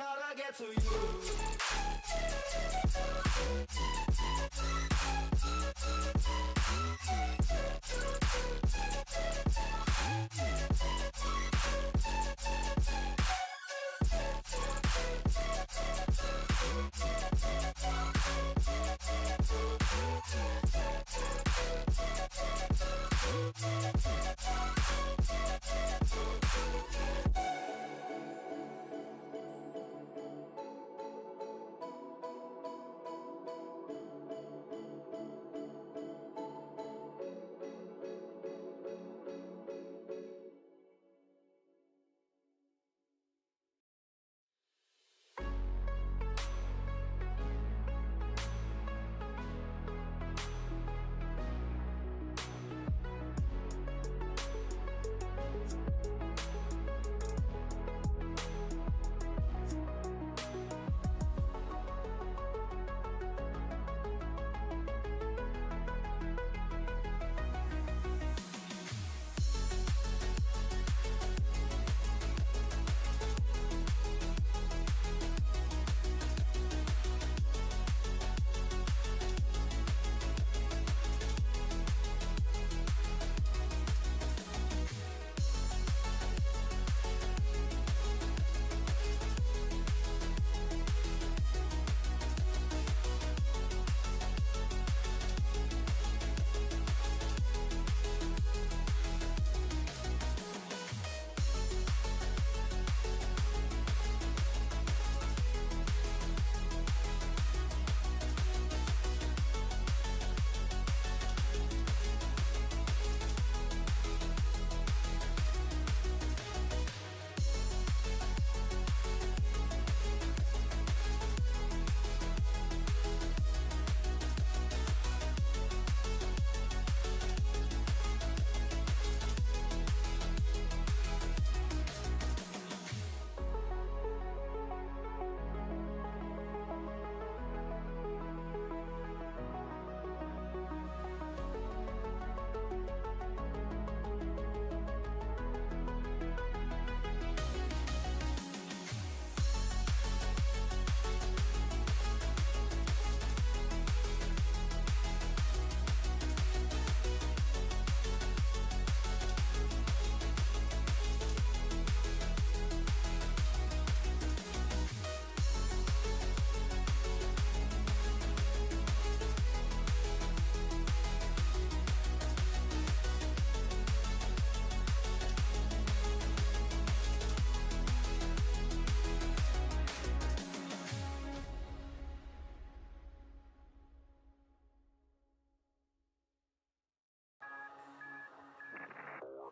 gotta get to you.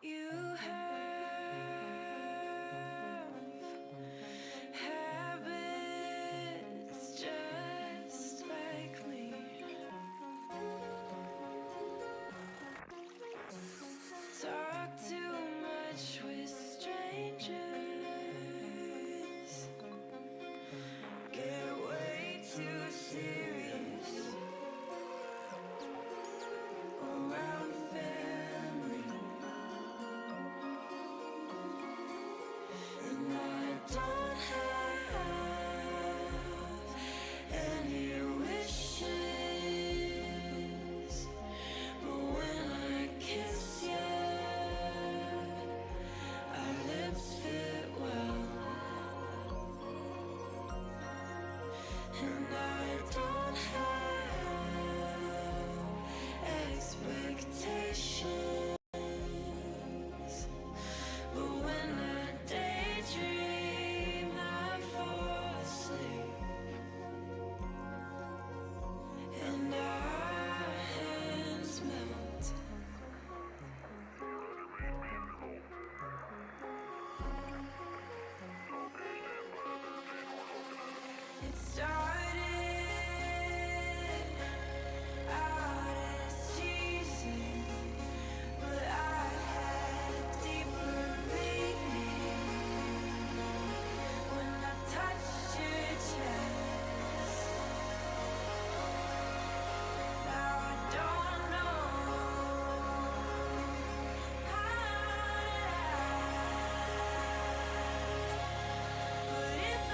You have habits just like me. Talk too much with strangers. Get way too serious around family. And I don't have any wishes, but when I kiss you, our lips fit well. And I don't have expectations, but when I daydream, I fall asleep, and our hands melt. It started out as teasing, but I had deeper meaning when I touched your chest. Now I don't know how to act, but if I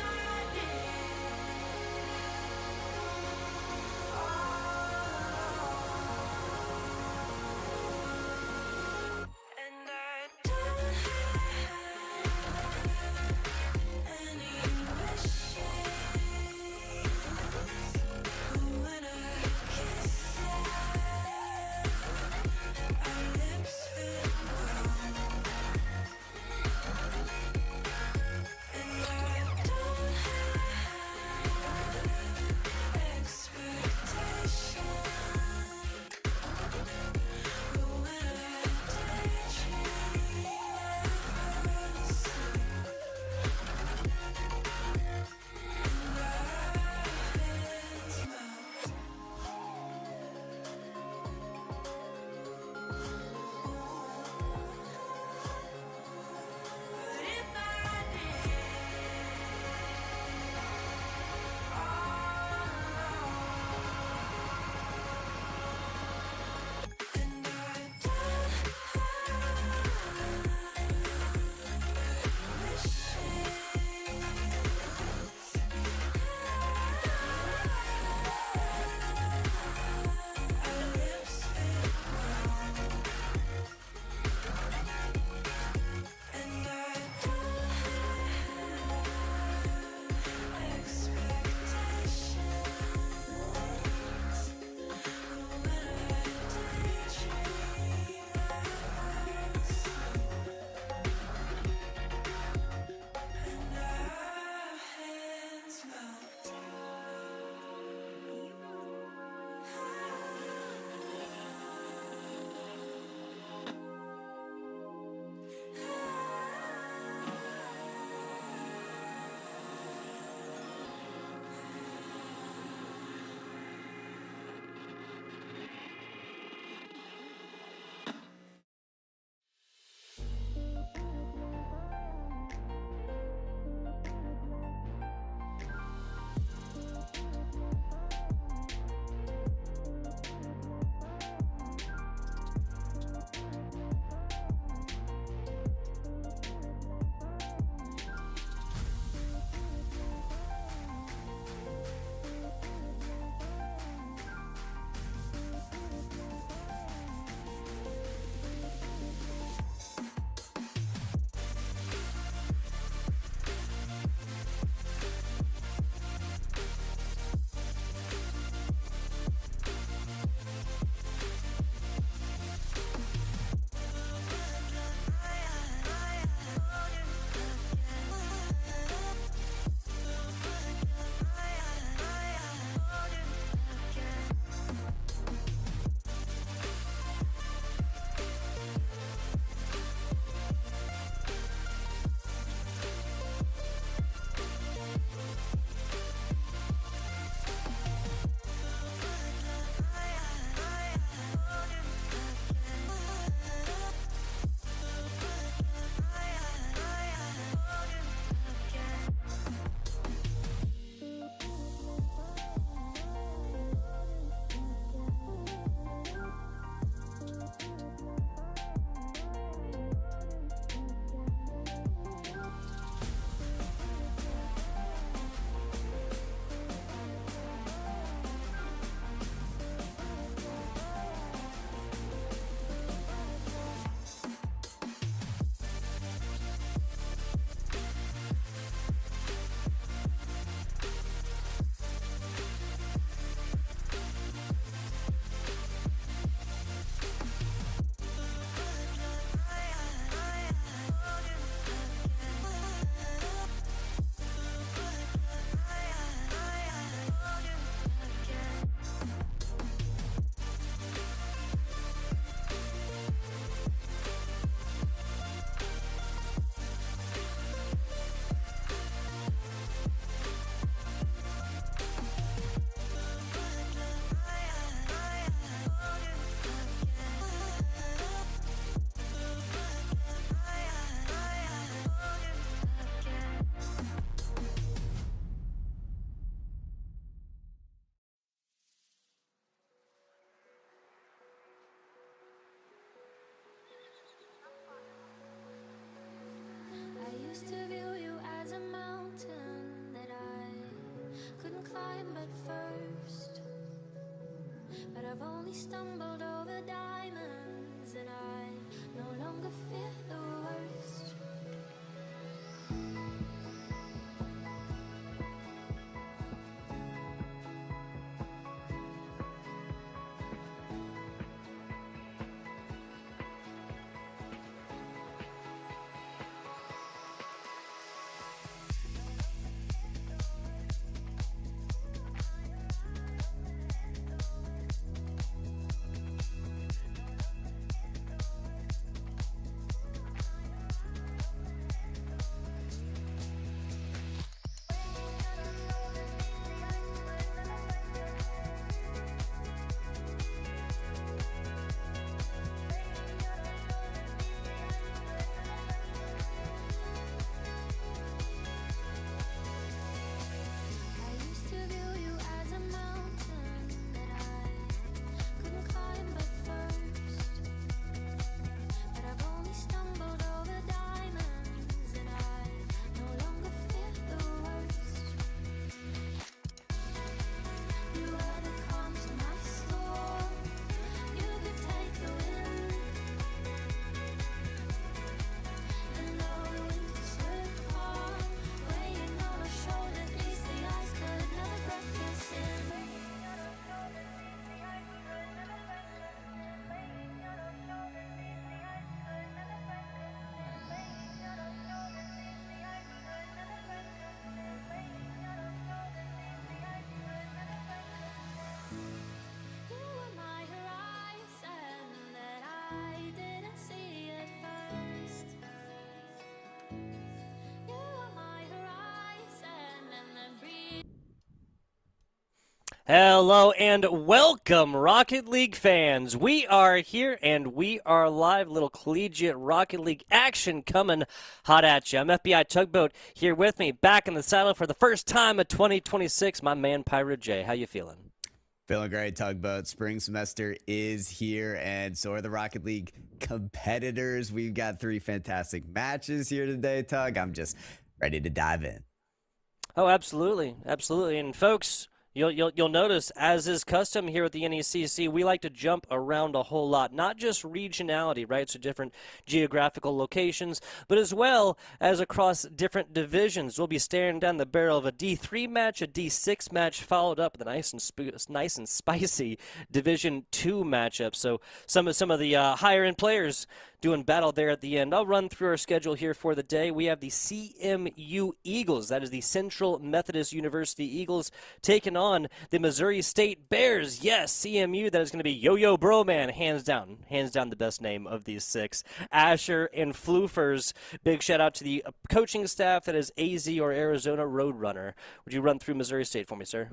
I used to view you as a mountain that I couldn't climb at first, but I've only stumbled over diamonds and I no longer fear the worst. Hello and welcome, Rocket League fans. We are here and we are live. Little collegiate Rocket League action coming hot at you. I'm FBI Tugboat here with me, back in the saddle for the first time of 2026. My man, Pyro J. How you feeling? Feeling great, Tugboat. Spring semester is here, and so are the Rocket League competitors. We've got 3 fantastic matches here today, Tug. I'm just ready to dive in. Oh, absolutely, absolutely. And folks, you'll notice, as is custom here at the NECC, we like to jump around a whole lot, not just regionality, right? So different geographical locations, but as well as across different divisions. We'll be staring down the barrel of a D3 match, a D6 match, followed up with a nice and spicy Division 2 matchup. So some of the higher end players doing battle there at the end. I'll run through our schedule here for the day. We have the CMU Eagles, that is the Central Methodist University Eagles, taking on the Missouri State Bears. Yes, CMU, that is going to be Yo-Yo Broman, hands down the best name of these 6. Asher and Floofers. Big shout out to the coaching staff, that is AZ or Arizona Roadrunner. Would you run through Missouri State for me, sir?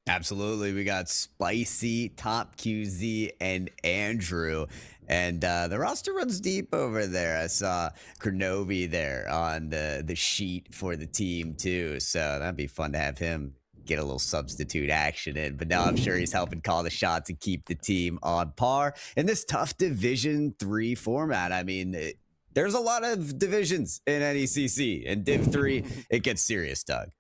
Absolutely. We got Spicy, Top QZ, and Andrew. And the roster runs deep over there. I saw Kernovi there on the sheet for the team, too. So that'd be fun to have him get a little substitute action in. But now I'm sure he's helping call the shots and keep the team on par in this tough Division 3 format. I mean, there's a lot of divisions in NECC. In Div 3, it gets serious, Doug.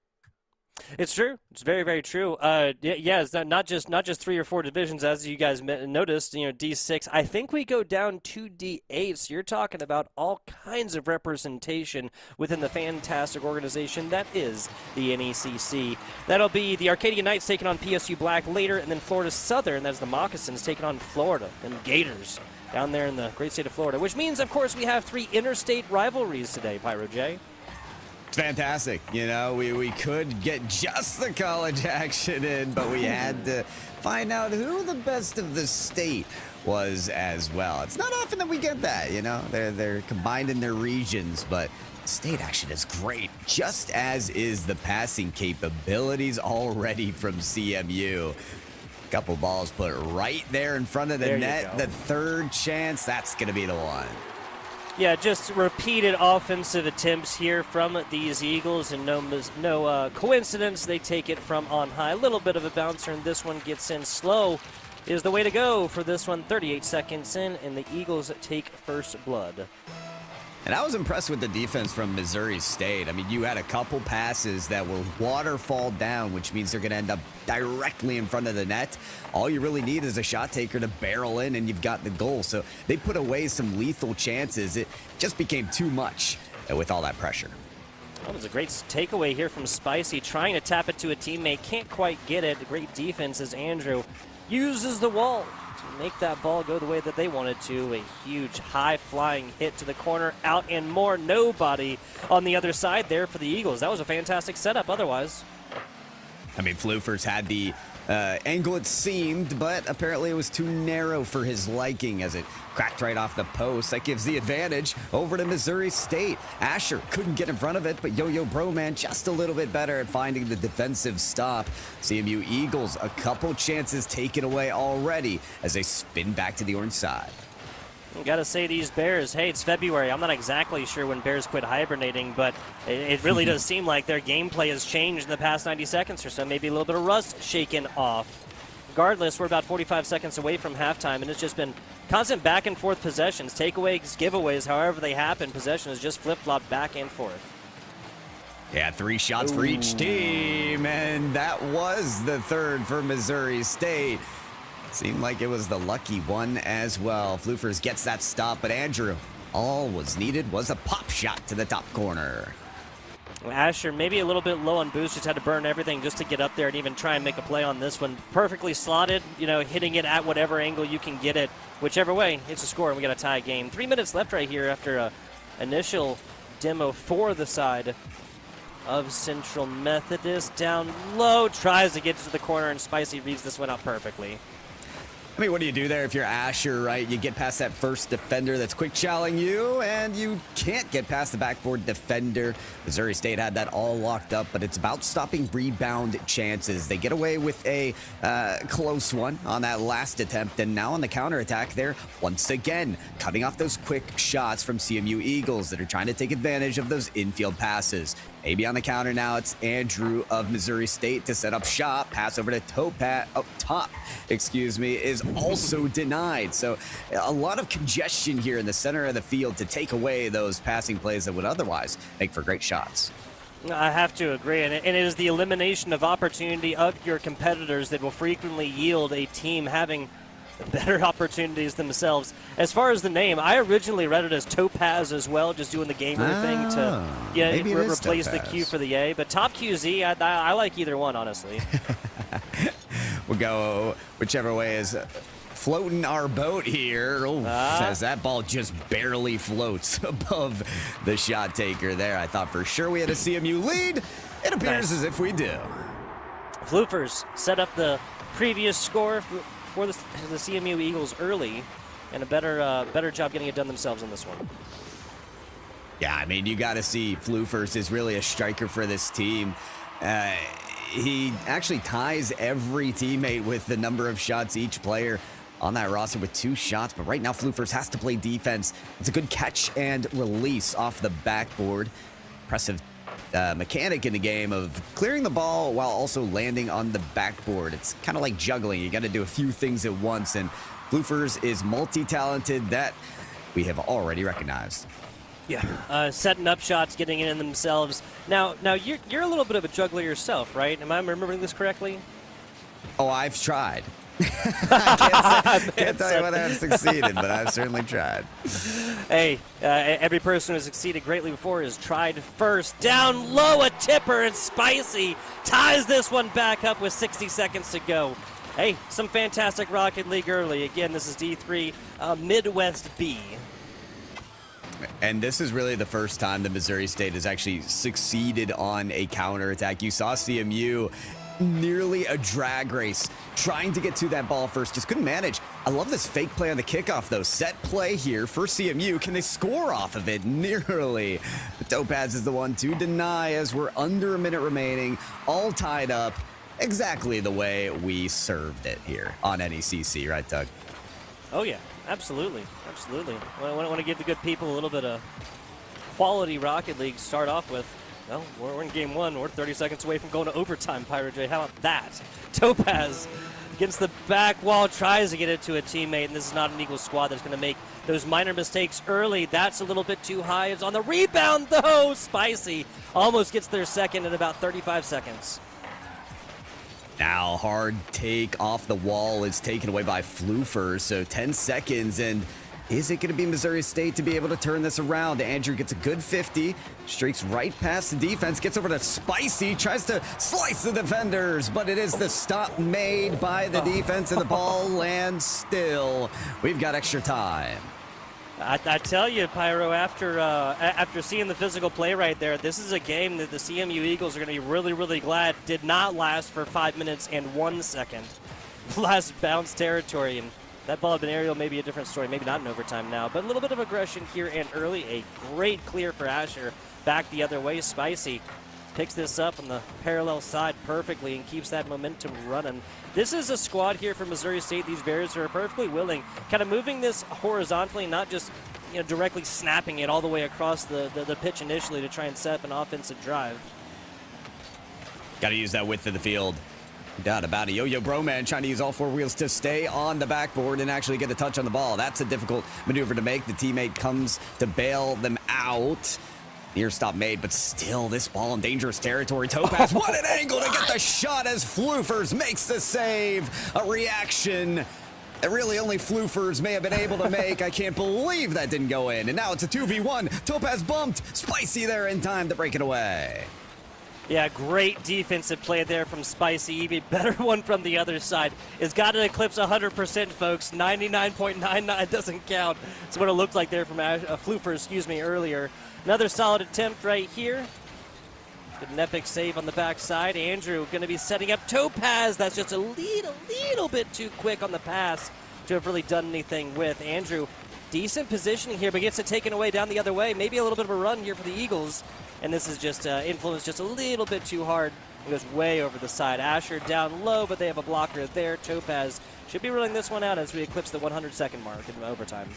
It's true. It's very, very true. Yeah, it's not just 3 or 4 divisions, as you guys noticed. D6. I think we go down to D8. So you're talking about all kinds of representation within the fantastic organization that is the NECC. That'll be the Arcadia Knights taking on PSU Black later, and then Florida Southern. That's the Moccasins taking on Florida and Gators down there in the great state of Florida. Which means, of course, we have 3 interstate rivalries today, Pyro J. It's fantastic. We could get just the college action in, but we had to find out who the best of the state was as well. It's not often that we get that, They're combined in their regions, but state action is great, just as is the passing capabilities already from CMU. Couple balls put right there in front of the net. The third chance, that's going to be the one. Yeah, just repeated offensive attempts here from these Eagles, and no coincidence, they take it from on high. A little bit of a bouncer, and this one gets in. Slow is the way to go for this one. 38 seconds in, and the Eagles take first blood. And I was impressed with the defense from Missouri State. I mean, you had a couple passes that were waterfall down, which means they're going to end up directly in front of the net. All you really need is a shot taker to barrel in, and you've got the goal. So they put away some lethal chances. It just became too much with all that pressure. That was a great takeaway here from Spicy, trying to tap it to a teammate. Can't quite get it. Great defense as Andrew uses the wall to make that ball go the way that they wanted to. A huge high-flying hit to the corner, out and more. Nobody on the other side there for the Eagles. That was a fantastic setup otherwise. I mean, Floofers had the angle it seemed, but apparently it was too narrow for his liking as it cracked right off the post. That gives the advantage over to Missouri State. Asher couldn't get in front of it, but Yo-Yo Broman just a little bit better at finding the defensive stop. CMU Eagles, a couple chances taken away already as they spin back to the orange side. Gotta say, these Bears, hey, it's February. I'm not exactly sure when Bears quit hibernating, but it really does seem like their gameplay has changed in the past 90 seconds or so. Maybe a little bit of rust shaken off. Regardless, we're about 45 seconds away from halftime, and it's just been constant back and forth possessions, takeaways, giveaways, however they happen. Possession is just flip-flopped back and forth. Yeah, 3 shots for each team, and that was the third for Missouri State. Seemed like it was the lucky one as well. Floofers gets that stop, but Andrew, all was needed was a pop shot to the top corner. Asher maybe a little bit low on boost, just had to burn everything just to get up there and even try and make a play on this one. Perfectly slotted, hitting it at whatever angle you can get it. Whichever way, it's a score, and we got a tie game. 3 minutes left right here after a initial demo for the side of Central Methodist. Down low, tries to get to the corner, and Spicy reads this one out perfectly. I mean, what do you do there if you're Asher, right? You get past that first defender that's quick challenging you, and you can't get past the backboard defender. Missouri State had that all locked up, but it's about stopping rebound chances. They get away with a close one on that last attempt, and now on the counterattack there, once again, cutting off those quick shots from CMU Eagles that are trying to take advantage of those infield passes. Maybe on the counter now, it's Andrew of Missouri State to set up shop. Pass over to Top, is also denied. So a lot of congestion here in the center of the field to take away those passing plays that would otherwise make for great shots. I have to agree, and it is the elimination of opportunity of your competitors that will frequently yield a team having better opportunities themselves. As far as the name, I originally read it as Topaz as well, just doing the gamer thing to replace the Q for the A. But Top QZ, I like either one, honestly. We'll go whichever way is floating our boat here. As that ball just barely floats above the shot taker there. I thought for sure we had a CMU lead. It appears as if we do. Floofers set up the previous score for the CMU Eagles early, and a better job getting it done themselves on this one. Yeah, I mean, you got to see Floofers is really a striker for this team. He actually ties every teammate with the number of shots each player on that roster with 2 shots, but right now Floofers has to play defense. It's a good catch and release off the backboard. Impressive mechanic in the game of clearing the ball while also landing on the backboard. It's kind of like juggling. You got to do a few things at once, and Floofers is multi-talented. That we have already recognized. Yeah, setting up shots, getting in themselves. Now you're a little bit of a juggler yourself, right? Am I remembering this correctly? Oh, I've tried. I can't tell you when I've succeeded, but I've certainly tried. Hey, every person who succeeded greatly before has tried first. Down low, a tipper, and Spicy ties this one back up with 60 seconds to go. Hey, some fantastic Rocket League early. Again, this is D3 Midwest B. And this is really the first time that Missouri State has actually succeeded on a counterattack. You saw CMU nearly a drag race, trying to get to that ball first, just couldn't manage. I love this fake play on the kickoff, though. Set play here for CMU. Can they score off of it? Nearly. But Topaz is the one to deny as we're under a minute remaining, all tied up exactly the way we served it here on NECC, right, Doug? Oh, yeah, absolutely. Absolutely. I want to give the good people a little bit of quality Rocket League to start off with. Well, we're in game 1. We're 30 seconds away from going to overtime, Pyro J. How about that? Topaz against the back wall, tries to get it to a teammate, and this is not an Eagles squad that's going to make those minor mistakes early. That's a little bit too high. It's on the rebound, though. Spicy almost gets their second in about 35 seconds. Now, hard take off the wall is taken away by Floofers, so 10 seconds, and is it going to be Missouri State to be able to turn this around? Andrew gets a good 50, streaks right past the defense, gets over to Spicy, tries to slice the defenders, but it is the stop made by the defense, and the ball lands still. We've got extra time. I tell you, Pyro, after seeing the physical play right there, this is a game that the CMU Eagles are going to be really, really glad did not last for 5 minutes and 1 second. Last bounce territory, and that ball had been aerial, maybe a different story, maybe not in overtime now, but a little bit of aggression here and early. A great clear for Asher. Back the other way, Spicy picks this up on the parallel side perfectly and keeps that momentum running. This is a squad here for Missouri State. These Bears are perfectly willing, kind of moving this horizontally, not just directly snapping it all the way across the pitch initially to try and set up an offensive drive. Got to use that width of the field. Doubt about it. Yo-Yo Broman trying to use all 4 wheels to stay on the backboard and actually get a touch on the ball. That's a difficult maneuver to make. The teammate comes to bail them out. Near stop made, but still this ball in dangerous territory. Topaz, what an angle to get the shot as Floofers makes the save. A reaction that really only Floofers may have been able to make. I can't believe that didn't go in. And now it's a 2v1. Topaz bumped. Spicy there in time to break it away. Yeah, great defensive play there from Spicy. Even better one from the other side. It's got to eclipse 100%, folks. 99.99 doesn't count. That's what it looked like there from Floofer, earlier. Another solid attempt right here. Did an epic save on the backside. Andrew going to be setting up Topaz. That's just a little bit too quick on the pass. to have really done anything with. Andrew, decent positioning here, but gets it taken away down the other way. Maybe a little bit of a run here for the Eagles, and this is just influenced just a little bit too hard. It goes way over the side. Asher down low, but they have a blocker there. Topaz should be ruling this one out as we eclipse the 100-second mark in overtime.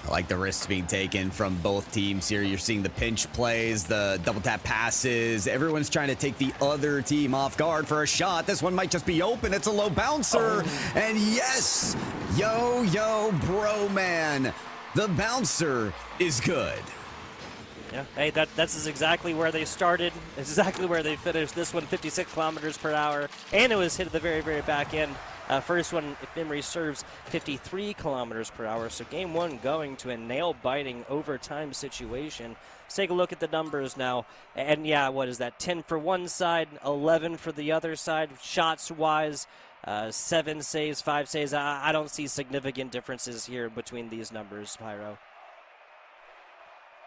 I like the risks being taken from both teams here. You're seeing the pinch plays, the double tap passes. Everyone's trying to take the other team off guard for a shot. This one might just be open. It's a low bouncer. Oh. And yes, bro, man, the bouncer is good. Yeah, hey, that's exactly where they started. It's exactly where they finished. This one, 56 kilometers per hour, and it was hit at the very, very back end. First one, if memory serves, 53 kilometers per hour. So game one going to a nail-biting overtime situation. Let's take a look at the numbers now. And yeah, what is that? 10 for one side, 11 for the other side. Shots-wise, 7 saves, 5 saves. I don't see significant differences here between these numbers, Pyro.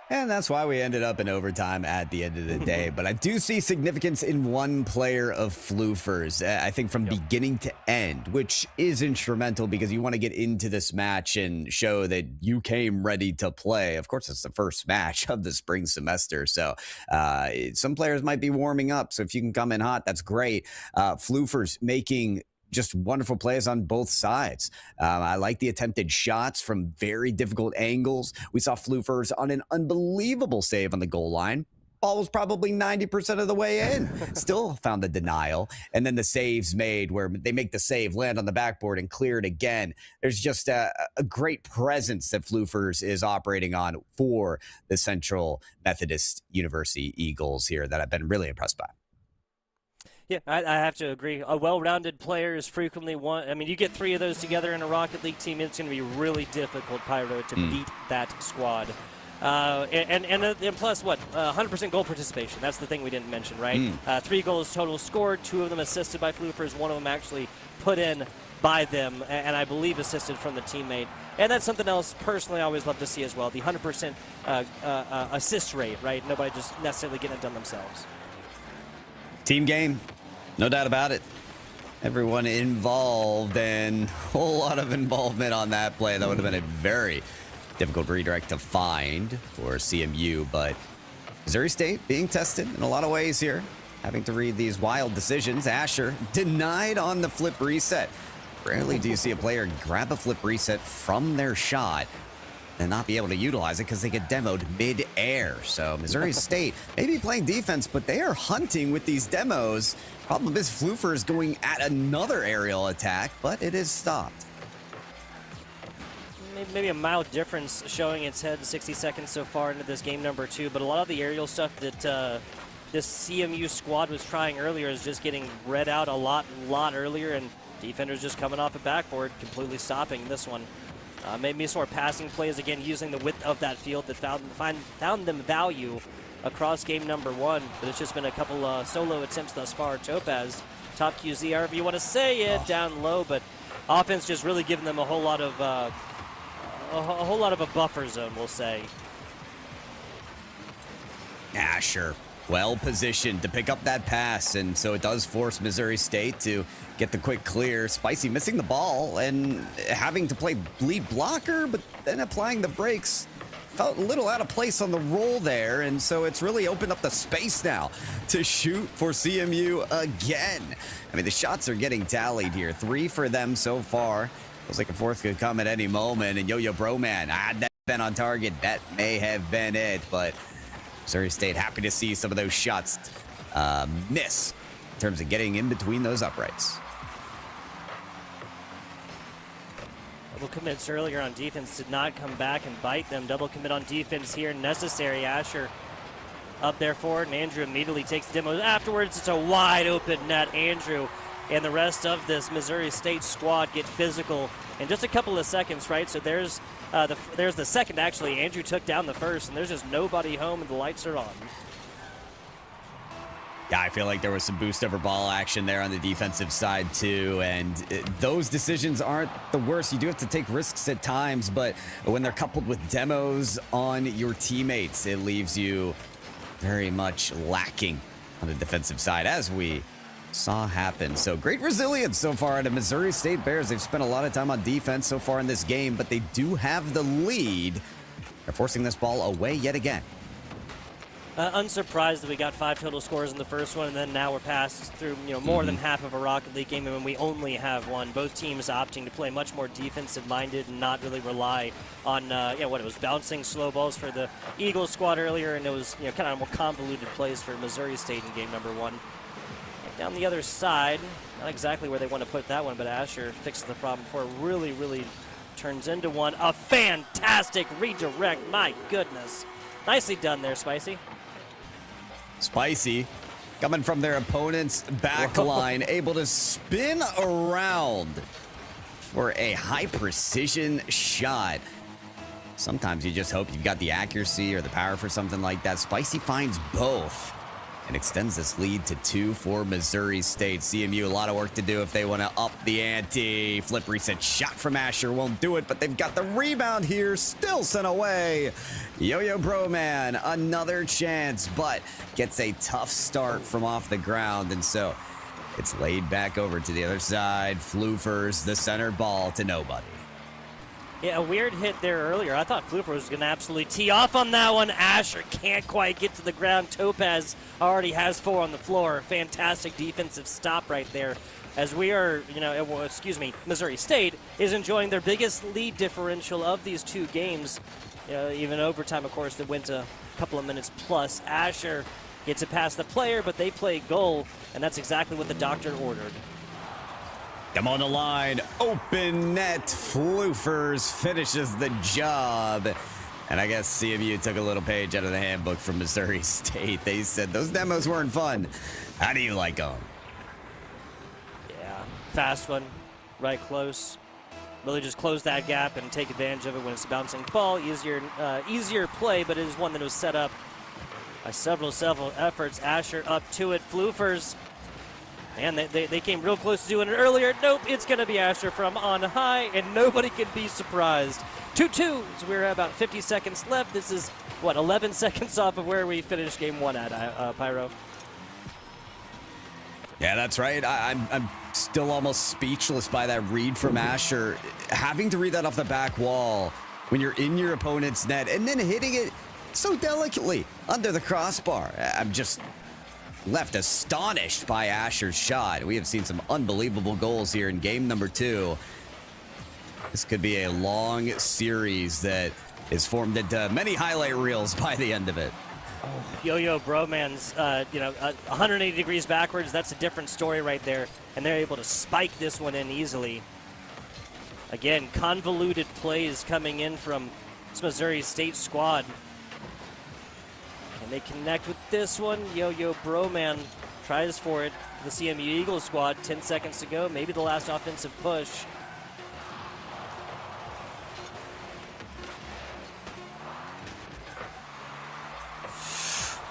And that's why we ended up in overtime at the end of the day. But I do see significance in one player of Floofers, I think from beginning to end, which is instrumental because you want to get into this match and show that you came ready to play. Of course, it's the first match of the spring semester. So some players might be warming up. So if you can come in hot, that's great. Floofers making just wonderful plays on both sides. I like the attempted shots from very difficult angles. We saw Floofers on an unbelievable save on the goal line. Ball was probably 90% of the way in. Still found the denial. And then the saves made where they make the save, land on the backboard, and clear it again. There's just a great presence that Floofers is operating on for the Central Methodist University Eagles here that I've been really impressed by. Yeah, I have to agree. A well-rounded player is frequently one. I mean, you get 3 of those together in a Rocket League team, it's going to be really difficult, Pyro, to beat that squad. And plus, 100% goal participation. That's the thing we didn't mention, right? 3 goals total scored, 2 of them assisted by Floofers, 1 of them actually put in by them, and I believe assisted from the teammate. And that's something else, personally, I always love to see as well, the 100% assist rate, right? Nobody just necessarily getting it done themselves. Team game, no doubt about it. Everyone involved and a whole lot of involvement on that play. That would have been a very difficult redirect to find for CMU, but Missouri State being tested in a lot of ways here. Having to read these wild decisions. Asher denied on the flip reset. Rarely do you see a player grab a flip reset from their shot and not be able to utilize it because they get demoed mid-air. So Missouri State may be playing defense, but they are hunting with these demos. Problem is Floofer is going at another aerial attack, but it is stopped. Maybe a mild difference showing its head 60 seconds so far into this game number 2, but a lot of the aerial stuff that this CMU squad was trying earlier is just getting read out a lot earlier, and defenders just coming off a backboard, completely stopping this one. Maybe some more passing plays, again, using the width of that field that found them value across game number 1. But it's just been a couple solo attempts thus far. Topaz, top QZ, however you want to say it, down low, but offense just really giving them a whole lot of a buffer zone, we'll say. Asher, well positioned to pick up that pass, and so it does force Missouri State to get the quick clear. Spicy missing the ball and having to play lead blocker, but then applying the brakes. Felt a little out of place on the roll there, and so it's really opened up the space now to shoot for CMU again. I mean, the shots are getting tallied here. 3 for them so far. Feels like a 4th could come at any moment, and Yo-Yo Broman, had that been on target, that may have been it, but Missouri State happy to see some of those shots miss in terms of getting in between those uprights. Double commits earlier on defense did not come back and bite them. Double commit on defense here necessary. Asher up there for it, and Andrew immediately takes the demo. Afterwards, it's a wide open net. Andrew and the rest of this Missouri State squad get physical in just a couple of seconds, right? So there's the second, actually. Andrew took down the first, and there's just nobody home, and the lights are on. Yeah, I feel like there was some boost over ball action there on the defensive side too, and those decisions aren't the worst. You do have to take risks at times, but when they're coupled with demos on your teammates, it leaves you very much lacking on the defensive side, as we saw happen. So great resilience so far out of Missouri State Bears. They've spent a lot of time on defense so far in this game, but they do have the lead. They're forcing this ball away yet again. Unsurprised that we got 5 total scores in the first one, and then now we're passed through more than half of a Rocket League game, and we only have one. Both teams opting to play much more defensive-minded and not really rely on what it was, bouncing slow balls for the Eagles squad earlier, and it was kind of more convoluted plays for Missouri State in game number 1. Down the other side, not exactly where they want to put that one, but Asher fixes the problem before it really turns into one. A fantastic redirect, my goodness. Nicely done there, Spicy. Spicy, coming from their opponent's back line, able to spin around for a high precision shot. Sometimes you just hope you've got the accuracy or the power for something like that. Spicy finds both and extends this lead to 2 for Missouri State. CMU, a lot of work to do if they want to up the ante. Flip reset shot from Asher won't do it, but they've got the rebound here, still sent away. Yo-Yo Broman, another chance, but gets a tough start from off the ground, and so it's laid back over to the other side. Floofers the center ball to nobody. Yeah, a weird hit there earlier. I thought Flooper was going to absolutely tee off on that one. Asher can't quite get to the ground. Topaz already has 4 on the floor. Fantastic defensive stop right there. As we are, Missouri State is enjoying their biggest lead differential of these 2 games. Even overtime, of course, that went a couple of minutes plus. Asher gets it past the player, but they play goal, and that's exactly what the doctor ordered. Come on the line, open net, Floofers finishes the job. And I guess CMU took a little page out of the handbook from Missouri State. They said those demos weren't fun. How do you like them? Yeah, fast one, right close. Really just close that gap and take advantage of it when it's a bouncing ball. Easier play, but it is one that was set up by several efforts. Asher up to it, Floofers. And they came real close to doing it earlier. Nope, it's going to be Asher from on high, and nobody can be surprised. 2-2, so we're about 50 seconds left. This is, 11 seconds off of where we finished game 1 at, Pyro? Yeah, that's right. I'm still almost speechless by that read from Asher. Having to read that off the back wall when you're in your opponent's net and then hitting it so delicately under the crossbar. I'm just left astonished by Asher's shot. We have seen some unbelievable goals here in game number 2. This could be a long series that is formed into many highlight reels by the end of it. Yo-Yo Broman's, 180 degrees backwards. That's a different story right there. And they're able to spike this one in easily. Again, convoluted plays coming in from this Missouri State squad. And they connect with this one. Yo-Yo Broman tries for it. The CMU Eagles squad, 10 seconds to go. Maybe the last offensive push.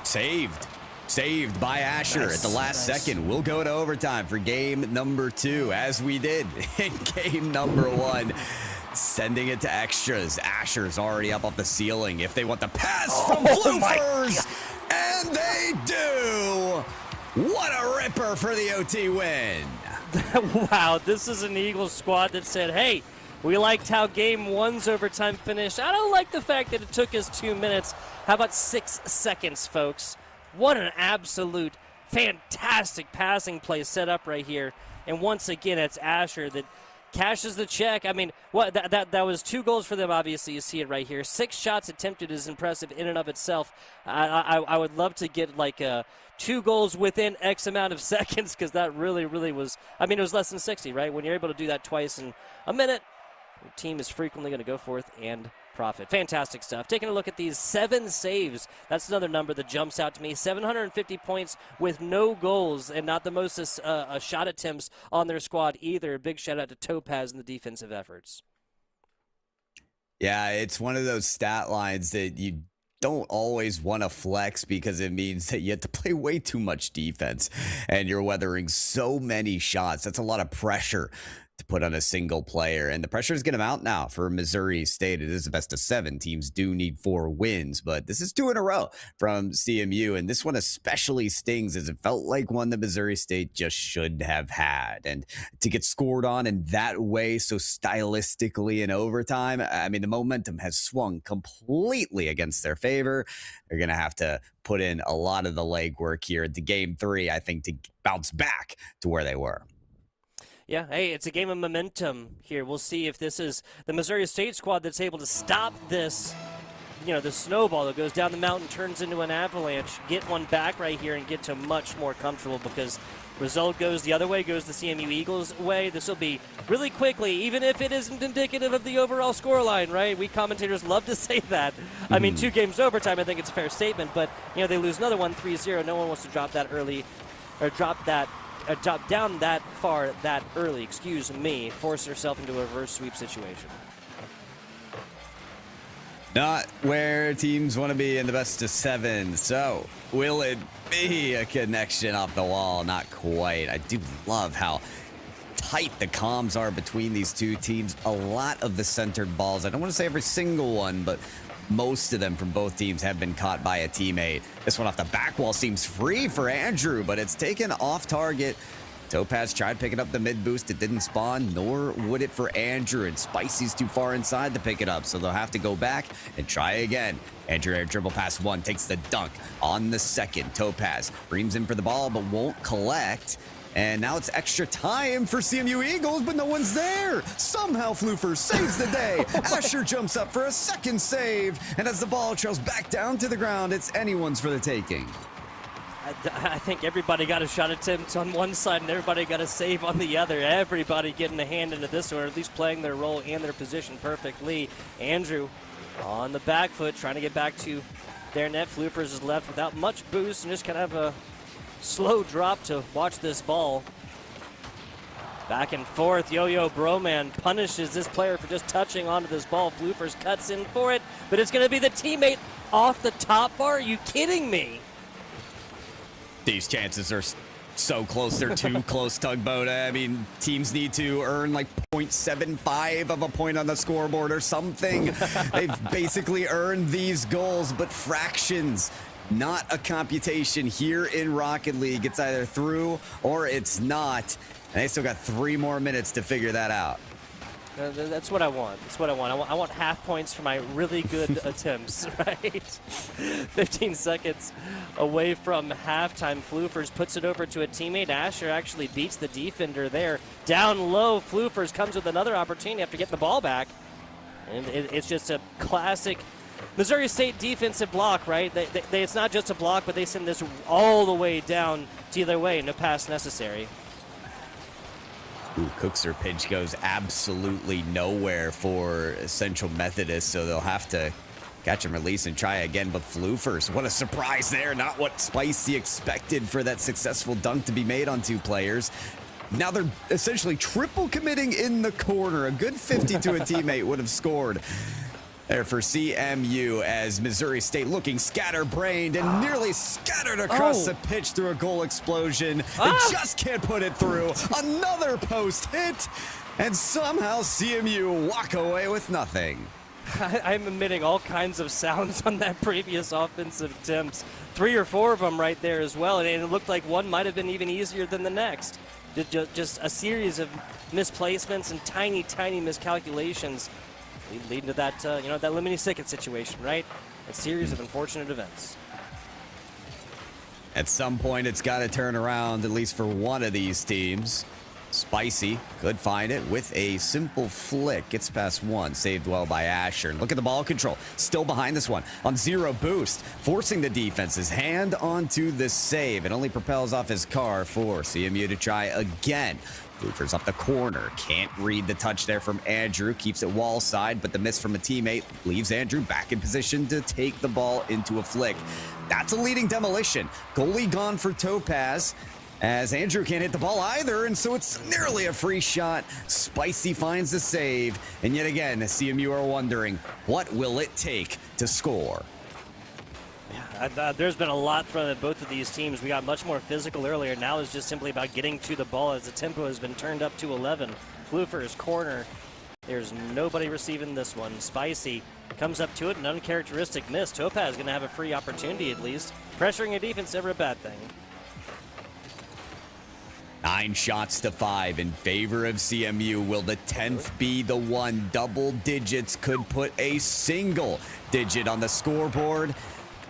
Saved by Asher at the last second. We'll go to overtime for game number 2, as we did in game number 1. Sending it to extras. Asher's already up off the ceiling if they want the pass from Floofers. And they do. What a ripper for the OT win. Wow, this is an Eagles squad that said, hey, we liked how game 1's overtime finished. I don't like the fact that it took us 2 minutes. How about 6 seconds, folks? What an absolute fantastic passing play set up right here. And once again, it's Asher that cashes the check. I mean, that was 2 goals for them, obviously. You see it right here. 6 shots attempted is impressive in and of itself. I would love to get like 2 goals within X amount of seconds, because that really was, I mean, it was less than 60, right? When you're able to do that twice in a minute, your team is frequently going to go forth and profit. Fantastic stuff. Taking a look at these 7 saves. That's another number that jumps out to me. 750 points with no goals, and not the most shot attempts on their squad either. Big shout out to Topaz and the defensive efforts. Yeah, it's one of those stat lines that you don't always want to flex, because it means that you have to play way too much defense and you're weathering so many shots. That's a lot of pressure to put on a single player. And the pressure is going to mount now for Missouri State. It is the best of 7. Teams do need 4 wins, but this is 2 in a row from CMU. And this one especially stings as it felt like one that Missouri State just should have had. And to get scored on in that way, so stylistically in overtime, I mean, the momentum has swung completely against their favor. They're going to have to put in a lot of the legwork here into game 3, I think, to bounce back to where they were. Yeah, hey, it's a game of momentum here. We'll see if this is the Missouri State squad that's able to stop this, the snowball that goes down the mountain, turns into an avalanche, get one back right here and get to much more comfortable, because result goes the other way, goes the CMU Eagles way. This will be really quickly, even if it isn't indicative of the overall scoreline, right? We commentators love to say that. I mean, 2 games overtime, I think it's a fair statement, but, they lose another one 3-0. No one wants to drop that early, or drop down that far that early, force yourself into a reverse sweep situation. Not where teams want to be in the best of 7. So will it be a connection off the wall? Not quite. I do love how tight the comms are between these 2 teams. A lot of the centered balls, I don't want to say every single one, but most of them from both teams have been caught by a teammate. This one off the back wall seems free for Andrew, but it's taken off target. Topaz tried picking up the mid boost. It didn't spawn, nor would it for Andrew. And Spicy's too far inside to pick it up, so they'll have to go back and try again. Andrew air dribble past 1, takes the dunk on the second. Topaz reams in for the ball, but won't collect. And now it's extra time for CMU Eagles, but no one's there. Somehow Floofer saves the day. Asher jumps up for a second save. And as the ball trails back down to the ground, it's anyone's for the taking. I think everybody got a shot at attempts on one side and everybody got a save on the other. Everybody getting a hand into this one, or at least playing their role and their position perfectly. Andrew on the back foot, trying to get back to their net. Floopers is left without much boost and just kind of have a slow drop to watch this ball. Back and forth, Yo-Yo Broman punishes this player for just touching onto this ball. Floopers cuts in for it, but it's going to be the teammate off the top bar. Are you kidding me? These chances are so close. They're too close, Tugboat. I mean, teams need to earn like 0.75 of a point on the scoreboard or something. They've basically earned these goals, but fractions. Not a computation here in Rocket League. It's either through or it's not. And they still got 3 more minutes to figure that out. That's what I want. That's what I want. I want half points for my really good attempts, right? 15 seconds away from halftime. Floofers puts it over to a teammate. Asher actually beats the defender there. Down low, Floofers comes with another opportunity after getting the ball back. And it's just a classic Missouri State defensive block, right? It's not just a block, but they send this all the way down to either way. No pass necessary. Ooh, Cookser pitch goes absolutely nowhere for Central Methodist, so they'll have to catch and release and try again. But Floofers, what a surprise there. Not what Spicy expected for that successful dunk to be made on 2 players. Now they're essentially triple committing in the corner. A good 50 to a teammate would have scored there for CMU, as Missouri State looking scatterbrained and nearly scattered across the pitch through a goal explosion. They just can't put it through. Another post hit, and somehow CMU walk away with nothing. I'm emitting all kinds of sounds on that previous offensive attempts. 3 or 4 of them right there as well, and it looked like one might have been even easier than the next. Just a series of misplacements and tiny, tiny miscalculations leading to that, that limiting second situation, right? A series of unfortunate events. At some point, it's got to turn around, at least for one of these teams. Spicy could find it with a simple flick. Gets past 1, saved well by Asher. Look at the ball control. Still behind this one on 0 boost, forcing the defense's hand onto the save. It only propels off his car for CMU to try again. Floofers up the corner. Can't read the touch there from Andrew. Keeps it wall side, but the miss from a teammate leaves Andrew back in position to take the ball into a flick. That's a leading demolition. Goalie gone for Topaz, as Andrew can't hit the ball either, and so it's nearly a free shot. Spicy finds the save, and yet again, CMU are wondering, what will it take to score? There's been a lot thrown at both of these teams. We got much more physical earlier. Now it's just simply about getting to the ball as the tempo has been turned up to 11. Floofer's corner. There's nobody receiving this one. Spicy comes up to it, an uncharacteristic miss. Topaz going to have a free opportunity at least. Pressuring your defense, never a bad thing. 9 shots to 5 in favor of CMU. Will the 10th be the one? Double digits could put a single digit on the scoreboard.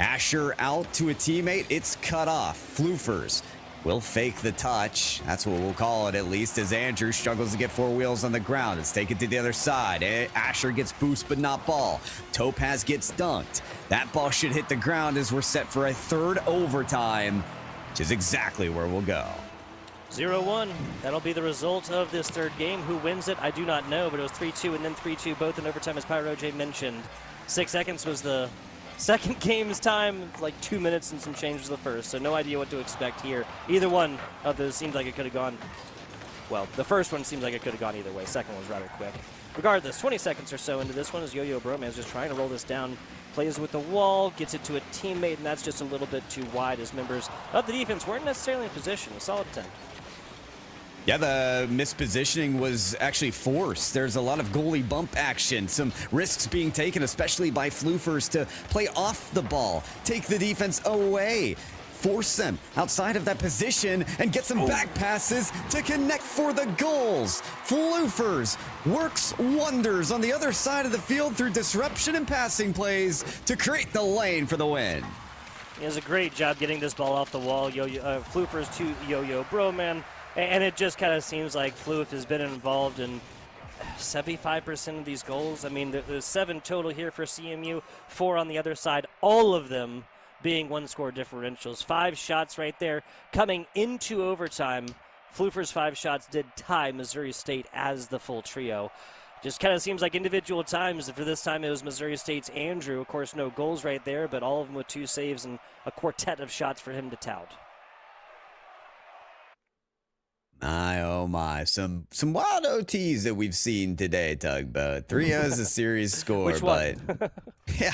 Asher out to a teammate. It's cut off. Floofers will fake the touch. That's what we'll call it, at least, as Andrew struggles to get 4 wheels on the ground. It's taken to the other side. Asher gets boost, but not ball. Topaz gets dunked. That ball should hit the ground as we're set for a 3rd overtime, which is exactly where we'll go. 0-1. That'll be the result of this 3rd game. Who wins it, I do not know, but it was 3-2 and then 3-2, both in overtime, as Pyro J mentioned. 6 seconds was the 2nd game's time, like 2 minutes and some change was the 1st, so no idea what to expect here. Either one of those seems like it could have gone, well, the 1st one seems like it could have gone either way. 2nd one was rather quick. Regardless, 20 seconds or so into this one as Yo-Yo Bromance just trying to roll this down. Plays with the wall, gets it to a teammate, and that's just a little bit too wide as members of the defense weren't necessarily in position. A solid attempt. Yeah, the mispositioning was actually forced. There's a lot of goalie bump action, some risks being taken, especially by floofers, to play off the ball, take the defense away, force them outside of that position, and get some back passes to connect for the goals. Floofers works wonders on the other side of the field through disruption and passing plays to create the lane for the win. He does a great job getting this ball off the wall. Floofers to Yo-Yo Broman. And it just kind of seems like Floof has been involved in 75% of these goals. I mean, there's 7 total here for CMU, 4 on the other side, all of them being 1-score differentials. 5 shots right there coming into overtime. Floofer's 5 shots did tie Missouri State as the full trio. Just kind of seems like individual times. For this time, it was Missouri State's Andrew. Of course, no goals right there, but all of them with 2 saves and a quartet of shots for him to tout. My, oh my, some wild OTs that we've seen today, Tugboat. 3-0 is a series score, Which one? but yeah,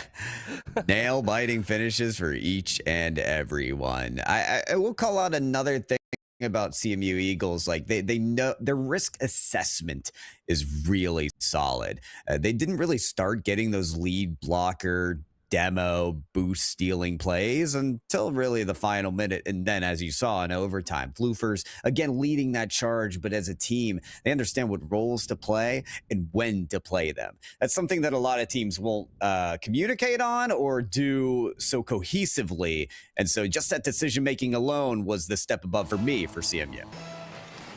nail-biting finishes for each and every one. I will call out another thing about CMU Eagles. Like they know their risk assessment is really solid. They didn't really start getting those lead blocker demo boost stealing plays until really the final minute, and then as you saw in overtime, Floofers again leading that charge, but as a team they understand what roles to play and when to play them. That's something that a lot of teams won't communicate on or do so cohesively, and so just that decision making alone was the step above for me for CMU.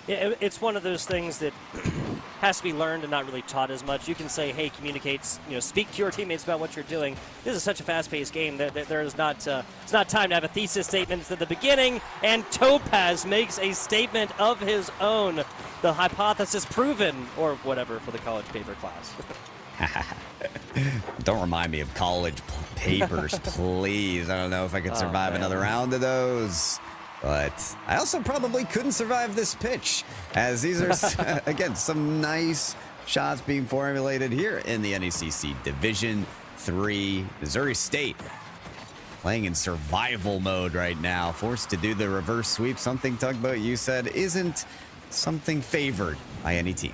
Yeah, it's one of those things that has to be learned and not really taught as much. You can say, hey, communicate, speak to your teammates about what you're doing. This is such a fast-paced game that there is not, it's not time to have a thesis statement at the beginning, and Topaz makes a statement of his own. The hypothesis proven, or whatever, for the college paper class. Don't remind me of college papers, please. I don't know if I could survive another round of those. But I also probably couldn't survive this pitch, as these are, again, some nice shots being formulated here in the NECC Division III. Missouri State playing in survival mode right now, forced to do the reverse sweep, something, Tugboat, you said isn't something favored by any team.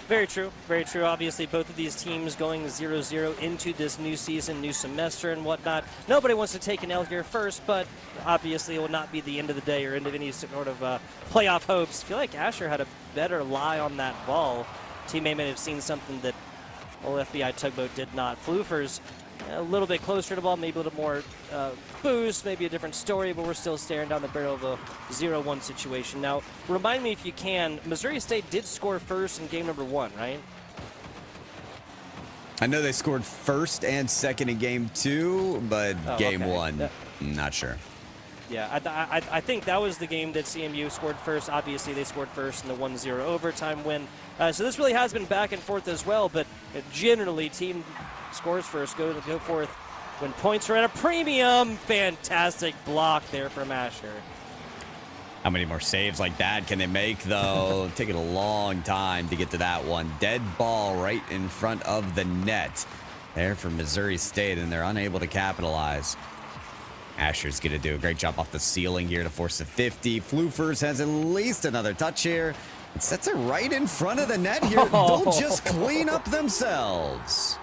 Very true, very true. Obviously, both of these teams going 0-0 into this new season, new semester and whatnot. Nobody wants to take an L here first, but obviously it will not be the end of the day or end of any sort of playoff hopes. I feel like Asher had a better lie on that ball. Teammate may have seen something that old FBI Tugboat did not. Floofers a little bit closer to the ball, maybe a little more boost, maybe a different story, but we're still staring down the barrel of a 0-1 situation. Now, remind me if you can, Missouri State did score first in game number 1, right? I know they scored first and second in game 2, but game okay. 1, not sure. Yeah, I think that was the game that CMU scored first. Obviously, they scored first in the 1-0 overtime win. So this really has been back and forth as well, but generally, team scores first, go forth when points are at a premium. Fantastic block there from Asher. How many more saves like that can they make, though? Taking a long time to get to that one. Dead ball right in front of the net there for Missouri State, and they're unable to capitalize. Asher's going to do a great job off the ceiling here to force a 50. Floofers has at least another touch here. It sets it right in front of the net here. They'll just clean up themselves.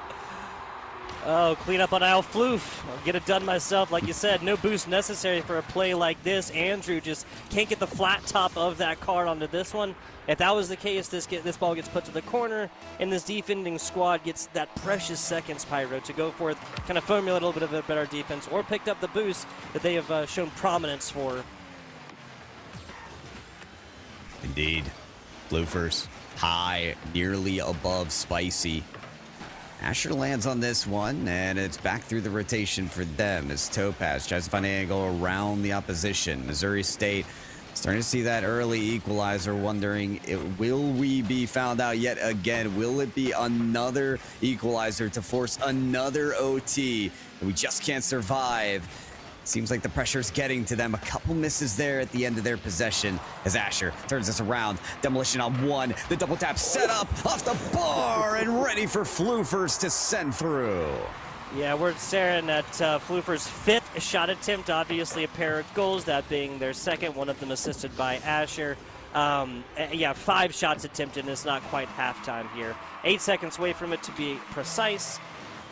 Oh, clean up on Al Floof. I'll get it done myself. Like you said, no boost necessary for a play like this. Andrew just can't get the flat top of that card onto this one. If that was the case, this ball gets put to the corner, and this defending squad gets that precious seconds, Pyro, to go forth, kind of formulate a little bit of a better defense, or picked up the boost that they have shown prominence for. Indeed. Floofers high, nearly above Spicy. Asher lands on this one, and it's back through the rotation for them as Topaz tries to find an angle around the opposition. Missouri State starting to see that early equalizer, wondering, will we be found out yet again? Will it be another equalizer to force another OT? And we just can't survive. Seems like the pressure's getting to them. A couple misses there at the end of their possession as Asher turns this around. Demolition on one. The double tap set up off the bar and ready for Floofers to send through. Yeah, we're staring at Floofer's 5th shot attempt. Obviously a pair of goals, that being their second, one of them assisted by Asher. Yeah, 5 shots attempted, and it's not quite halftime here. 8 seconds away from it, to be precise,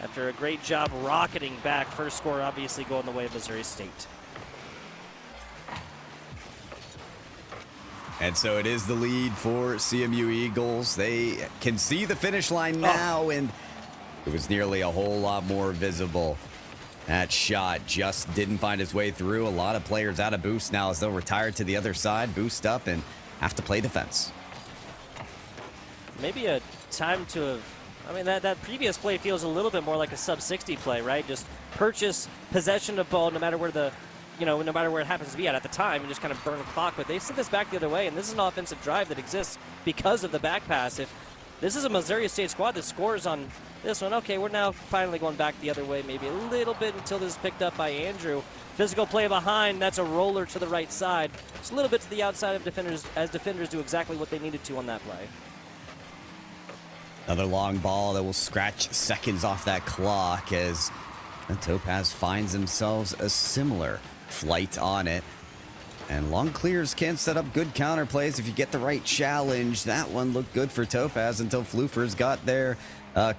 after a great job rocketing back. First score obviously going the way of Missouri State. And so it is the lead for CMU Eagles. They can see the finish line now, and it was nearly a whole lot more visible. That shot just didn't find its way through. A lot of players out of boost now as they'll retire to the other side, boost up, and have to play defense. Maybe a time to have, I mean, that previous play feels a little bit more like a sub-60 play, right? Just purchase possession of ball no matter where the, no matter where it happens to be at the time, and just kind of burn the clock. But they sent this back the other way, and this is an offensive drive that exists because of the back pass. If this is a Missouri State squad that scores on this one, okay, we're now finally going back the other way, maybe a little bit until this is picked up by Andrew. Physical play behind, that's a roller to the right side. Just a little bit to the outside of defenders, as defenders do exactly what they needed to on that play. Another long ball that will scratch seconds off that clock as the Topaz finds themselves a similar flight on it. And long clears can set up good counter plays if you get the right challenge. That one looked good for Topaz until Floofers got their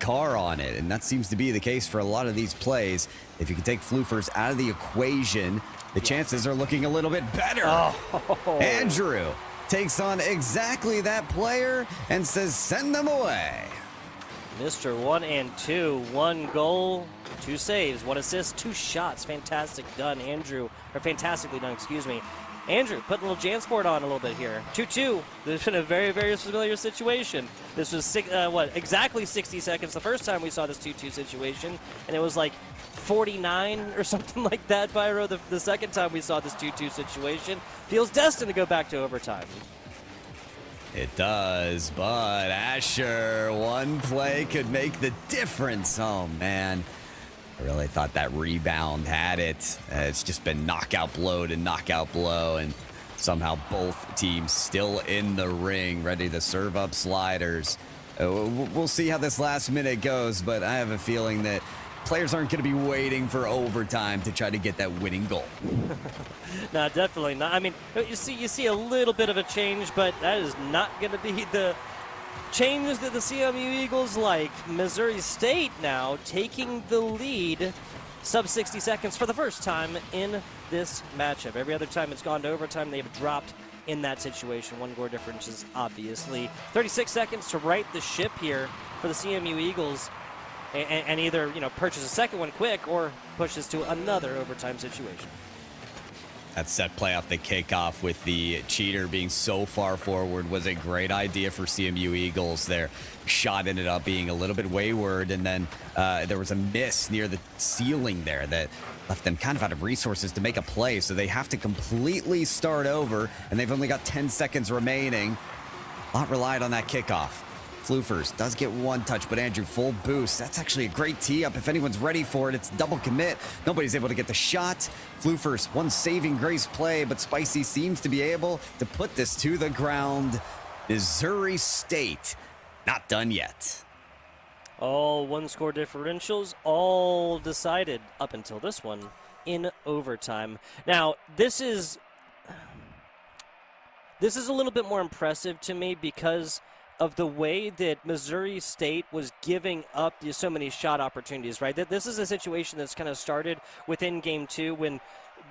car on it. And that seems to be the case for a lot of these plays. If you can take Floofers out of the equation, the chances are looking a little bit better. Oh. Andrew takes on exactly that player and says, send them away. Mr. 1 and 2, 1 goal, 2 saves, 1 assist, 2 shots. Fantastic done, Andrew. Or fantastically done, excuse me. Andrew, putting a little Jansport on a little bit here. 2-2. This has been a very, very familiar situation. This was, exactly 60 seconds the first time we saw this 2-2 situation, and it was like 49 or something like that, Pyro, the second time we saw this 2-2 situation. Feels destined to go back to overtime. It does, but Asher, one play could make the difference. Oh, man. I really thought that rebound had it. It's just been knockout blow to knockout blow, and somehow both teams still in the ring, ready to serve up sliders. We'll see how this last minute goes, but I have a feeling that players aren't going to be waiting for overtime to try to get that winning goal. No, definitely not. I mean, you see a little bit of a change, but that is not going to be the changes that the CMU Eagles like. Missouri State now taking the lead sub 60 seconds for the first time in this matchup. Every other time it's gone to overtime, they've dropped in that situation. 1 goal difference is obviously 36 seconds to right the ship here for the CMU Eagles, and either purchase a second one quick or push this to another overtime situation. That set play off the kickoff with the cheater being so far forward was a great idea for CMU Eagles. Their shot ended up being a little bit wayward, and then there was a miss near the ceiling there that left them kind of out of resources to make a play. So they have to completely start over, and they've only got 10 seconds remaining. A lot relied on that kickoff. Floofers does get 1 touch, but Andrew, full boost. That's actually a great tee up. If anyone's ready for it, it's double commit. Nobody's able to get the shot. Floofers, 1 saving grace play, but Spicy seems to be able to put this to the ground. Missouri State, not done yet. All 1 score differentials, all decided up until this one in overtime. Now, this is a little bit more impressive to me because of the way that Missouri State was giving up so many shot opportunities, right? This is a situation that's kind of started within game 2 when,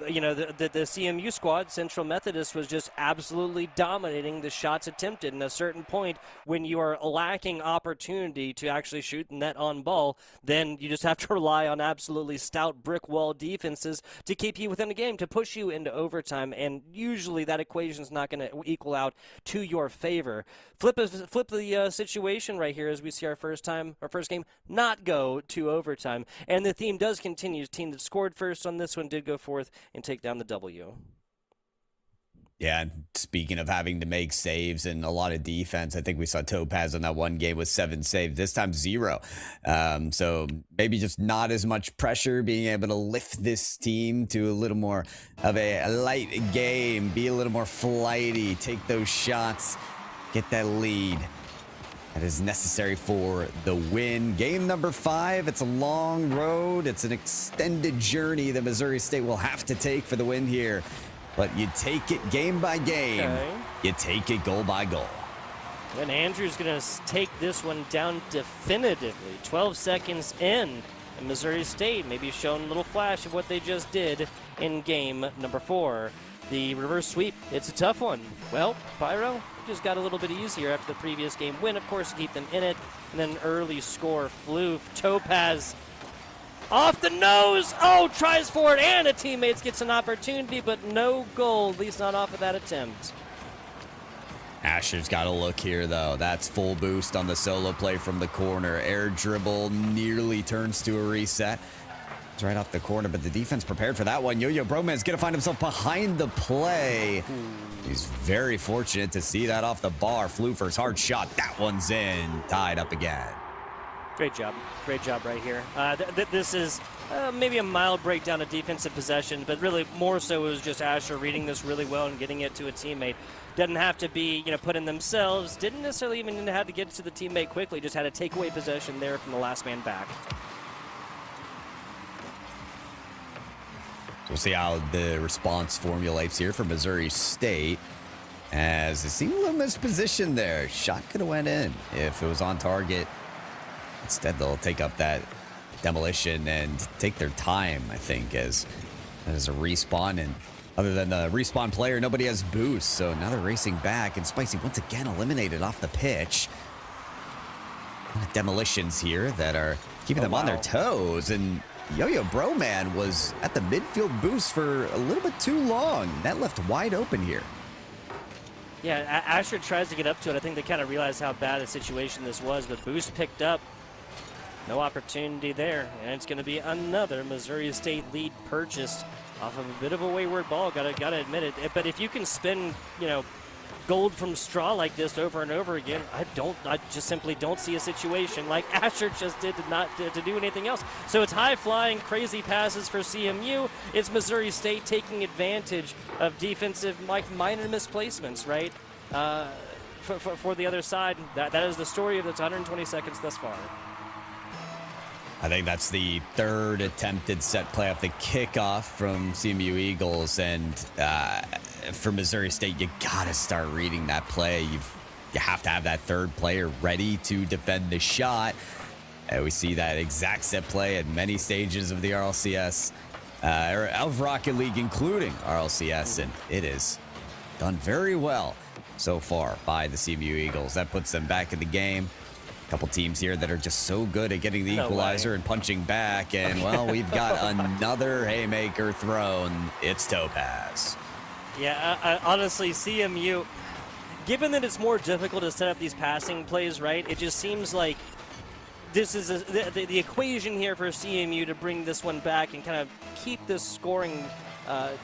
you know, the CMU squad, Central Methodist, was just absolutely dominating the shots attempted. And at a certain point, when you are lacking opportunity to actually shoot the net on ball, then you just have to rely on absolutely stout brick wall defenses to keep you within the game, to push you into overtime. And usually that equation is not going to equal out to your favor. Flip the situation right here as we see our first game not go to overtime. And the theme does continue. The team that scored first on this one did go forth and take down the W. Yeah, and speaking of having to make saves and a lot of defense, I think we saw Topaz on that one game with 7 saves, this time 0. So maybe just not as much pressure, being able to lift this team to a little more of a light game, be a little more flighty, take those shots, get that lead. That is necessary for the win. Game number 5, it's a long road. It's an extended journey that Missouri State will have to take for the win here. But you take it game by game. Okay. You take it goal by goal. And Andrew's going to take this one down definitively. 12 seconds in. And Missouri State maybe showing a little flash of what they just did in game number 4. The reverse sweep, it's a tough one. Well, Pyro just got a little bit easier after the previous game win, of course, to keep them in it. And then an early score flew. Topaz off the nose. Oh, tries for it, and a teammate gets an opportunity, but no goal, at least not off of that attempt. Asher's got a look here, though. That's full boost on the solo play from the corner. Air dribble nearly turns to a reset. It's right off the corner, but the defense prepared for that one. Yo-Yo Broman's going to find himself behind the play. He's very fortunate to see that off the bar. Floofer's hard shot. That one's in. Tied up again. Great job. Great job right here. This is maybe a mild breakdown of defensive possession, but really more so it was just Asher reading this really well and getting it to a teammate. Doesn't have to be, put in themselves. Didn't necessarily even have to get to the teammate quickly. Just had to take away possession there from the last man back. We'll see how the response formulates here for Missouri State, as it seemed a little mispositioned there. Shot could have went in if it was on target. Instead, they'll take up that demolition and take their time, I think, as a respawn. And other than the respawn player, nobody has boost, so now they're racing back. And Spicy once again eliminated off the pitch. Demolitions here that are keeping them on their toes. And Yo-Yo Broman was at the midfield boost for a little bit too long. That left wide open here. Yeah, Asher tries to get up to it. I think they kind of realized how bad a situation this was, but boost picked up. No opportunity there, and it's going to be another Missouri State lead purchased off of a bit of a wayward ball. Gotta admit it. But if you can spin, gold from straw like this over and over again, I just simply don't see a situation like Asher just did to do anything else. So it's high-flying, crazy passes for CMU. It's Missouri State taking advantage of defensive, minor misplacements, right? For the other side, that is the story of the 120 seconds thus far. I think that's the third attempted set play off the kickoff from CMU Eagles, and for Missouri State, you gotta start reading that play. You have to have that third player ready to defend the shot. We see that exact set play at many stages of the RLCS, or of Rocket League, including RLCS, and it is done very well so far by the CMU Eagles. That puts them back in the game. Couple teams here that are just so good at getting the equalizer and punching back, and well, we've got another haymaker thrown. It's Topaz. Yeah, honestly, CMU, given that it's more difficult to set up these passing plays, right, it just seems like this is the equation here for CMU to bring this one back and kind of keep this scoring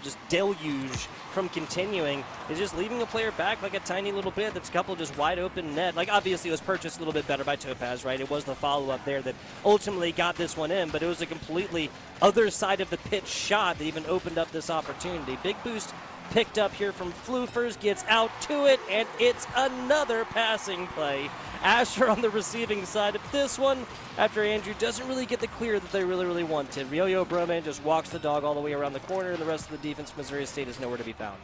just deluge from continuing is just leaving a player back like a tiny little bit. That's a couple just wide open net. Like, obviously it was purchased a little bit better by Topaz, right? It was the follow-up there that ultimately got this one in, but it was a completely other side of the pitch shot that even opened up this opportunity. Big boost picked up here from Floofers, gets out to it, and it's another passing play Asher on the receiving side of this one after Andrew doesn't really get the clear that they really wanted. Yo-Yo Broman just walks the dog all the way around the corner, and the rest of the defense of Missouri State is nowhere to be found.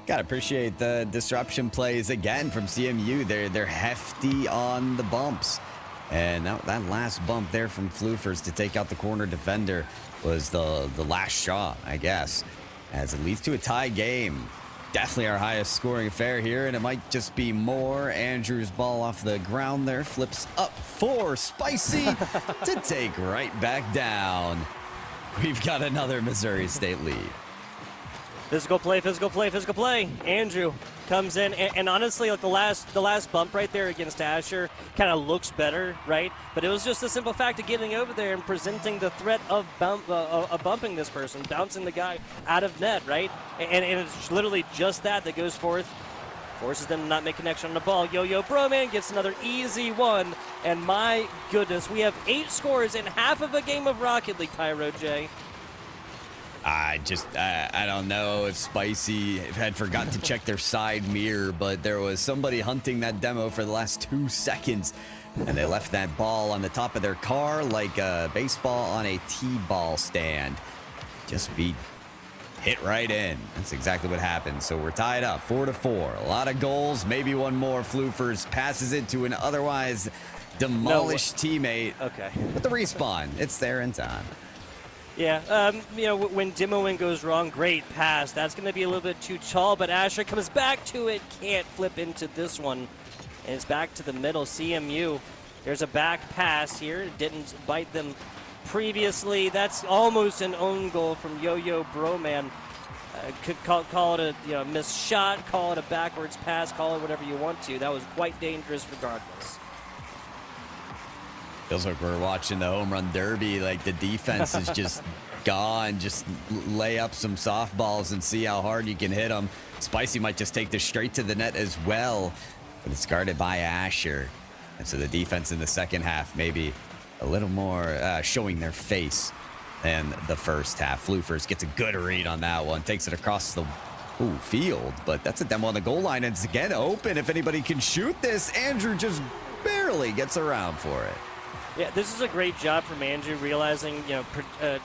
Gotta appreciate the disruption plays again from CMU. They're hefty on the bumps. And that last bump there from Floofers to take out the corner defender was the last shot, I guess, as it leads to a tie game. Definitely our highest scoring affair here, and it might just be more. Andrew's ball off the ground there, flips up for Spicy to take right back down. We've got another Missouri State lead. Physical play. Andrew comes in, and honestly, like the last bump right there against Asher kind of looks better, right? But it was just the simple fact of getting over there and presenting the threat of bumping this person, bouncing the guy out of net, right? And it's literally just that goes forth, forces them to not make connection on the ball. Yo-Yo Broman gets another easy one, and my goodness, we have 8 scores in half of a game of Rocket League, Pyro J. I don't know if Spicy had forgot to check their side mirror, but there was somebody hunting that demo for the last 2 seconds, and they left that ball on the top of their car like a baseball on a T-ball stand. Just be hit right in. That's exactly what happened. So we're tied up 4-4. A lot of goals, maybe one more. Floofers passes it to an otherwise demolished teammate. Okay. But the respawn, it's there in time. Yeah, when demoing goes wrong, great pass. That's going to be a little bit too tall, but Asher comes back to it. Can't flip into this one. And it's back to the middle. CMU, there's a back pass here. Didn't bite them previously. That's almost an own goal from Yo-Yo Broman. Could call it a missed shot, call it a backwards pass, call it whatever you want to. That was quite dangerous regardless. Feels like we're watching the home run derby. Like the defense is just gone. Just lay up some softballs and see how hard you can hit them. Spicy might just take this straight to the net as well, but it's guarded by Asher. And so the defense in the second half maybe a little more showing their face than the first half. Floofers gets a good read on that one. Takes it across the field, but that's a demo on the goal line. And it's again open if anybody can shoot this. Andrew just barely gets around for it. Yeah, this is a great job from Andrew, realizing,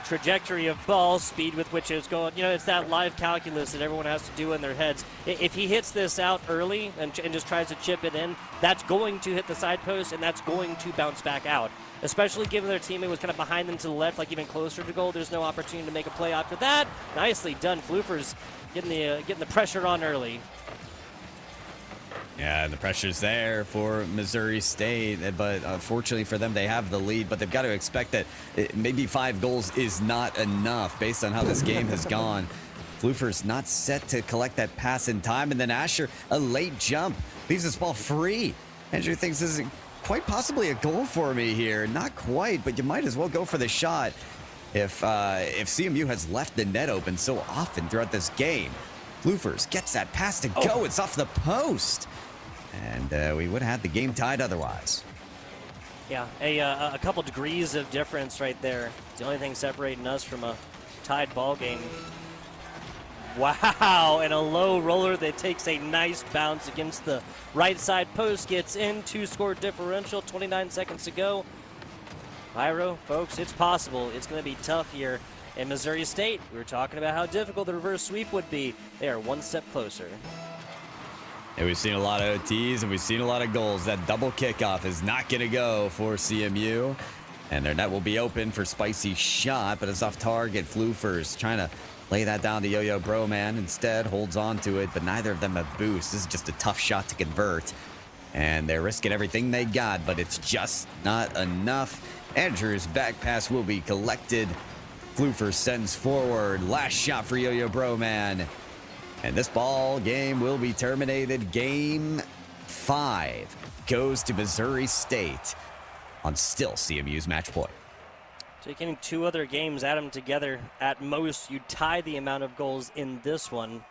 trajectory of ball, speed with which it's going. It's that live calculus that everyone has to do in their heads. If he hits this out early and just tries to chip it in, that's going to hit the side post, and that's going to bounce back out. Especially given their teammate was kind of behind them to the left, like even closer to goal. There's no opportunity to make a play after that. Nicely done. Floofers getting the pressure on early. Yeah, the pressure's there for Missouri State, but unfortunately for them, they have the lead, but they've got to expect that maybe 5 goals is not enough based on how this game has gone. Floofers not set to collect that pass in time, and then Asher, a late jump, leaves this ball free. Andrew thinks this is quite possibly a goal for me here. Not quite, but you might as well go for the shot if CMU has left the net open so often throughout this game. Floofers gets that pass to go. It's off the post. And we would have had the game tied otherwise. Yeah, a couple degrees of difference right there. It's the only thing separating us from a tied ball game. Wow, and a low roller that takes a nice bounce against the right side post. Gets in, 2-score differential, 29 seconds to go. Pyro, folks, it's possible. It's going to be tough here in Missouri State. We were talking about how difficult the reverse sweep would be. They are one step closer. And we've seen a lot of OTs and we've seen a lot of goals. That double kickoff is not going to go for CMU. And their net will be open for Spicy shot, but it's off target. Floofers trying to lay that down to Yo-Yo Broman. Instead, holds on to it, but neither of them have boost. This is just a tough shot to convert. And they're risking everything they got, but it's just not enough. Andrew's back pass will be collected. Floofers sends forward. Last shot for Yo-Yo Broman. And this ball game will be terminated. Game 5 goes to Missouri State on still CMU's match point. Taking 2 other games, add them together, at most you tie the amount of goals in this one.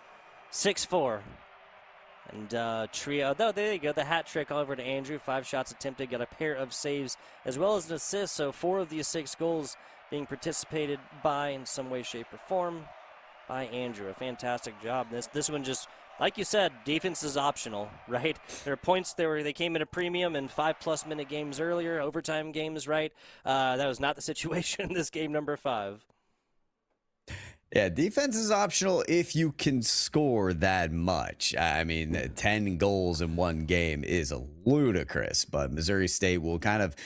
6-4. And Trio, there you go, the hat trick over to Andrew. 5 shots attempted, got a pair of saves as well as an assist. So 4 of these 6 goals being participated by in some way, shape, or form by Andrew. A fantastic job. This one just Like you said, defense is optional, right? There are points they came at a premium in 5+ minute games earlier, overtime games, right? That was not the situation in this game number 5. Yeah, defense is optional if you can score that much. I mean, 10 goals in one game is ludicrous, but Missouri State will kind of,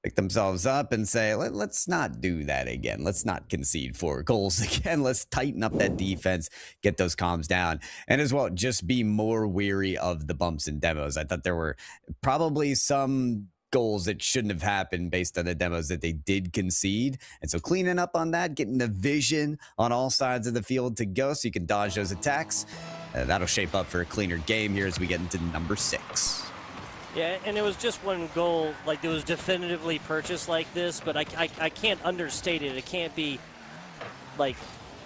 pick themselves up and say, let's not do that again. Let's not concede 4 goals again. Let's tighten up that defense, get those comms down, and as well, just be more weary of the bumps and demos. I thought there were probably some goals that shouldn't have happened based on the demos that they did concede. And so cleaning up on that, getting the vision on all sides of the field to go so you can dodge those attacks, that'll shape up for a cleaner game here as we get into number 6. Yeah, and it was just one goal, like it was definitively purchased like this, but I can't understate it. It can't be like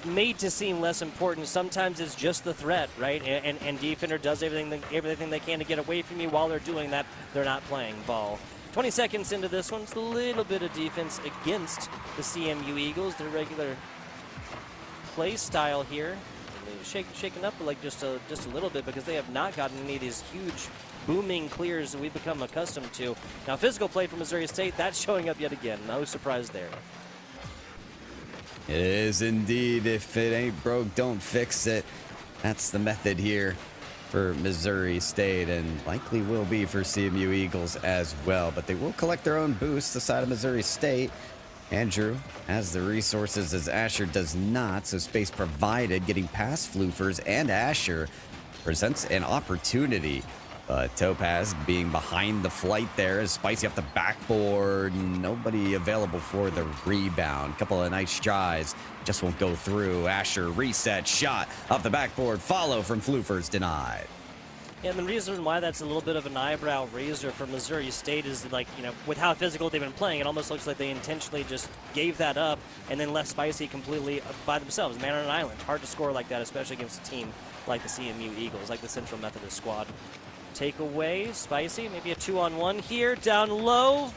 made to seem less important. Sometimes it's just the threat, right? And defender does everything they can to get away from you. While they're doing that, they're not playing ball. 20 seconds into this one, it's a little bit of defense against the CMU Eagles, their regular play style here. Shaken up like just a little bit because they have not gotten any of these huge booming clears that we've become accustomed to. Now, physical play for Missouri State, that's showing up yet again. No surprise there. It is indeed. If it ain't broke, don't fix it. That's the method here for Missouri State, and likely will be for CMU Eagles as well. But they will collect their own boost, the side of Missouri State. Andrew has the resources as Asher does not, so space provided. Getting past Floofers and Asher presents an opportunity. Topaz being behind the flight there is Spicy off the backboard. Nobody available for the rebound. Couple of nice tries, just won't go through. Asher reset shot off the backboard. Follow from Floofers denied. And the reason why that's a little bit of an eyebrow raiser for Missouri State is like, with how physical they've been playing, it almost looks like they intentionally just gave that up and then left Spicy completely by themselves, man on an island. Hard to score like that, especially against a team like the CMU Eagles, like the Central Methodist squad. Take away, Spicy, maybe a 2-on-1 here, down low.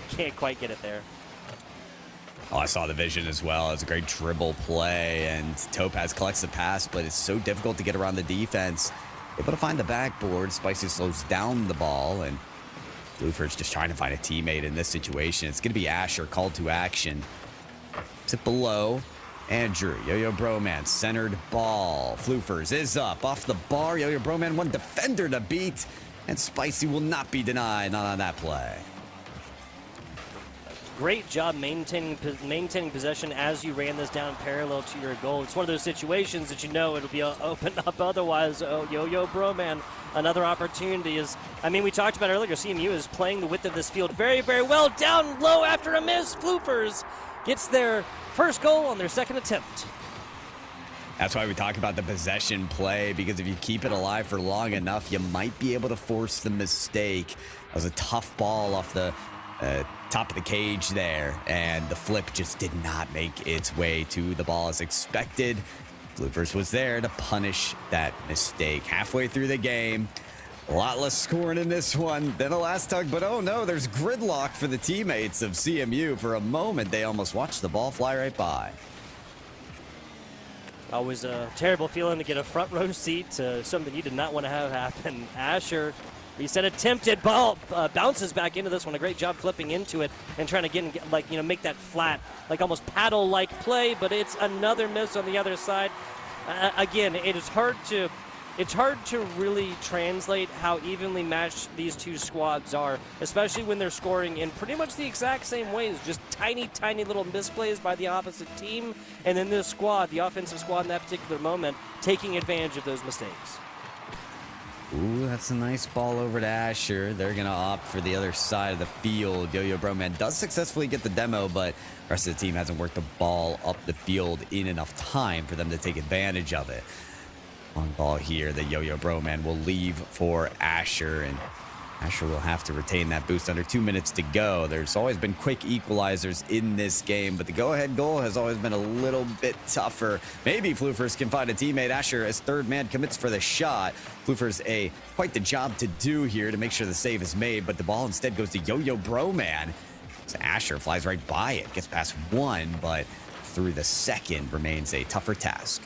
Can't quite get it there. Oh, I saw the vision as well. It was a great dribble play, and Topaz collects the pass, but it's so difficult to get around the defense. Able to find the backboard. Spicy slows down the ball, and Blueford's just trying to find a teammate in this situation. It's going to be Asher called to action. Tip below. Andrew, Yo-Yo Broman, centered ball. Floofers is up off the bar. Yo-Yo Broman, one defender to beat, and Spicy will not be denied, not on that play. Great job maintaining possession as you ran this down parallel to your goal. It's one of those situations that it'll be opened up otherwise. Yo-Yo Broman, another opportunity is, we talked about earlier, CMU is playing the width of this field very, very well. Down low after a miss, Floofers gets their first goal on their second attempt. That's why we talk about the possession play, because if you keep it alive for long enough, you might be able to force the mistake. That was a tough ball off the top of the cage there, and the flip just did not make its way to the ball as expected. Floofers was there to punish that mistake. Halfway through the game, a lot less scoring in this one than the last tug, but oh no, there's gridlock for the teammates of CMU. For a moment, they almost watched the ball fly right by. Always a terrible feeling to get a front row seat to something you did not want to have happen. Asher, reset attempted, ball bounces back into this one. A great job flipping into it and trying to make that flat, like almost paddle-like play, but it's another miss on the other side. Again, it's hard to really translate how evenly matched these two squads are, especially when they're scoring in pretty much the exact same ways, just tiny, tiny little misplays by the opposite team, and then this squad, the offensive squad in that particular moment, taking advantage of those mistakes. Ooh, that's a nice ball over to Asher. They're going to opt for the other side of the field. Yo-Yo Broman does successfully get the demo, but the rest of the team hasn't worked the ball up the field in enough time for them to take advantage of it. Long ball here, the Yo-Yo Broman will leave for Asher, and Asher will have to retain that boost under 2 minutes to go. There's always been quick equalizers in this game, but the go-ahead goal has always been a little bit tougher. Maybe Floofers can find a teammate. Asher, as third man, commits for the shot. Floofers quite the job to do here to make sure the save is made, but the ball instead goes to Yo-Yo Broman. So Asher flies right by it, gets past one, but through the second remains a tougher task.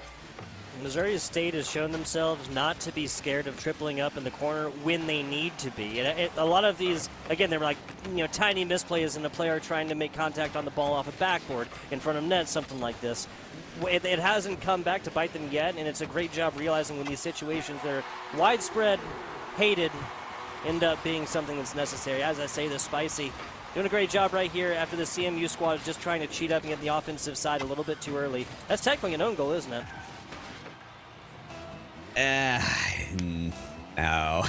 Missouri State has shown themselves not to be scared of tripling up in the corner when they need to be. And a lot of these, again, they were like, tiny misplays and a player trying to make contact on the ball off a backboard in front of net, something like this. It hasn't come back to bite them yet, and it's a great job realizing when these situations that are widespread, hated, end up being something that's necessary. As I say, the Spicy doing a great job right here after the CMU squad is just trying to cheat up and get the offensive side a little bit too early. That's technically an own goal, isn't it? No.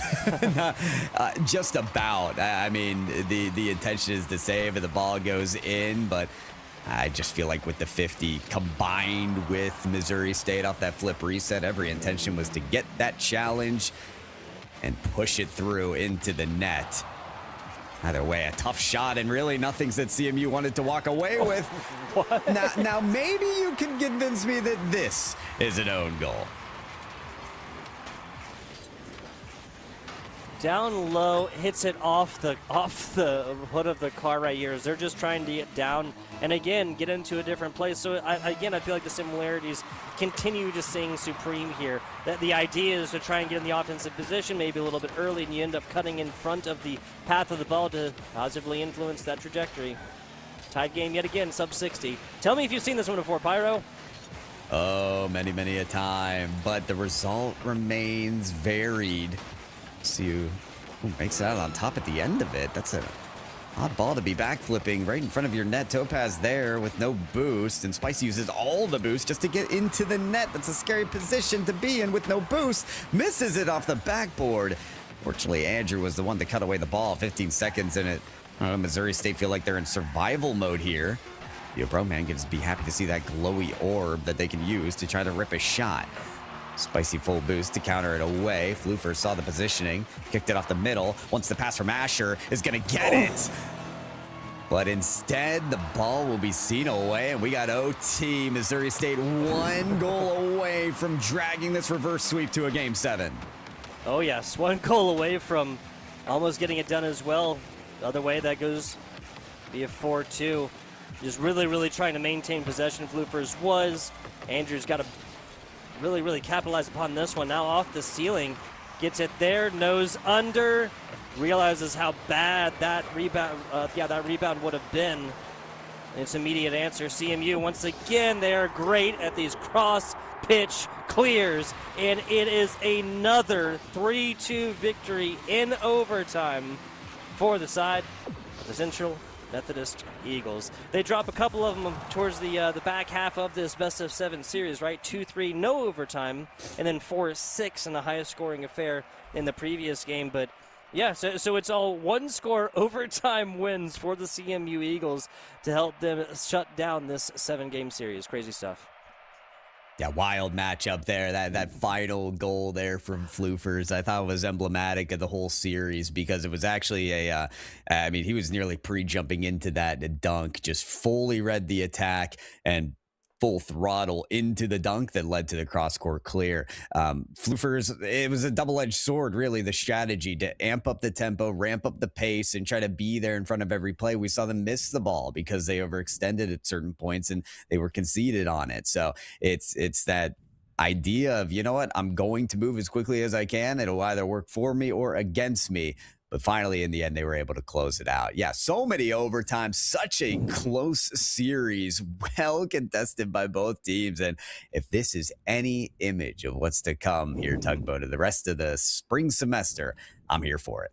Just about. I mean, the intention is to save and the ball goes in, but I just feel like with the 50 combined with Missouri State off that flip reset, every intention was to get that challenge and push it through into the net. Either way, a tough shot, and really nothing that CMU wanted to walk away with. Now, maybe you can convince me that this is an own goal. Down low, hits it off the hood of the car right here as they're just trying to get down and again get into a different place. So I feel like the similarities continue to sing supreme here. That the idea is to try and get in the offensive position maybe a little bit early, and you end up cutting in front of the path of the ball to positively influence that trajectory. Tied game yet again, sub 60. Tell me if you've seen this one before, Pyro. Oh, many a time, but the result remains varied. See who makes it out on top at the end of it. That's an odd ball to be backflipping right in front of your net. Topaz there with no boost, and Spicy uses all the boost just to get into the net. That's a scary position to be in with no boost. Misses it off the backboard. Fortunately, Andrew was the one to cut away the ball. 15 seconds in it. Missouri State feel like they're in survival mode here. Yo, bro, man, can just be happy to see that glowy orb that they can use to try to rip a shot. Spicy full boost to counter it away. Floofer saw the positioning, kicked it off the middle. Once the pass from Asher is going to get it. But instead, the ball will be seen away, and we got OT. Missouri State 1 goal away from dragging this reverse sweep to a Game 7. Oh, yes. 1 goal away from almost getting it done as well. The other way, that goes be a 4-2. Just really trying to maintain possession. Floofers was. Andrew's got to really capitalize upon this one. Now off the ceiling, gets it there, nose under, realizes how bad that rebound would have been. And its immediate answer, CMU once again, they are great at these cross pitch clears, and it is another 3-2 victory in overtime for the side of the Central Methodist Eagles. They drop a couple of them towards the back half of this best-of-7 series, right? 2-3, no overtime, and then 4-6 in the highest scoring affair in the previous game. But yeah, so it's all one-score overtime wins for the CMU Eagles to help them shut down this 7-game series. Crazy stuff. Yeah, wild matchup there. That final goal there from Floofers, I thought was emblematic of the whole series because it was actually he was nearly pre-jumping into that dunk, just fully read the attack and full throttle into the dunk that led to the cross-court clear. Floofers, it was a double-edged sword, really, the strategy to amp up the tempo, ramp up the pace, and try to be there in front of every play. We saw them miss the ball because they overextended at certain points and they were conceded on it. So it's that idea of, you know what, I'm going to move as quickly as I can. It'll either work for me or against me. But finally, in the end, they were able to close it out. Yeah, so many overtimes, such a close series, well contested by both teams. And if this is any image of what's to come here, Tugboat, of the rest of the spring semester, I'm here for it.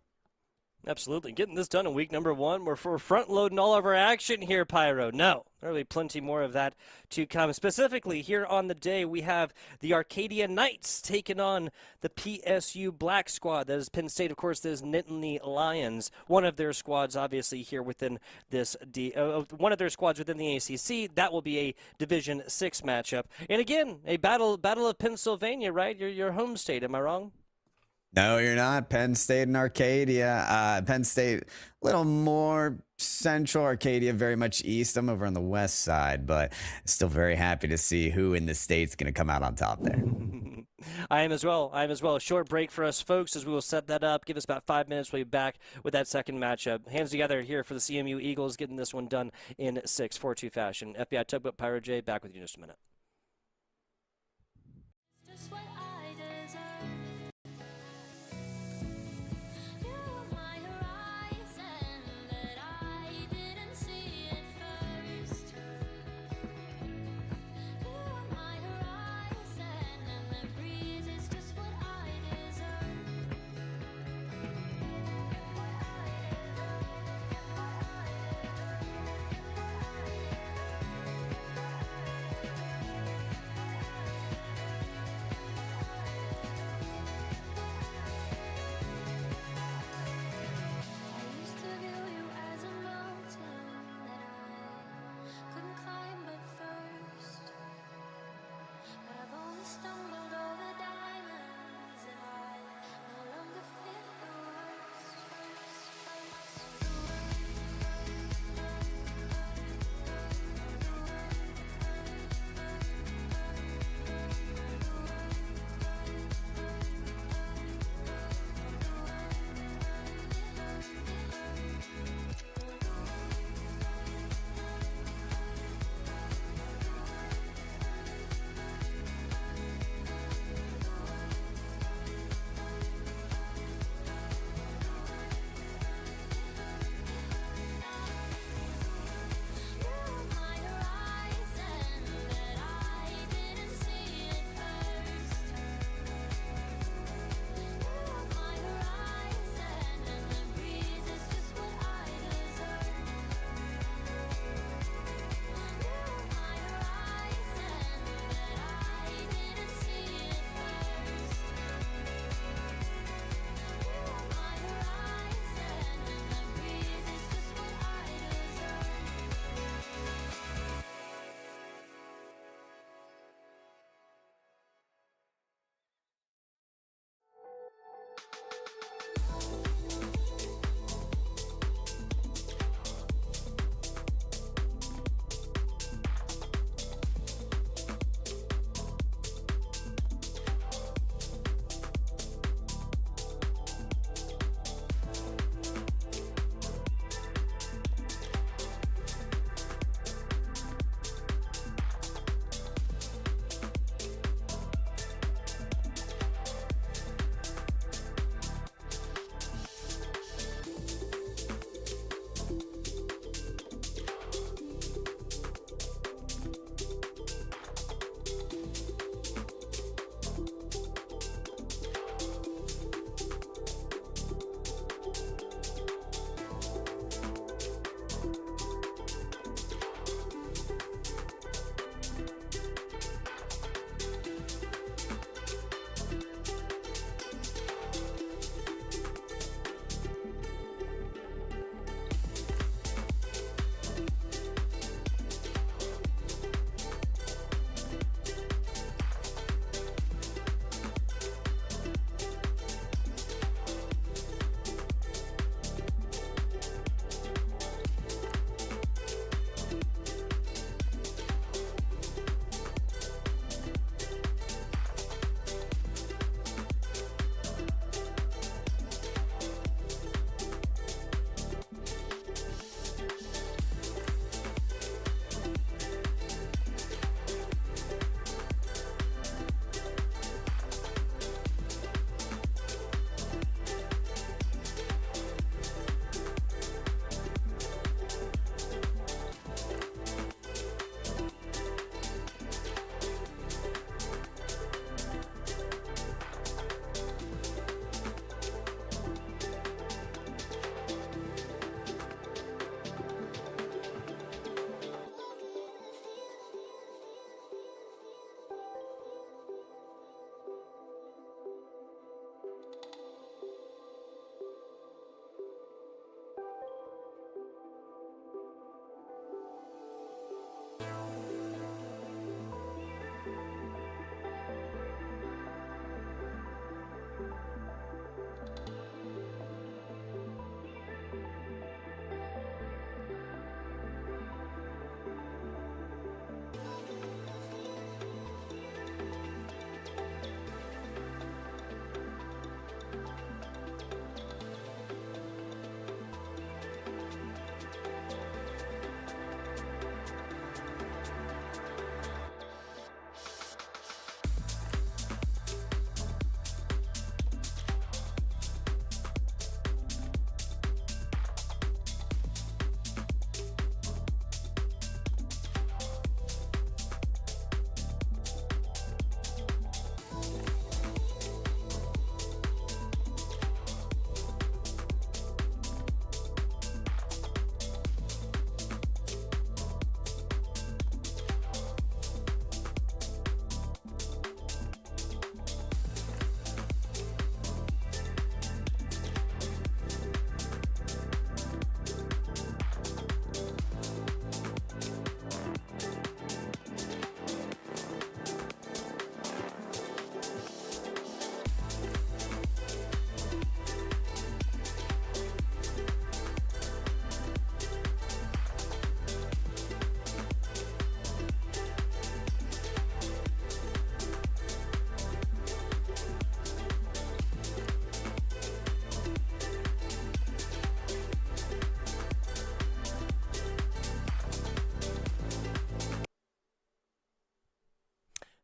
Absolutely. Getting this done in week number 1. We're front-loading all of our action here, Pyro. No, there'll be plenty more of that to come. Specifically, here on the day, we have the Arcadia Knights taking on the PSU Black Squad. That is Penn State, of course, that is Nittany Lions. One of their squads, obviously, here within this one of their squads within the ACC. That will be a Division 6 matchup. And again, a battle of Pennsylvania, right? Your home state, am I wrong? No, you're not. Penn State and Arcadia. Penn State, a little more central. Arcadia, very much east. I'm over on the west side, but still very happy to see who in the state's going to come out on top there. I am as well. A short break for us, folks, as we will set that up. Give us about 5 minutes. We'll be back with that second matchup. Hands together here for the CMU Eagles, getting this one done in 4-2 fashion. FBI Tugboat Pyro J, back with you in just a minute. just what I deserve. You were my horizon that I didn't see at first. You were my horizon, and the breeze is just what I deserve. I used to view you as a mountain that I couldn't climb but first. But I've only stumbled over diamonds, and I no longer fear the worst.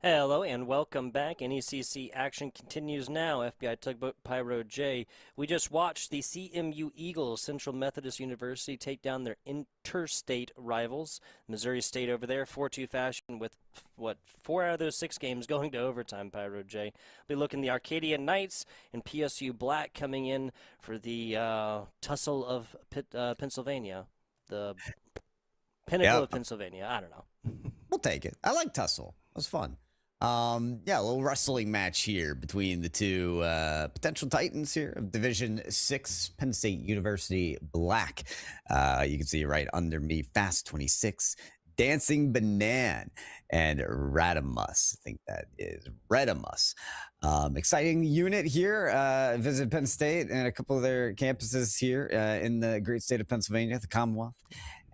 Hello and welcome back. NECC action continues now. FBI Tugboat Pyro J. We just watched the CMU Eagles, Central Methodist University, take down their interstate rivals, Missouri State over there, 4-2 fashion with, 4 out of those 6 games going to overtime, Pyro J. We'll be looking the Arcadia Knights and PSU Black coming in for the tussle of Pennsylvania, the pinnacle of Pennsylvania. I don't know. We'll take it. I like tussle. It was fun. Yeah, a little wrestling match here between the two potential titans here of Division 6, Penn State University Black. You can see right under me, Fast 26, Dancing Banan, and Radamus. I think that is Radamus. Exciting unit here. Visit Penn State and a couple of their campuses here in the great state of Pennsylvania, the Commonwealth.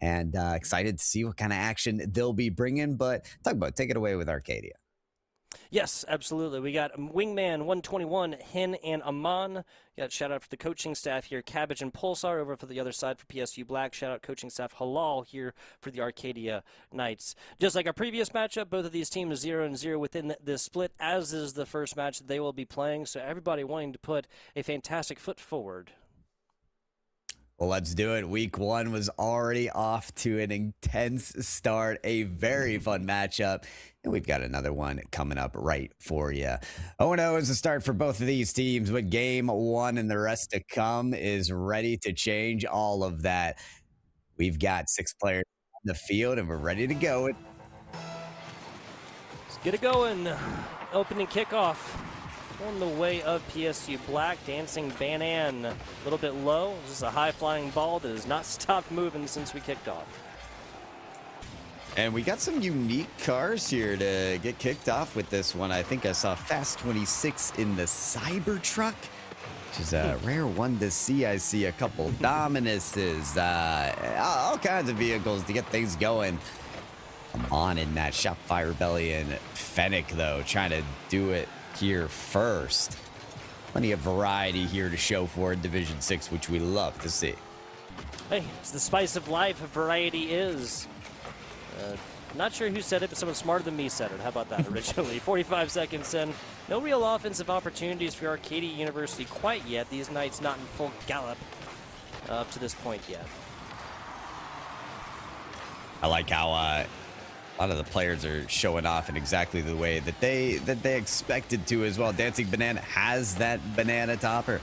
And excited to see what kind of action they'll be bringing. But Tugboat, take it away with Arcadia. Yes, absolutely. We got Wingman 121, Hen and Amon. Got shout out for the coaching staff here, Cabbage and Pulsar over for the other side for PSU Black. Shout out coaching staff Halal here for the Arcadia Knights. Just like our previous matchup, both of these teams 0-0 within this split, as is the first match that they will be playing. So everybody wanting to put a fantastic foot forward. Well, let's do it. Week 1 was already off to an intense start, a very fun matchup, and we've got another one coming up right for you. 0-0 is the start for both of these teams, but game 1 and the rest to come is ready to change all of that. We've got 6 players on the field, and we're ready to go. Let's get it going. Opening kickoff. On the way of PSU Black, Dancing Banan, a little bit low. This is a high-flying ball that has not stopped moving since we kicked off. And we got some unique cars here to get kicked off with this one. I think I saw Fast 26 in the Cybertruck, which is a rare one to see. I see a couple Dominuses, all kinds of vehicles to get things going. I'm on in that Shopify Rebellion Fennec, though, trying to do it here first. Plenty of variety here to show for in Division 6, which we love to see. Hey, it's the spice of life. Variety is. Not sure who said it, but someone smarter than me said it. How about that originally? 45 seconds in. No real offensive opportunities for Arcadia University quite yet. These Knights not in full gallop up to this point yet. I like how a lot of the players are showing off in exactly the way that they expected to as well. Dancing Banana has that banana topper.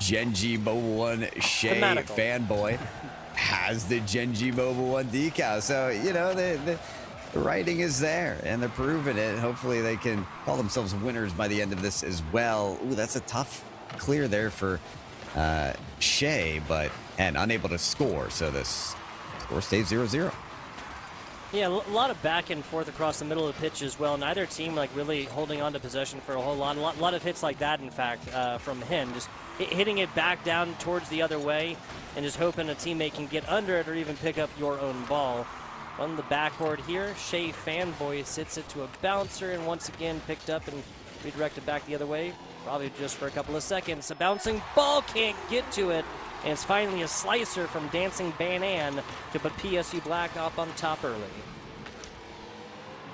Genji Mobile 1 Shay fanboy has the Genji Mobile 1 decal. So, you know, the writing is there, and they're proving it. Hopefully they can call themselves winners by the end of this as well. Ooh, that's a tough clear there for Shay, and unable to score. So this score stays 0-0. Yeah, a lot of back and forth across the middle of the pitch as well. Neither team like really holding on to possession for a whole lot. A lot of hits like that, in fact, from Hen. Just hitting it back down towards the other way and just hoping a teammate can get under it or even pick up your own ball. On the backboard here, Shay Fanboy sits it to a bouncer and once again picked up and redirected back the other way, probably just for a couple of seconds. A bouncing ball can't get to it. And it's finally a slicer from Dancing Banan to put PSU Black up on top early.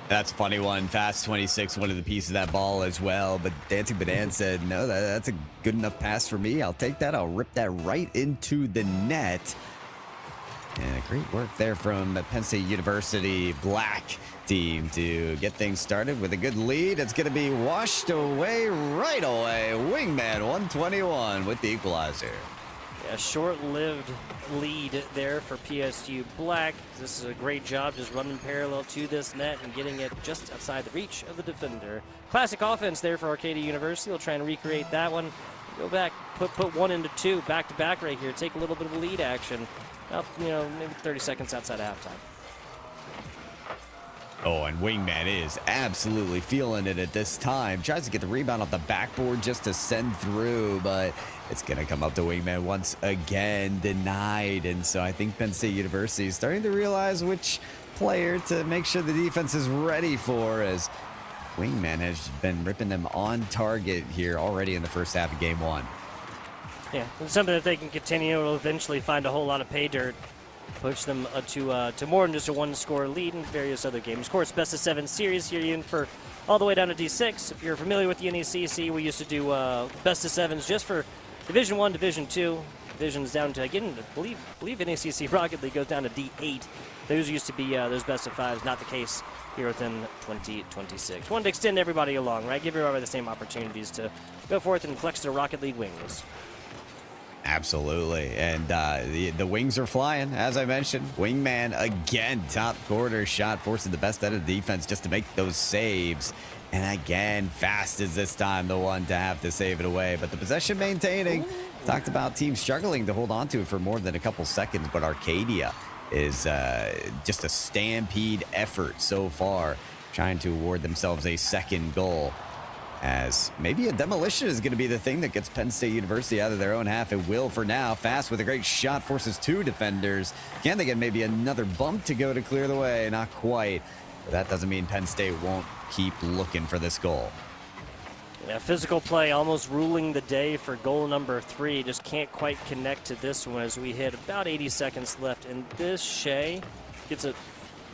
That's a funny one. Fast 26 wanted the piece of that ball as well, but Dancing Banan said, no, that's a good enough pass for me. I'll take that. I'll rip that right into the net. And great work there from the Penn State University Black team to get things started with a good lead. It's going to be washed away right away. Wingman 121 with the equalizer. A short-lived lead there for PSU Black. This is a great job just running parallel to this net and getting it just outside the reach of the defender. Classic offense there for Arcadia University. We'll try and recreate that one. Go back, put 1 into 2 back-to-back right here. Take a little bit of a lead action. Up, maybe 30 seconds outside of halftime. Oh, and Wingman is absolutely feeling it at this time. Tries to get the rebound off the backboard just to send through, but it's going to come up to Wingman once again, denied. And so I think Penn State University is starting to realize which player to make sure the defense is ready for, as Wingman has been ripping them on target here already in the first half of game 1. Yeah, it's something that they can continue. Will eventually find a whole lot of pay dirt push them to more than just a one-score lead in various other games. Of course, best of 7 series here in for all the way down to D6. If you're familiar with the NECC, we used to do best of 7s just for Division 1, Division 2. Divisions down to, again, I believe NECC Rocket League goes down to D8. Those used to be those best of 5s, not the case here within 2026. Wanted to extend everybody along, right? Give everybody the same opportunities to go forth and flex their Rocket League wings. Absolutely. And the wings are flying, as I mentioned. Wingman again, top quarter shot, forcing the best out of the defense just to make those saves. And again, Fast is this time the one to have to save it away. But the possession maintaining. Talked about teams struggling to hold on to it for more than a couple seconds, but Arcadia is just a stampede effort so far, trying to award themselves a second goal. As maybe a demolition is going to be the thing that gets Penn State University out of their own half. It will for now. Fast with a great shot, forces 2 defenders. Can they get maybe another bump to go to clear the way? Not quite. But that doesn't mean Penn State won't keep looking for this goal. Yeah, physical play almost ruling the day for goal number 3. Just can't quite connect to this one as we hit about 80 seconds left. And this Shea gets a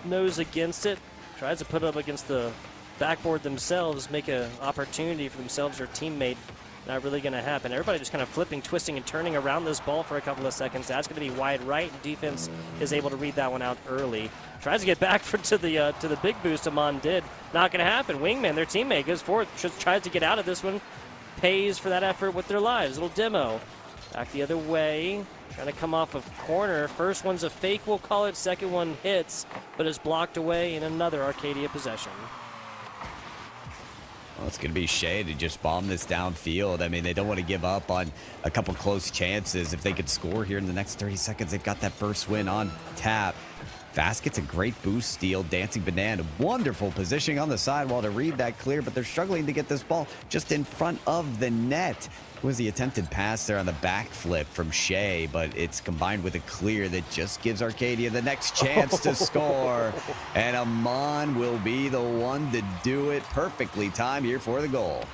nose against it, tries to put it up against the backboard themselves, make an opportunity for themselves or teammate. Not really going to happen. Everybody just kind of flipping, twisting, and turning around this ball for a couple of seconds. That's going to be wide right. Defense is able to read that one out early. Tries to get back to the big boost Amon did. Not going to happen. Wingman, their teammate, goes forward, just tries to get out of this one. Pays for that effort with their lives. Little demo. Back the other way. Trying to come off of corner. First one's a fake, we'll call it. Second one hits, but is blocked away in another Arcadia possession. Well, it's going to be Shea to just bomb this downfield. I mean, they don't want to give up on a couple close chances. If they could score here in the next 30 seconds, they've got that first win on tap. Fast gets a great boost steal. Dancing Banana, wonderful positioning on the sidewall to read that clear, but they're struggling to get this ball just in front of the net. Was the attempted pass there on the backflip from Shea, but it's combined with a clear that just gives Arcadia the next chance to score. And Amon will be the one to do it. Perfectly timed here for the goal.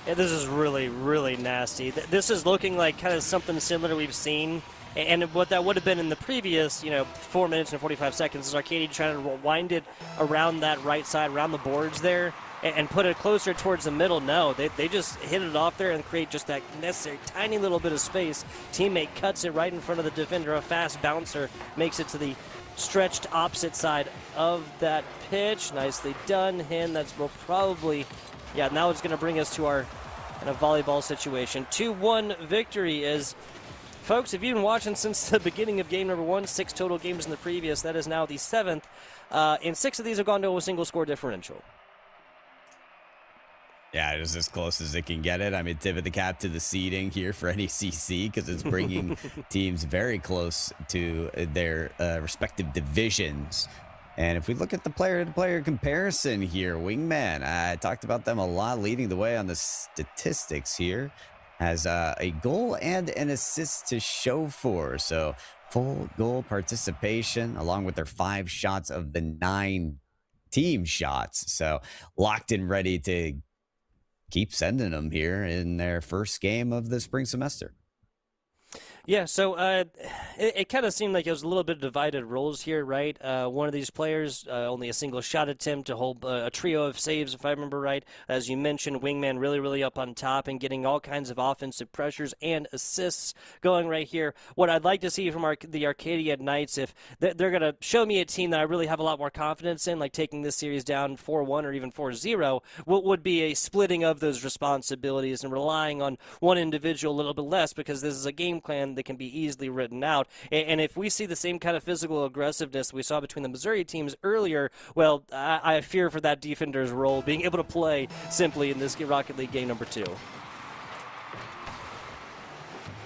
Yeah, this is really, really nasty. This is looking like kind of something similar we've seen. And what that would have been in the previous, 4 minutes and 45 seconds is Arcadia trying to wind it around that right side, around the boards there, and put it closer towards the middle. No, they just hit it off there and create just that necessary tiny little bit of space. Teammate cuts it right in front of the defender. A fast bouncer makes it to the stretched opposite side of that pitch. Nicely done, Hen. Will probably, now it's going to bring us to our kind of volleyball situation. 2-1 victory is... Folks, if you've been watching since the beginning of game number 1, 6 total games in the previous, that is now the 7th, and 6 of these have gone to a single score differential. Yeah, it is as close as it can get it. I mean, tip of the cap to the seeding here for NECC because it's bringing teams very close to their respective divisions. And if we look at the player-to-player comparison here, Wingman, I talked about them a lot, leading the way on the statistics here. Has a goal and an assist to show for. So full goal participation along with their 5 shots of the 9 team shots. So locked and ready to keep sending them here in their first game of the spring semester. Yeah, so it kind of seemed like it was a little bit of divided roles here, right? One of these players, only a single shot attempt to hold a trio of saves, if I remember right. As you mentioned, Wingman really, really up on top and getting all kinds of offensive pressures and assists going right here. What I'd like to see from the Arcadia Knights, if they're going to show me a team that I really have a lot more confidence in, like taking this series down 4-1 or even 4-0, what would be a splitting of those responsibilities and relying on one individual a little bit less, because this is a game plan that can be easily written out. And if we see the same kind of physical aggressiveness we saw between the Missouri teams earlier, well, I fear for that defender's role, being able to play simply in this Rocket League game number 2.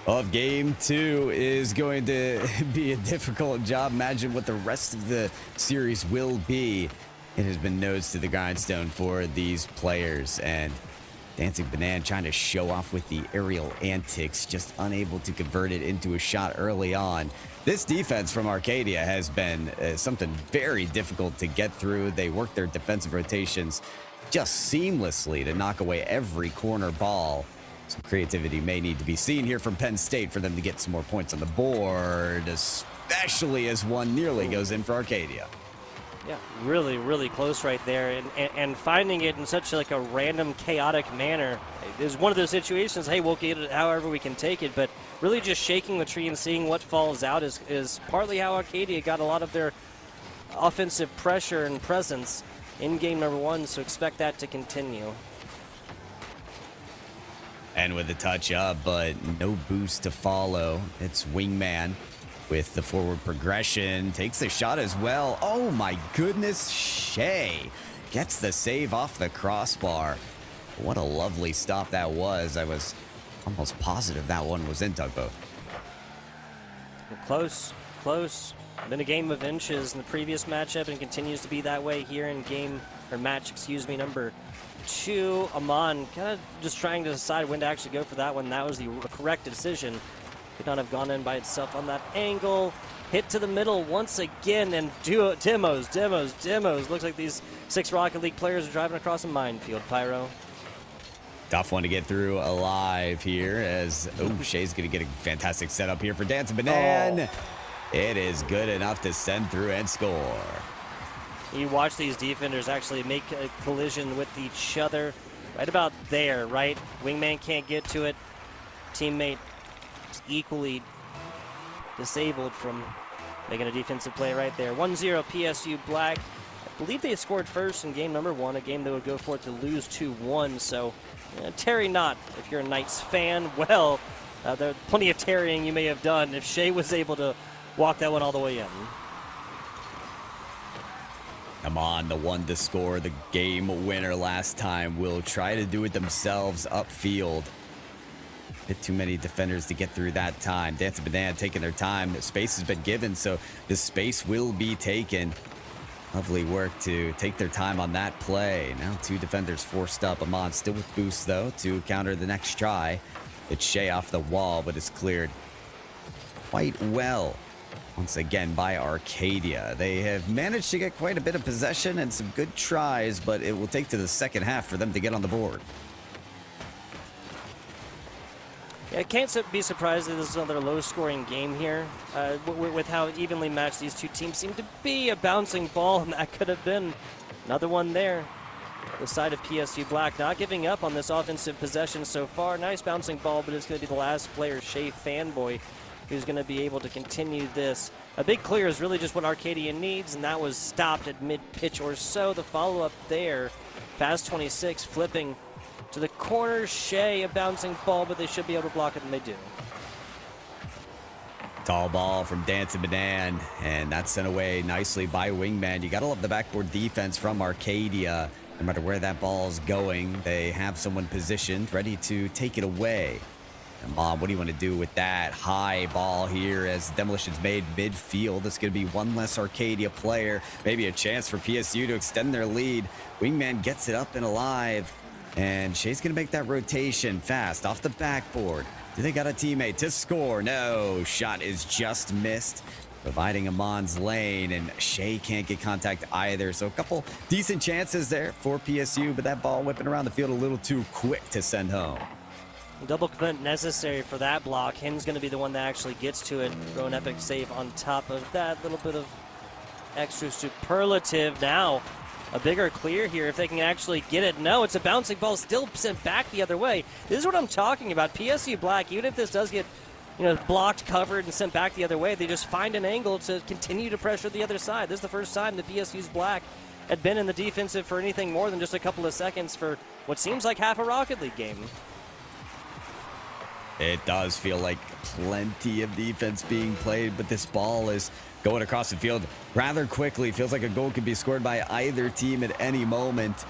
Of game 2 is going to be a difficult job. Imagine what the rest of the series will be. It has been nose to the grindstone for these players, and Dancing Banana trying to show off with the aerial antics, just unable to convert it into a shot early on. This defense from Arcadia has been something very difficult to get through. They work their defensive rotations just seamlessly to knock away every corner ball. Some creativity may need to be seen here from Penn State for them to get some more points on the board, especially as one nearly goes in for Arcadia. Yeah, really, really close right there, and finding it in such like a random, chaotic manner is one of those situations. Hey, we'll get it however we can take it, but really just shaking the tree and seeing what falls out is partly how Arcadia got a lot of their offensive pressure and presence in game number one. So expect that to continue. And with the touch up, but no boost to follow. It's Wingman with the forward progression. Takes the shot as well. Oh my goodness, Shea gets the save off the crossbar. What a lovely stop that was. I was almost positive that one was in tugboat. Close, close. Been a game of inches in the previous matchup and continues to be that way here in match number 2. Amon kind of just trying to decide when to actually go for that one. That was the correct decision. Could not have gone in by itself on that angle. Hit to the middle once again, and demos. Looks like these 6 Rocket League players are driving across a minefield, Pyro. Tough one to get through alive here as, Shea's going to get a fantastic setup here for Dancing Banan. It is good enough to send through and score. You watch these defenders actually make a collision with each other right about there, right? Wingman can't get to it. Teammate is equally disabled from making a defensive play right there. 1-0 PSU Black. I believe they scored first in game number 1, a game they would go for it to lose 2-1. So, Terry Knott, if you're a Knights fan, well, there's plenty of tarrying you may have done if Shea was able to walk that one all the way in. Come on, the one to score the game winner last time will try to do it themselves upfield. Bit too many defenders to get through that time. Dancing Banana taking their time. Space has been given, so the space will be taken. Lovely work to take their time on that play. Now 2 defenders forced up. Amon still with boost, though, to counter the next try. It's Shea off the wall, but it's cleared quite well. Once again by Arcadia. They have managed to get quite a bit of possession and some good tries, but it will take to the second half for them to get on the board. Yeah, I can't be surprised that this is another low-scoring game here. With how evenly matched these 2 teams seem to be, a bouncing ball, and that could have been another one there. The side of PSU Black not giving up on this offensive possession so far. Nice bouncing ball, but it's going to be the last player, Shea Fanboy, who's going to be able to continue this. A big clear is really just what Arcadia needs, and that was stopped at mid-pitch or so. The follow-up there, Fast 26 flipping to the corner. Shea, a bouncing ball, but they should be able to block it, and they do. Tall ball from Dancing Banan, and that's sent away nicely by Wingman. You got to love the backboard defense from Arcadia. No matter where that ball's going, they have someone positioned, ready to take it away. And Mom, what do you want to do with that high ball here as Demolition's made midfield? It's going to be one less Arcadia player. Maybe a chance for PSU to extend their lead. Wingman gets it up and alive. And Shea's going to make that rotation fast off the backboard. Do they got a teammate to score? No, shot is just missed, providing Amon's lane, and Shea can't get contact either. So a couple decent chances there for PSU, but that ball whipping around the field a little too quick to send home. Double commit necessary for that block. Hin's going to be the one that actually gets to it. Throw an epic save on top of that. Little bit of extra superlative. Now, a bigger clear here if they can actually get it. No, it's a bouncing ball still sent back the other way. This is what I'm talking about. PSU Black, even if this does get blocked, covered, and sent back the other way, they just find an angle to continue to pressure the other side. This is the first time that PSU's Black had been in the defensive for anything more than just a couple of seconds for what seems like half a Rocket League game. It does feel like plenty of defense being played, but this ball is going across the field rather quickly. Feels like a goal could be scored by either team at any moment.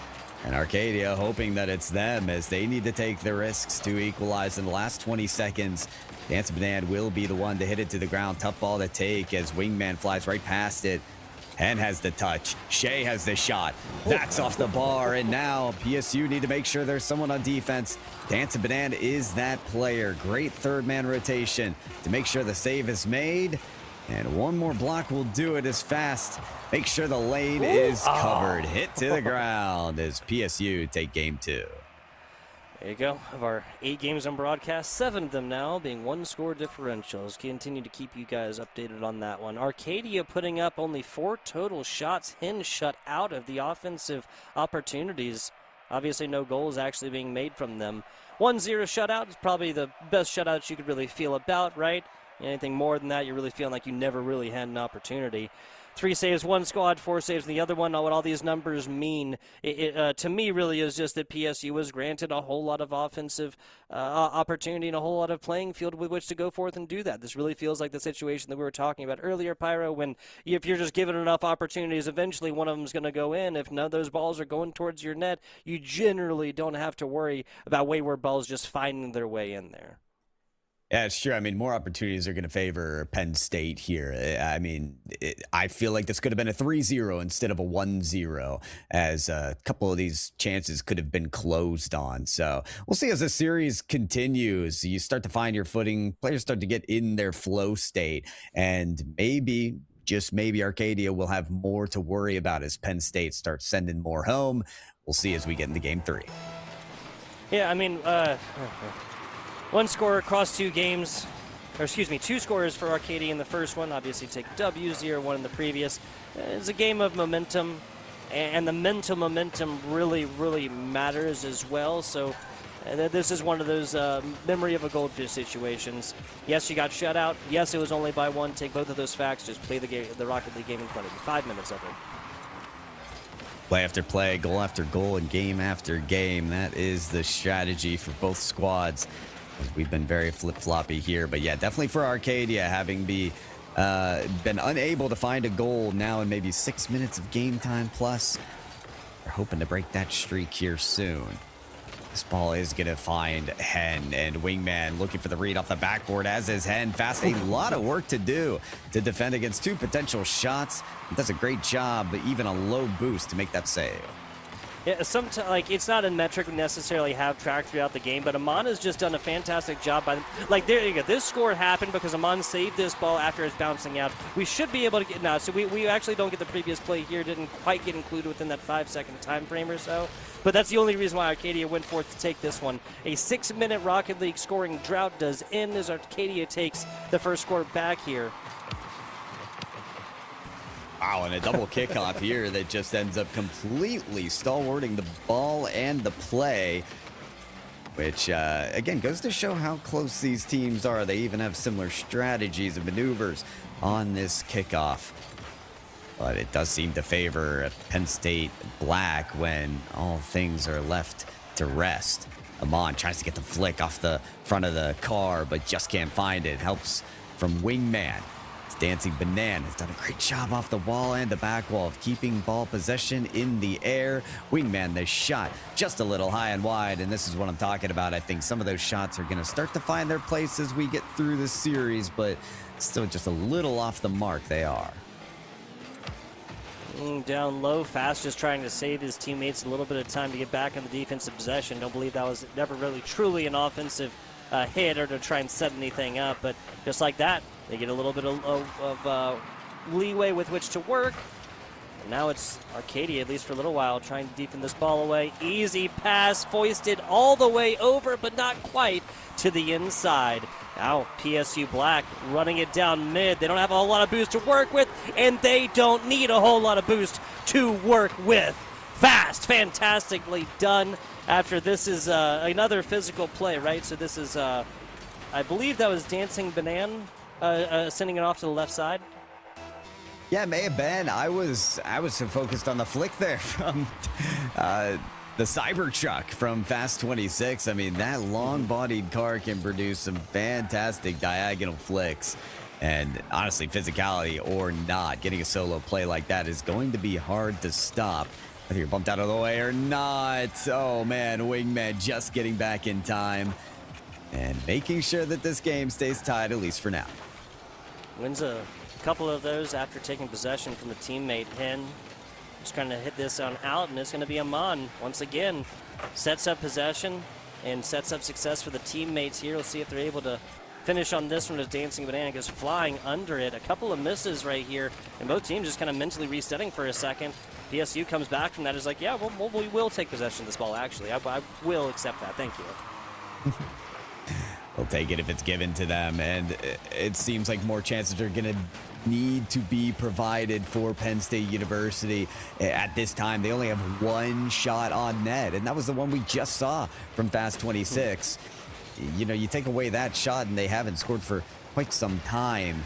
And Arcadia hoping that it's them as they need to take the risks to equalize in the last 20 seconds. Dancing Banan will be the one to hit it to the ground. Tough ball to take as Wingman flies right past it. Hen has the touch. Shea has the shot. That's off the bar. And now PSU need to make sure there's someone on defense. Dancing Banan is that player. Great third man rotation to make sure the save is made. And one more block will do it as fast. Make sure the lane is covered. Hit to the ground as PSU take game 2. There you go. Of our 8 games on broadcast, 7 of them now being 1-score differentials. Continue to keep you guys updated on that one. Arcadia putting up only 4 total shots. Hen shut out of the offensive opportunities. Obviously no goals actually being made from them. 1-0 shutout is probably the best shutout you could really feel about, right? Anything more than that, you're really feeling like you never really had an opportunity. 3 saves, 1 squad, 4 saves, and the other one. What all these numbers mean, to me, really is just that PSU was granted a whole lot of offensive opportunity and a whole lot of playing field with which to go forth and do that. This really feels like the situation that we were talking about earlier, Pyro, when if you're just given enough opportunities, eventually one of them is going to go in. If none of those balls are going towards your net, you generally don't have to worry about wayward balls just finding their way in there. Yeah, it's true. I mean, more opportunities are going to favor Penn State here. I mean, I feel like this could have been a 3-0 instead of a 1-0, as a couple of these chances could have been closed on. So we'll see as the series continues. You start to find your footing. Players start to get in their flow state. And maybe, just maybe, Arcadia will have more to worry about as Penn State starts sending more home. We'll see as we get into Game 3. Yeah, I mean, 1 score across 2 games, or excuse me, 2 scores for Arcadia in the first one. Obviously take W, 0-1 in the previous. It's a game of momentum, and the mental momentum really, really matters as well. So this is one of those memory of a goldfish situations. Yes, you got shut out. Yes, it was only by 1. Take both of those facts. Just play the game, the Rocket League game in front of you. 5 minutes of it. Play after play, goal after goal, and game after game. That is the strategy for both squads. We've been very flip-floppy here, but yeah, definitely for Arcadia, having been unable to find a goal now in maybe 6 minutes of game time plus. We're hoping to break that streak here soon. This ball is going to find Hen, and Wingman looking for the read off the backboard, as is Hen. Fast, a lot of work to do to defend against 2 potential shots. He does a great job, but even a low boost to make that save. Yeah, sometimes like it's not a metric we necessarily have tracked throughout the game, but Amon has just done a fantastic job. Like there you go. This score happened because Amon saved this ball after it's bouncing out. We should be able to get now. So we actually don't get the previous play here. Didn't quite get included within that 5-second time frame or so. But that's the only reason why Arcadia went forth to take this one. A 6-minute Rocket League scoring drought does end as Arcadia takes the first score back here. Wow, and a double kickoff here that just ends up completely stalwarting the ball and the play, which, again, goes to show how close these teams are. They even have similar strategies and maneuvers on this kickoff. But it does seem to favor Penn State Black when all things are left to rest. Amon tries to get the flick off the front of the car, but just can't find it. Helps from Wingman. Dancing Banana has done a great job off the wall and the back wall of keeping ball possession in the air. Wingman, the shot just a little high and wide, and this is what I'm talking about. I think some of those shots are going to start to find their place as we get through the series, but still just a little off the mark they are. Down low, Fast just trying to save his teammates a little bit of time to get back in the defensive possession. Don't believe that was never really truly an offensive hit or to try and set anything up, but just like that, they get a little bit of leeway with which to work. And now it's Arcadia, at least for a little while, trying to deepen this ball away. Easy pass, foisted all the way over, but not quite to the inside. Now PSU Black running it down mid. They don't have a whole lot of boost to work with, and they don't need a whole lot of boost to work with. Fast, fantastically done. After this is another physical play, right? So this is, I believe that was Dancing Banana sending it off to the left side. Yeah, it may have been. I was so focused on the flick there from the Cybertruck from Fast 26. I mean, that long-bodied car can produce some fantastic diagonal flicks. And honestly, physicality or not, getting a solo play like that is going to be hard to stop, whether you're bumped out of the way or not. Oh, man, Wingman just getting back in time and making sure that this game stays tied, at least for now. Wins a couple of those after taking possession from the teammate. Hen just trying to hit this on out, and it's going to be Amon once again. Sets up possession and sets up success for the teammates here. We'll see if they're able to finish on this one as Dancing Banana goes flying under it. A couple of misses right here, and both teams just kind of mentally resetting for a second. PSU comes back from that is like, yeah, we will take possession of this ball, actually. I will accept that. Thank you. They'll take it if it's given to them, and it seems like more chances are going to need to be provided for Penn State University. At this time, they only have one shot on net, and that was the one we just saw from Fast 26. You know, you take away that shot, and they haven't scored for quite some time.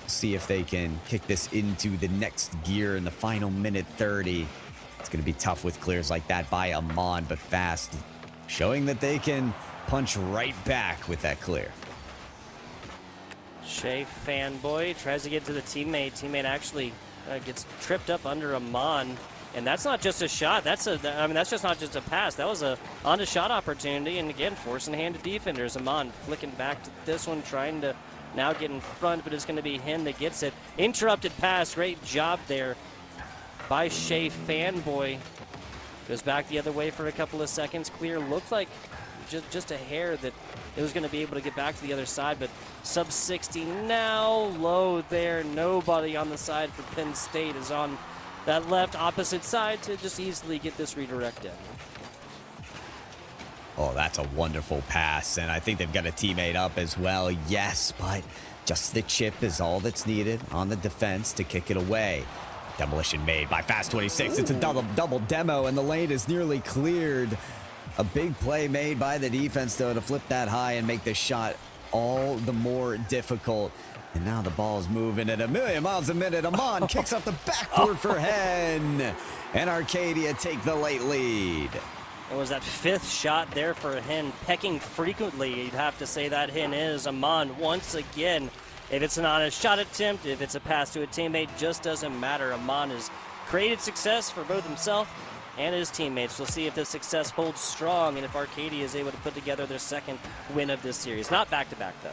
See if they can kick this into the next gear in the final minute 30. It's going to be tough with clears like that by Amon, but Fast showing that they can punch right back with that clear. Shea Fanboy tries to get to the teammate. Teammate actually gets tripped up under Amon. And that's not just a shot. That's just not just a pass. That was a on-to-shot opportunity. And again, forcing-handed defenders. Amon flicking back to this one, trying to now get in front, but it's going to be him that gets it. Interrupted pass. Great job there by Shea Fanboy. Goes back the other way for a couple of seconds. Clear looked like just a hair that it was going to be able to get back to the other side, but sub 60 now. Low there. Nobody on the side for Penn State is on that left opposite side to just easily get this redirected. Oh, that's a wonderful pass, and I think they've got a teammate up as well. Yes, but just the chip is all that's needed on the defense to kick it away. Demolition made by Fast 26. Ooh. It's a double demo, and the lane is nearly cleared. A big play made by the defense, though, to flip that high and make the shot all the more difficult. And now the ball's moving at 1,000,000 miles a minute. Amon kicks up the backboard for Hen. And Arcadia take the late lead. It was that fifth shot there for Hen, pecking frequently. You'd have to say that Hen is. Amon once again. If it's an honest shot attempt, if it's a pass to a teammate, just doesn't matter. Amon has created success for both himself and his teammates. We'll see if this success holds strong and if Arcadia is able to put together their second win of this series. Not back-to-back, though.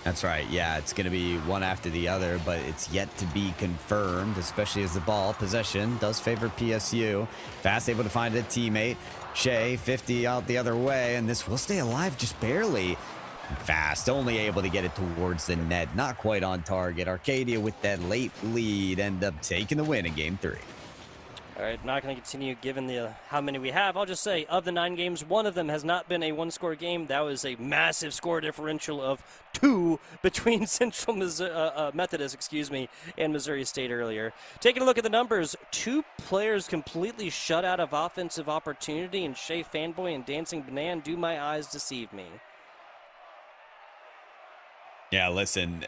That's right. Yeah, it's going to be one after the other, but it's yet to be confirmed, especially as the ball possession does favor PSU. Fast able to find a teammate. Shea, 50 out the other way, and this will stay alive just barely. Fast only able to get it towards the net. Not quite on target. Arcadia with that late lead end up taking the win in Game 3. All right, not going to continue given the how many we have. I'll just say, of the 9 games, one of them has not been a one-score game. That was a massive score differential of 2 between Central Methodist, and Missouri State earlier. Taking a look at the numbers, 2 players completely shut out of offensive opportunity, and Shea Fanboy and Dancing Banana. Do my eyes deceive me? Yeah, listen,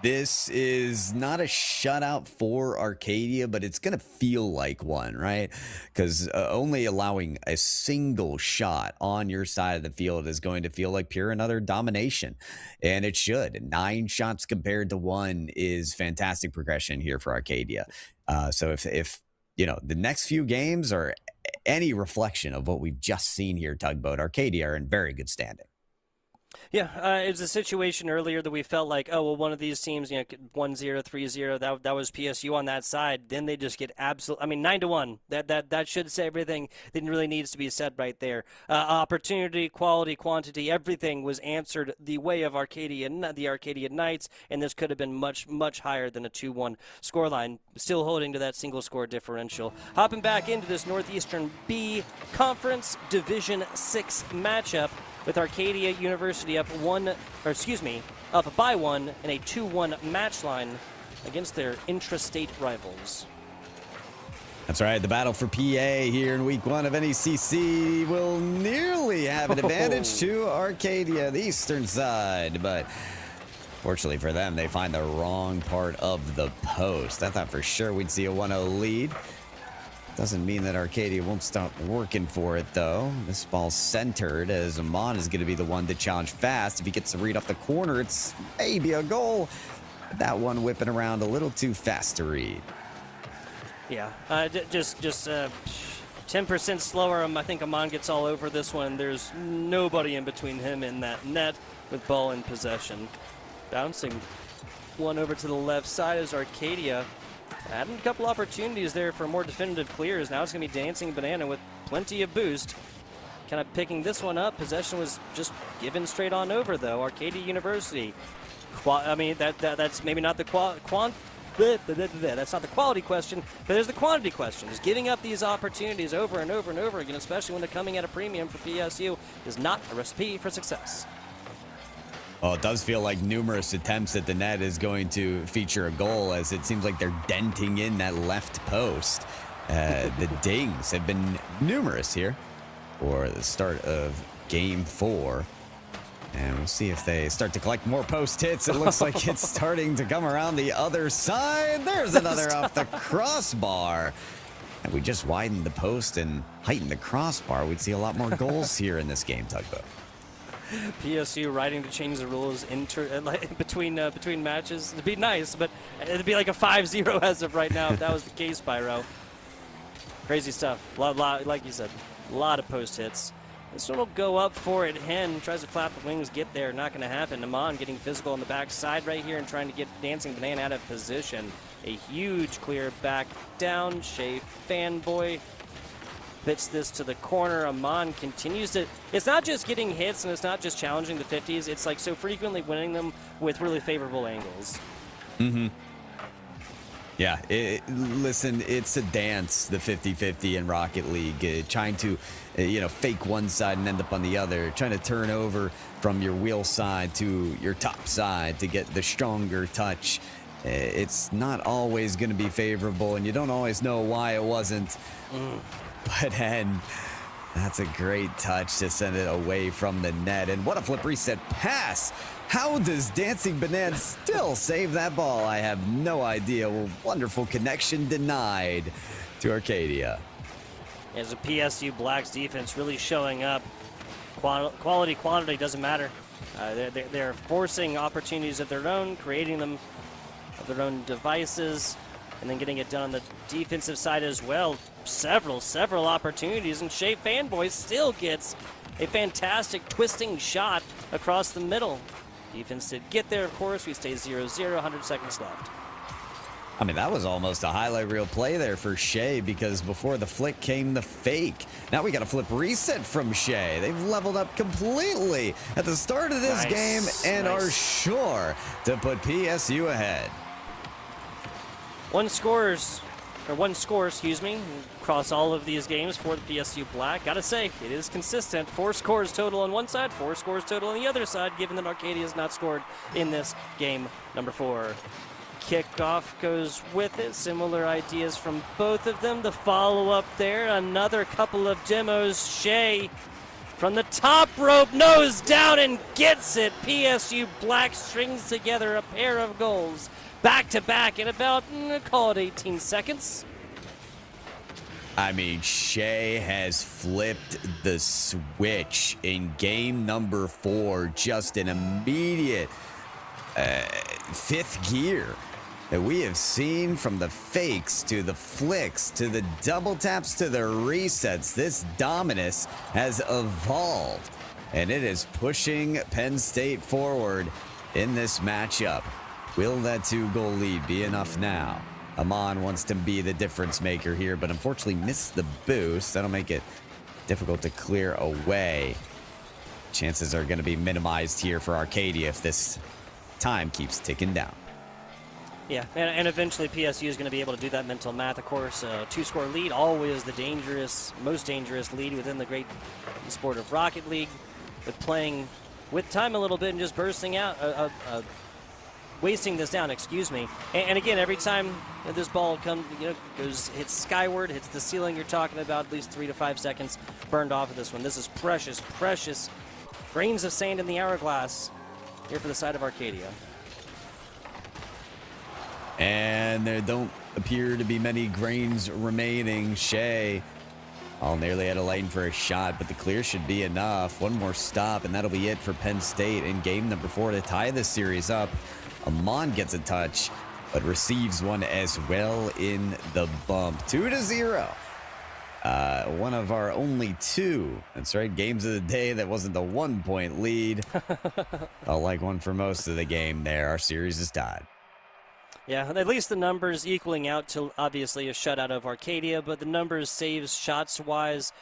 this is not a shutout for Arcadia, but it's going to feel like one, right? Because only allowing a single shot on your side of the field is going to feel like pure and utter domination. And it should. 9 shots compared to 1 is fantastic progression here for Arcadia. So if you know, the next few games are any reflection of what we've just seen here, Tugboat, Arcadia are in very good standing. Yeah, it was a situation earlier that we felt like, oh, well, one of these teams, 1-0, 3-0, that was PSU on that side. Then they just get 9-1. That should say everything that really needs to be said right there. Opportunity, quality, quantity, everything was answered the way of the Arcadia Knights, and this could have been much, much higher than a 2-1 scoreline, still holding to that single score differential. Hopping back into this Northeastern B Conference Division 6 matchup, with Arcadia University up by 1 in a 2-1 match line against their intrastate rivals. That's right. The battle for PA here in week 1 of NECC will nearly have an advantage to Arcadia, the eastern side, but fortunately for them, they find the wrong part of the post. I thought for sure we'd see a 1-0 lead. Doesn't mean that Arcadia won't stop working for it, though. This ball's centered as Amon is going to be the one to challenge Fast. If he gets the read off the corner, it's maybe a goal. But that one whipping around a little too fast to read. Yeah, just 10% slower. I think Amon gets all over this one. There's nobody in between him and that net with ball in possession. Bouncing one over to the left side is Arcadia. Adding a couple opportunities there for more definitive clears. Now it's going to be Dancing Banana with plenty of boost. Kind of picking this one up. Possession was just given straight on over, though. Arcadia University. That's maybe not the That's not the quality question, but there's the quantity question. Just giving up these opportunities over and over and over again, especially when they're coming at a premium for PSU, is not a recipe for success. Well, it does feel like numerous attempts at the net is going to feature a goal, as it seems like they're denting in that left post. The dings have been numerous here for the start of Game 4. And we'll see if they start to collect more post hits. It looks like it's starting to come around the other side. There's another off the crossbar. And we just widened the post and heightened the crossbar. We'd see a lot more goals here in this game, Tugboat. PSU writing to change the rules between matches. It'd be nice, but it'd be like a 5-0 as of right now if that was the case, Pyro. Crazy stuff. Like you said, a lot of post hits. This one will go up for it. Hen tries to flap the wings, get there. Not going to happen. Amon getting physical on the backside right here and trying to get Dancing Banana out of position. A huge clear back down. Shea Fanboy fits this to the corner. Amon continues to... It's not just getting hits and it's not just challenging the 50s. It's like so frequently winning them with really favorable angles. Mm-hmm. Yeah, listen, it's a dance, the 50-50 in Rocket League. Trying to, fake one side and end up on the other. Trying to turn over from your wheel side to your top side to get the stronger touch. It's not always going to be favorable, and you don't always know why it wasn't. But then, that's a great touch to send it away from the net. And what a flip reset pass! How does Dancing Banana still save that ball? I have no idea. Well, wonderful connection denied to Arcadia. As a PSU Blacks defense really showing up, quality, quantity doesn't matter. They're forcing opportunities of their own, creating them of their own devices, and then getting it done on the defensive side as well. Several opportunities, and Shea Fanboy still gets a fantastic twisting shot across the middle. Defense did get there, of course. We stay 0-0, 100 seconds left. I mean, that was almost a highlight reel play there for Shea, because before the flick came the fake. Now we got a flip reset from Shea. They've leveled up completely at the start of this game and are sure to put PSU ahead. One score, across all of these games for the PSU Black. Gotta say, it is consistent. 4 scores total on one side, 4 scores total on the other side, given that Arcadia has not scored in this game number 4. Kickoff goes with it. Similar ideas from both of them. The follow-up there, another couple of demos. Shea from the top rope, nose down and gets it. PSU Black strings together a pair of goals. Back-to-back in about, call it 18 seconds. I mean, Shea has flipped the switch in game number 4. Just an immediate 5th gear that we have seen, from the fakes to the flicks to the double taps to the resets. This dominus has evolved, and it is pushing Penn State forward in this matchup. Will that 2-goal lead be enough now? Amon wants to be the difference maker here, but unfortunately missed the boost. That'll make it difficult to clear away. Chances are going to be minimized here for Arcadia if this time keeps ticking down. Yeah, and eventually PSU is going to be able to do that mental math, of course. 2-score lead, always the most dangerous lead within the great sport of Rocket League. But playing with time a little bit and just bursting out, wasting this down, excuse me. And again, every time this ball comes, hits skyward, hits the ceiling, you're talking about at least 3 to 5 seconds burned off of this one. This is precious grains of sand in the hourglass here for the side of Arcadia. And there don't appear to be many grains remaining. Shea all nearly at a lane for a shot, but the clear should be enough. One more stop, and that'll be it for Penn State in game number 4 to tie this series up. Amon gets a touch, but receives one as well in the bump. 2-0. One of our only 2, that's right, games of the day that wasn't the 1-point lead. Felt like one for most of the game there. Our series is tied. Yeah, at least the numbers equaling out to obviously a shutout of Arcadia, but the numbers saves shots-wise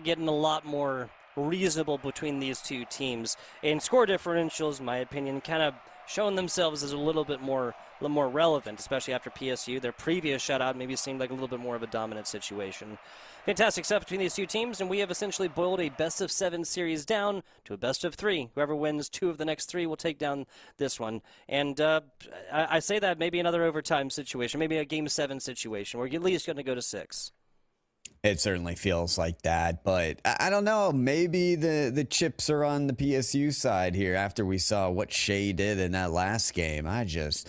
getting a lot more reasonable between these two teams. And score differentials, in my opinion, kind of showing themselves as a little more relevant, especially after PSU. Their previous shutout maybe seemed like a little bit more of a dominant situation. Fantastic stuff between these two teams, and we have essentially boiled a best-of-7 series down to a best-of-3. Whoever wins 2 of the next 3 will take down this one. And I say that maybe another overtime situation, maybe a Game 7 situation. We're at least going to go to 6. It certainly feels like that, but I don't know. Maybe the chips are on the PSU side here after we saw what Shea did in that last game. I just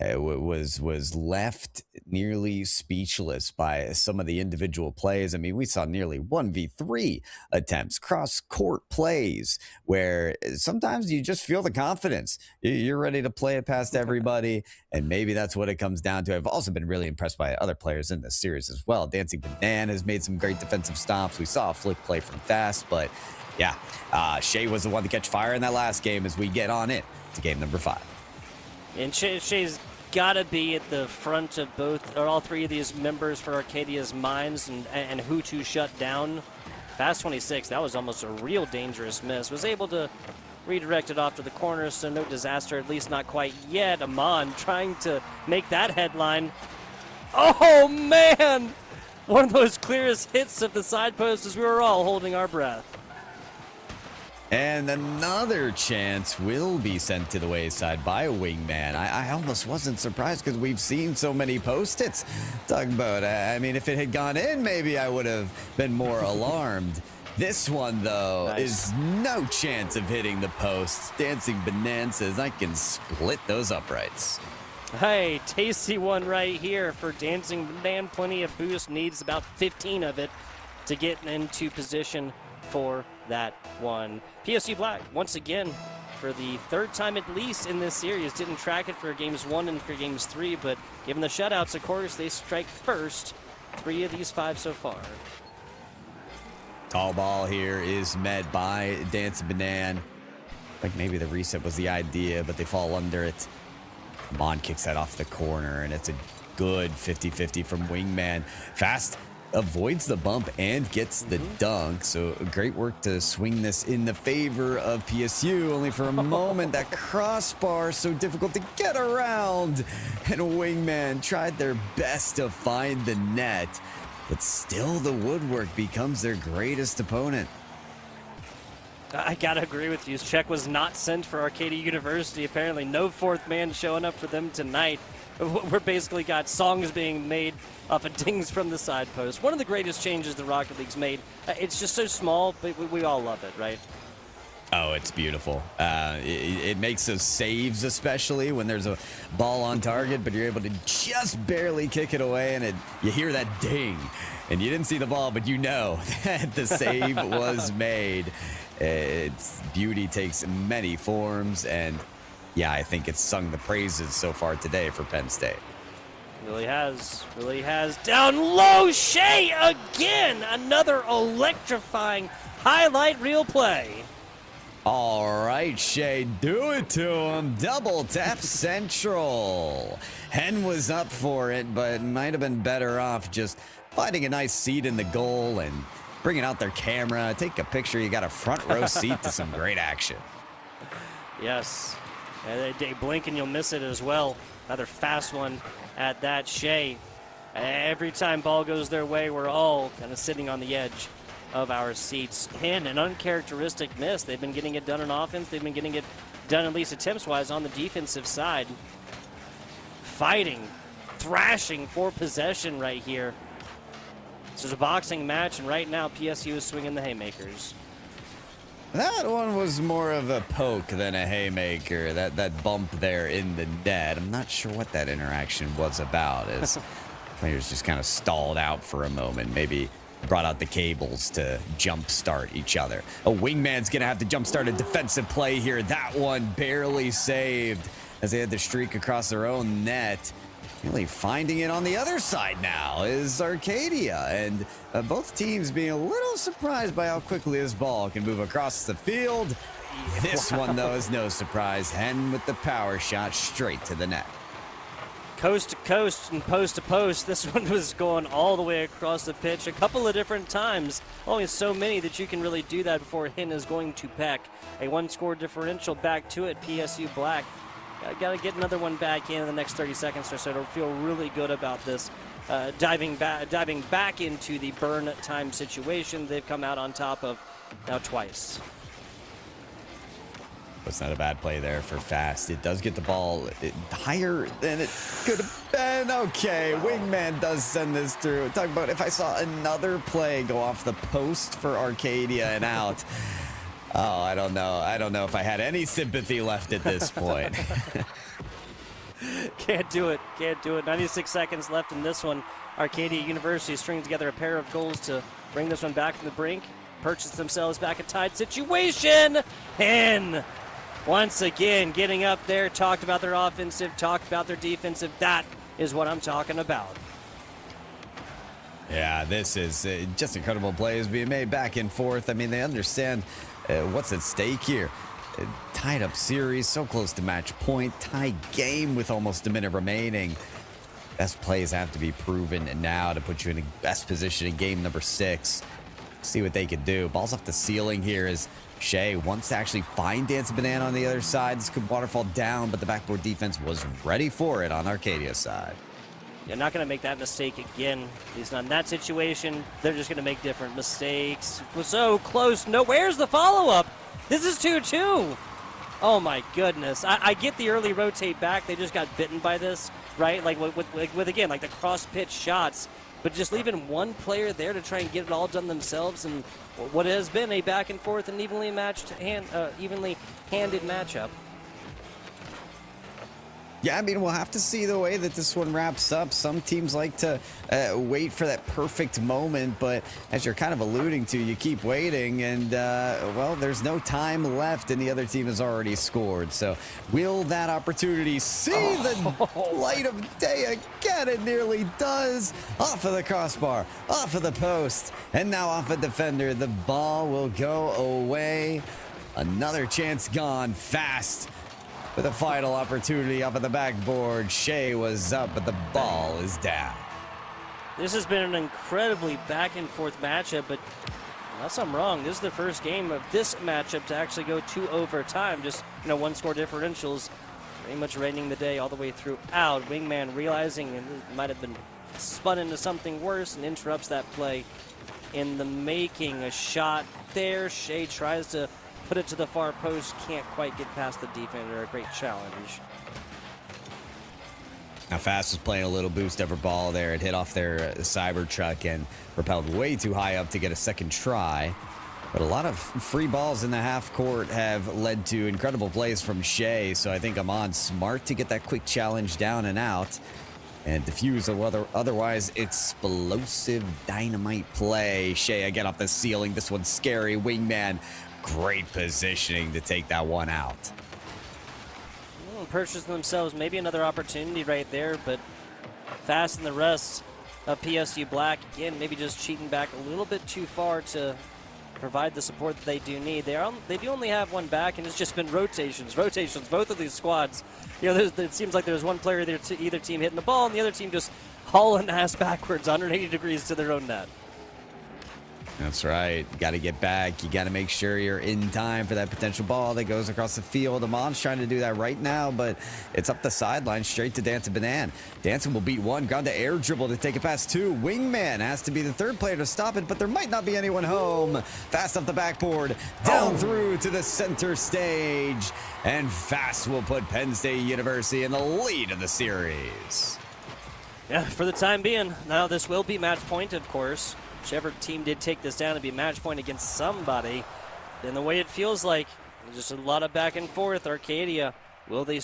was left nearly speechless by some of the individual plays. I mean, we saw nearly 1v3 attempts, cross-court plays, where sometimes you just feel the confidence. You're ready to play it past everybody, and maybe that's what it comes down to. I've also been really impressed by other players in this series as well. Dancing Banana has made some great defensive stops. We saw a flick play from Fast, but yeah, Shea was the one to catch fire in that last game as we get on it to game number 5. And Shea's got to be at the front of both or all 3 of these members for Arcadia's minds and who to shut down. Fast 26, that was almost a real dangerous miss. Was able to redirect it off to the corner, so no disaster, at least not quite yet. Amon trying to make that headline. Oh, man! One of those clearest hits of the side post as we were all holding our breath. And another chance will be sent to the wayside by a wingman. I almost wasn't surprised because we've seen so many post-its. Tugboat, I mean, if it had gone in, maybe I would have been more alarmed. This one, though, Nice. is no chance of hitting the post. Dancing Banana says I can split those uprights. Hey, tasty one right here for Dancing Banana. Plenty of boost, needs about 15 of it to get into position for that one. PSU Black, once again, for the 3rd time at least in this series, didn't track it for games 1 and for games 3, but given the shutouts, of course, they strike first 3 of these 5 so far. Tall ball here is met by Dancing Banana. Like maybe the reset was the idea, but they fall under it. Mon kicks that off the corner, and it's a good 50-50 from Wingman. Fast avoids the bump and gets the dunk. So great work to swing this in the favor of PSU. Only for a moment, that crossbar so difficult to get around. And Wingman tried their best to find the net, but still the woodwork becomes their greatest opponent. I gotta agree with you. Check was not sent for Arcadia University. Apparently no 4th man showing up for them tonight. We're basically got songs being made off of dings from the side post. One of the greatest changes the Rocket League's made. It's just so small, but we all love it, right? Oh, it's beautiful. It makes those saves, especially when there's a ball on target, but you're able to just barely kick it away, and you hear that ding. And you didn't see the ball, but you know that the save was made. Its beauty takes many forms, and yeah, I think it's sung the praises so far today for Penn State. Really has. Down low, Shea again! Another electrifying highlight reel play. All right, Shea, do it to him. Double tap central. Hen was up for it, but might have been better off just finding a nice seat in the goal and bringing out their camera. Take a picture. You got a front row seat to some great action. Yes. They blink and you'll miss it as well. Another fast one at that. Shea. Every time ball goes their way, we're all kind of sitting on the edge of our seats. And an uncharacteristic miss. They've been getting it done on offense. They've been getting it done, at least attempts-wise, on the defensive side. Fighting, thrashing for possession right here. This is a boxing match, and right now PSU is swinging the haymakers. That one was more of a poke than a haymaker. That bump there in the net. I'm not sure what that interaction was about, as players just kind of stalled out for a moment. Maybe brought out the cables to jumpstart each other. A wingman's going to have to jumpstart a defensive play here. That one barely saved as they had to streak across their own net. Really finding it on the other side now is Arcadia, and both teams being a little surprised by how quickly this ball can move across the field. This one, though, is no surprise. Hen with the power shot straight to the net. Coast to coast and post to post. This one was going all the way across the pitch a couple of different times. Only so many that you can really do that before Hen is going to peck. A 1-score differential back to it. PSU Black Got to get another one back in the next 30 seconds or so to feel really good about this. Diving back into the burn time situation they've come out on top of now twice. It's not a bad play there for Fast. It does get the ball higher than it could have been. Okay, Wingman does send this through. Talk about if I saw another play go off the post for Arcadia and out. Oh, I don't know. I don't know if I had any sympathy left at this point. Can't do it. Can't do it. 96 seconds left in this one. Arcadia University stringing together a pair of goals to bring this one back from the brink. Purchase themselves back a tied situation. And once again, getting up there, talked about their offensive, talked about their defensive. That is what I'm talking about. Yeah, this is just incredible plays being made back and forth. I mean, they understand what's at stake here. Tied up series, so close to match point, tie game with almost a minute remaining. Best plays have to be proven now to put you in the best position in game number 6. See what they can do. Ball's off the ceiling here as Shea wants to actually find Dancing Banana on the other side. This could waterfall down, but the backboard defense was ready for it on Arcadia's side. You're not going to make that mistake again. At least not in that situation. They're just going to make different mistakes. Was so close. No, where's the follow-up? This is 2-2. Oh, my goodness. I get the early rotate back. They just got bitten by this, right? Like with again, like the cross-pitch shots. But just leaving one player there to try and get it all done themselves and what has been a back-and-forth and evenly handed matchup. Yeah, I mean, we'll have to see the way that this one wraps up. Some teams like to wait for that perfect moment, but as you're kind of alluding to, you keep waiting, and, well, there's no time left, and the other team has already scored. So will that opportunity see the light of day again? It nearly does. Off of the crossbar, off of the post, and now off a defender. The ball will go away. Another chance gone. Fast with a final opportunity up at the backboard. Shea was up, but the ball is down. This has been an incredibly back-and-forth matchup, but unless I'm wrong, this is the first game of this matchup to actually go to overtime. Just, one-score differentials pretty much reigning the day all the way throughout. Wingman realizing it might have been spun into something worse and interrupts that play in the making. A shot there. Shea tries to put it to the far post, can't quite get past the defender. A great challenge. Now Fast was playing a little boost over ball there. It hit off their Cybertruck and propelled way too high up to get a second try. But a lot of free balls in the half court have led to incredible plays from Shea. So I think Amon smart to get that quick challenge down and out and diffuse a otherwise explosive dynamite play. Shea again off the ceiling. This one's scary. Wingman, great positioning to take that one out. Purchase themselves maybe another opportunity right there, but Fast and the rest of PSU Black, again, maybe just cheating back a little bit too far to provide the support that they do need. They do only have one back, and it's just been rotations. Both of these squads. It seems like there's one player there to either team hitting the ball, and the other team just hauling ass backwards 180 degrees to their own net. That's right. You got to get back. You got to make sure you're in time for that potential ball that goes across the field. Amon's trying to do that right now, but it's up the sideline straight to Dancing Banana. Dancing will beat one. Ground to air dribble to take it past two. Wingman has to be the third player to stop it, but there might not be anyone home. Fast up the backboard. Down through to the center stage. And Fast will put Penn State University in the lead of the series. Yeah, for the time being. Now this will be match point, of course. Whichever team did take this down to be match point against somebody, then the way it feels like, just a lot of back and forth. Arcadia, will they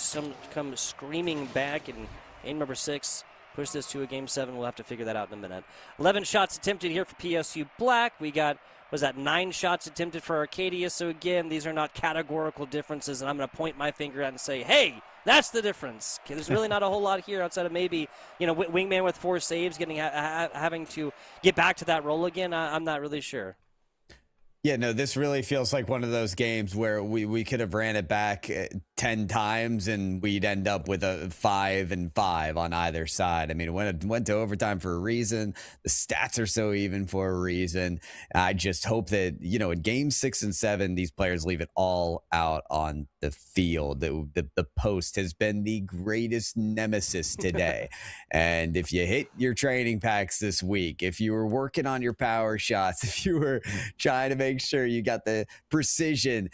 come screaming back in game number 6, push this to a game 7? We'll have to figure that out in a minute. 11 shots attempted here for PSU Black. We got, 9 shots attempted for Arcadia. So again, these are not categorical differences, and I'm going to point my finger at and say, hey, that's the difference. Okay, there's really not a whole lot here outside of maybe, Wingman with 4 saves, having to get back to that role again. I'm not really sure. Yeah, no, this really feels like one of those games where we could have ran it back 10 times and we'd end up with a 5-5 on either side. I mean, it went to overtime for a reason. The stats are so even for a reason. I just hope that, in game 6 and 7, these players leave it all out on the field. The post has been the greatest nemesis today. And if you hit your training packs this week, if you were working on your power shots, if you were trying to make sure you got the precision,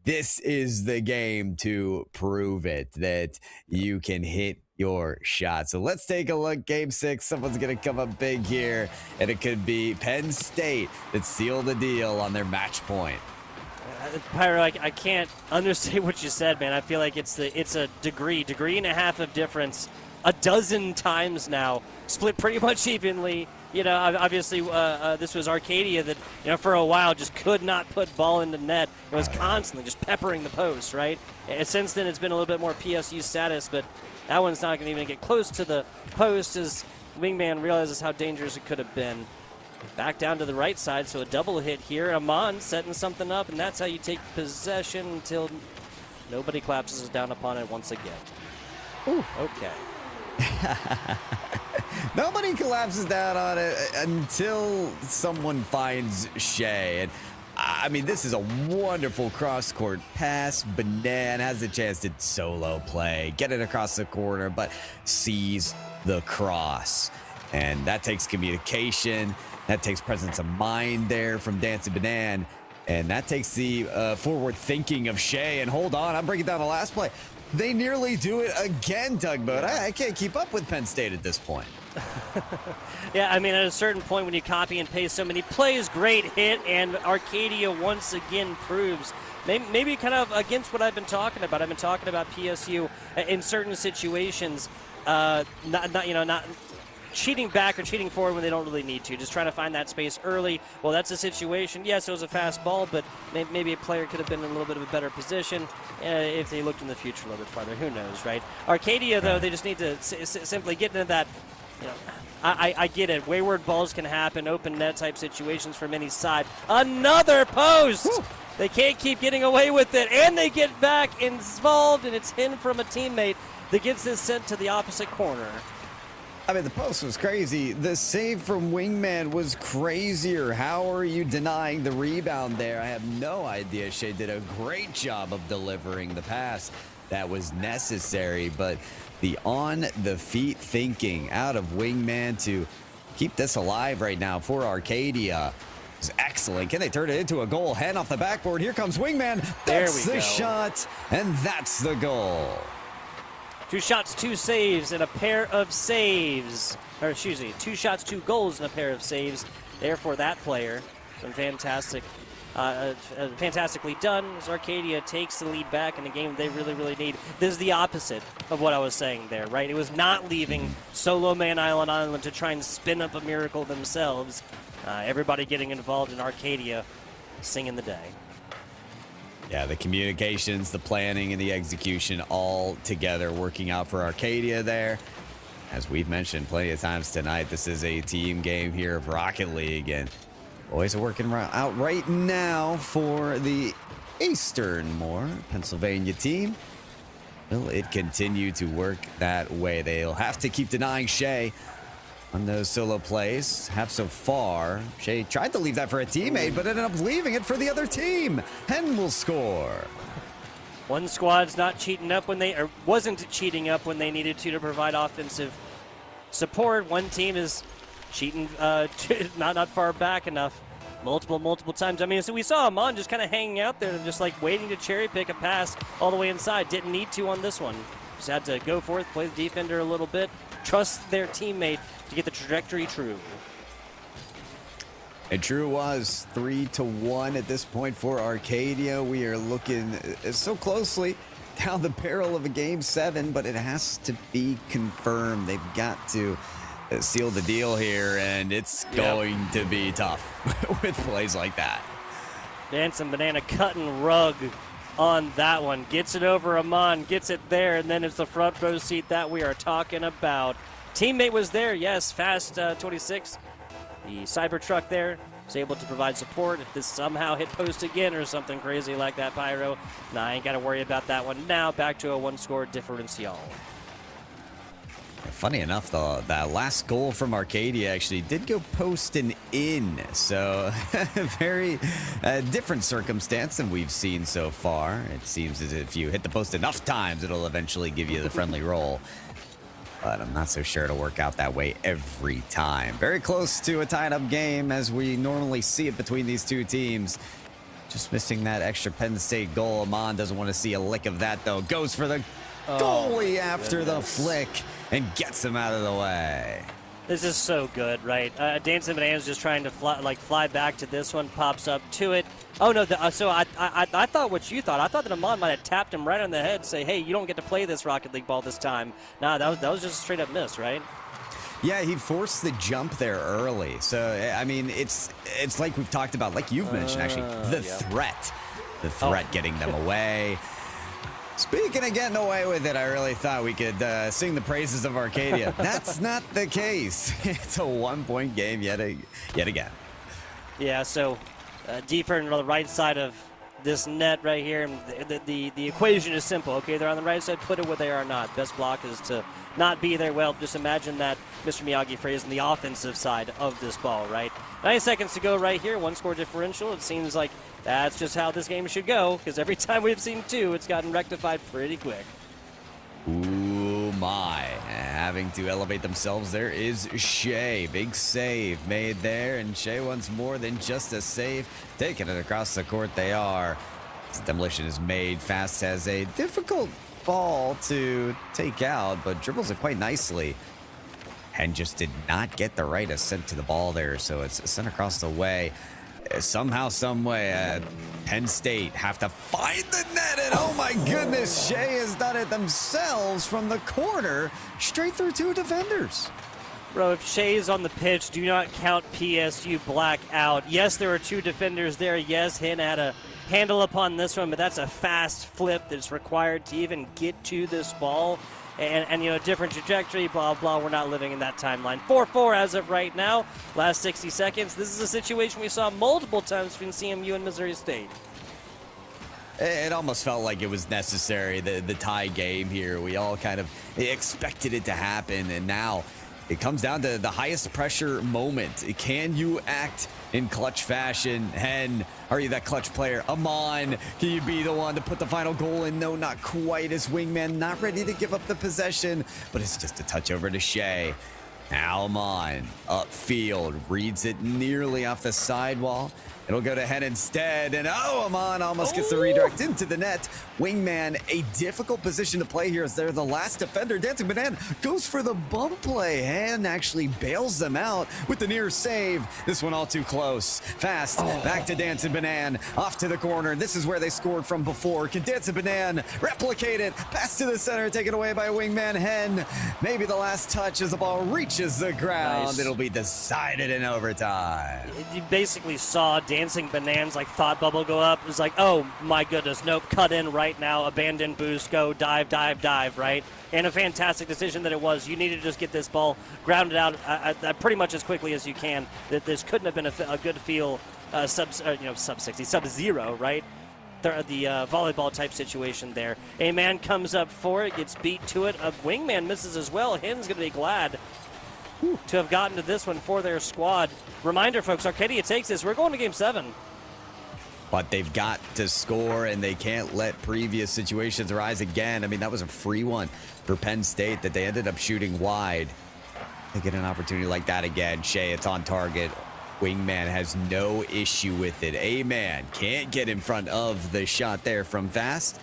this is the game to prove it, that you can hit your shot. So let's take a look. Game 6, someone's going to come up big here, and it could be Penn State that sealed the deal on their match point. Pyro, I can't understate what you said, man. I feel like it's a degree and a half of difference a dozen times now, split pretty much evenly. Obviously, this was Arcadia that, for a while just could not put ball into net. It was constantly just peppering the post, right? And since then, it's been a little bit more PSU status, but that one's not going to even get close to the post as Wingman realizes how dangerous it could have been. Back down to the right side, so a double hit here. Amon setting something up, and that's how you take possession until nobody collapses down upon it once again. Ooh, okay. Nobody collapses down on it until someone finds Shea. And I mean, this is a wonderful cross-court pass. Banan has a chance to solo play, get it across the corner, but sees the cross. And that takes communication. That takes presence of mind there from Dancing Banan. And that takes the forward thinking of Shea. And hold on, I'm breaking down the last play. They nearly do it again, Tugboat. I can't keep up with Penn State at this point. Yeah, I mean, at a certain point when you copy and paste so many plays, great hit, and Arcadia once again proves maybe kind of against what I've been talking about. I've been talking about PSU in certain situations, not cheating back or cheating forward when they don't really need to, just trying to find that space early. Well, that's a situation. Yes, it was a fast ball, but maybe a player could have been in a little bit of a better position if they looked in the future a little bit farther. Who knows, right? Arcadia, though, they just need to simply get into that. I get it. Wayward balls can happen, open net type situations from any side. Another post! Woo. They can't keep getting away with it, and they get back involved, and it's in from a teammate that gets this sent to the opposite corner. I mean, the post was crazy. The save from Wingman was crazier. How are you denying the rebound there? I have no idea. Shea did a great job of delivering the pass that was necessary, but the on-the-feet thinking out of Wingman to keep this alive right now for Arcadia is excellent. Can they turn it into a goal? Hand off the backboard. Here comes Wingman. That's the shot, and that's the goal. 2 shots, 2 saves, and a pair of saves. Or, excuse me, 2 shots, 2 goals, and a pair of saves. Therefore, that player, some fantastically done as Arcadia takes the lead back in a game they really, really need. This is the opposite of what I was saying there, right? It was not leaving solo man Island to try and spin up a miracle themselves. Everybody getting involved in Arcadia, singing the day. Yeah, the communications, the planning, and the execution all together working out for Arcadia there. As we've mentioned plenty of times tonight, this is a team game here of Rocket League, and boys are working out right now for the Easternmore, Pennsylvania team. Will it continue to work that way? They'll have to keep denying Shea on those solo plays. Have so far. Shea tried to leave that for a teammate, but ended up leaving it for the other team. And will score. One squad's not cheating up or wasn't cheating up when they needed to provide offensive support. One team is cheating not far back enough. Multiple times. I mean, so we saw Amon just kind of hanging out there, just like waiting to cherry pick a pass all the way inside. Didn't need to on this one. Just had to go forth, play the defender a little bit, trust their teammate to get the trajectory true. And true was 3-1 at this point for Arcadia. We are looking so closely down the barrel of a game 7, but it has to be confirmed. They've got to seal the deal here, and it's going to be tough with plays like that. Dancing Banana cutting rug on that one. Gets it over Amon, gets it there, and then it's the front row seat that we are talking about. Teammate was there, yes, fast 26. The Cybertruck there was able to provide support. If this somehow hit post again or something crazy like that, Pyro, nah, I ain't got to worry about that one. Now back to a one-score differential. Funny enough, though, that last goal from Arcadia actually did go post and in. So, very different circumstance than we've seen so far. It seems as if you hit the post enough times, it'll eventually give you the friendly roll. But I'm not so sure it'll work out that way every time. Very close to a tied-up game as we normally see it between these two teams. Just missing that extra Penn State goal. Amon doesn't want to see a lick of that, though. Goes for the goalie after the flick and gets him out of the way. This is so good, right? Dancing Bananas just trying to fly back to this one, pops up to it. Oh no! So I thought what you thought. I thought that Amon might have tapped him right on the head, say, "Hey, you don't get to play this Rocket League ball this time." Nah, that was just a straight up miss, right? Yeah, he forced the jump there early. So I mean, it's like we've talked about, like you've mentioned actually, the threat getting them away. Speaking of getting away with it, I really thought we could sing the praises of Arcadia. That's not the case. It's a 1-point game yet again. Yeah, so deeper on the right side of this net right here, and the equation is simple. Okay, they're on the right side, put it where they are not. Best block is to not be there. Well, just imagine that Mr. Miyagi phrase on the offensive side of this ball, right? 9 seconds to go right here, 1-score differential. It seems like that's just how this game should go, because every time we've seen two, it's gotten rectified pretty quick. Ooh, my. Having to elevate themselves there is Shea. Big save made there, and Shea wants more than just a save. Taking it across the court they are. This demolition is made. Fast has a difficult ball to take out, but dribbles it quite nicely. And just did not get the right ascent to the ball there, so it's sent across the way. Somehow, some way, Penn State have to find the net, and oh my goodness, Shea has done it themselves from the corner, straight through two defenders. Bro, if Shea's on the pitch, do not count PSU black out. Yes, there were two defenders there. Yes, Hen had a handle upon this one, but that's a fast flip that's required to even get to this ball. And you know, different trajectory, blah, blah. We're not living in that timeline. 4-4 as of right now. Last 60 seconds. This is a situation we saw multiple times between CMU and Missouri State. It almost felt like it was necessary, the tie game here. We all kind of expected it to happen, and now it comes down to the highest pressure moment. Can you act in clutch fashion? Hen, are you that clutch player? Amon, can you be the one to put the final goal in? No, not quite, as Wingman not ready to give up the possession, but it's just a touch over to Shea. Now Amon, upfield, reads it nearly off the sidewall. It'll go to Hen instead, and oh, Amon almost gets the redirect into the net. Wingman, a difficult position to play here as they're the last defender. Dancing Banana goes for the bump play. Hen actually bails them out with the near save. This one all too close. Fast, back to Dancing Banana, off to the corner. This is where they scored from before. Can Dancing Banana replicate it? Pass to the center, taken away by Wingman. Hen, maybe the last touch as the ball reaches the ground. Nice. It'll be decided in overtime. You basically saw Dancing Bananas like thought bubble go up. It was like, oh my goodness, nope, cut in right now, abandon boost, go, dive, dive, dive, right? And a fantastic decision that it was. You need to just get this ball grounded out pretty much as quickly as you can. That this couldn't have been a good feel sub-zero, right? The volleyball type situation there. A man comes up for it, gets beat to it. A Wingman misses as well. Hen's going to be glad to have gotten to this one for their squad. Reminder, folks, Arcadia takes this. We're going to Game 7. But they've got to score, and they can't let previous situations arise again. I mean, that was a free one for Penn State that they ended up shooting wide. They get an opportunity like that again. Shea, it's on target. Wingman has no issue with it. A-Man can't get in front of the shot there from Fast.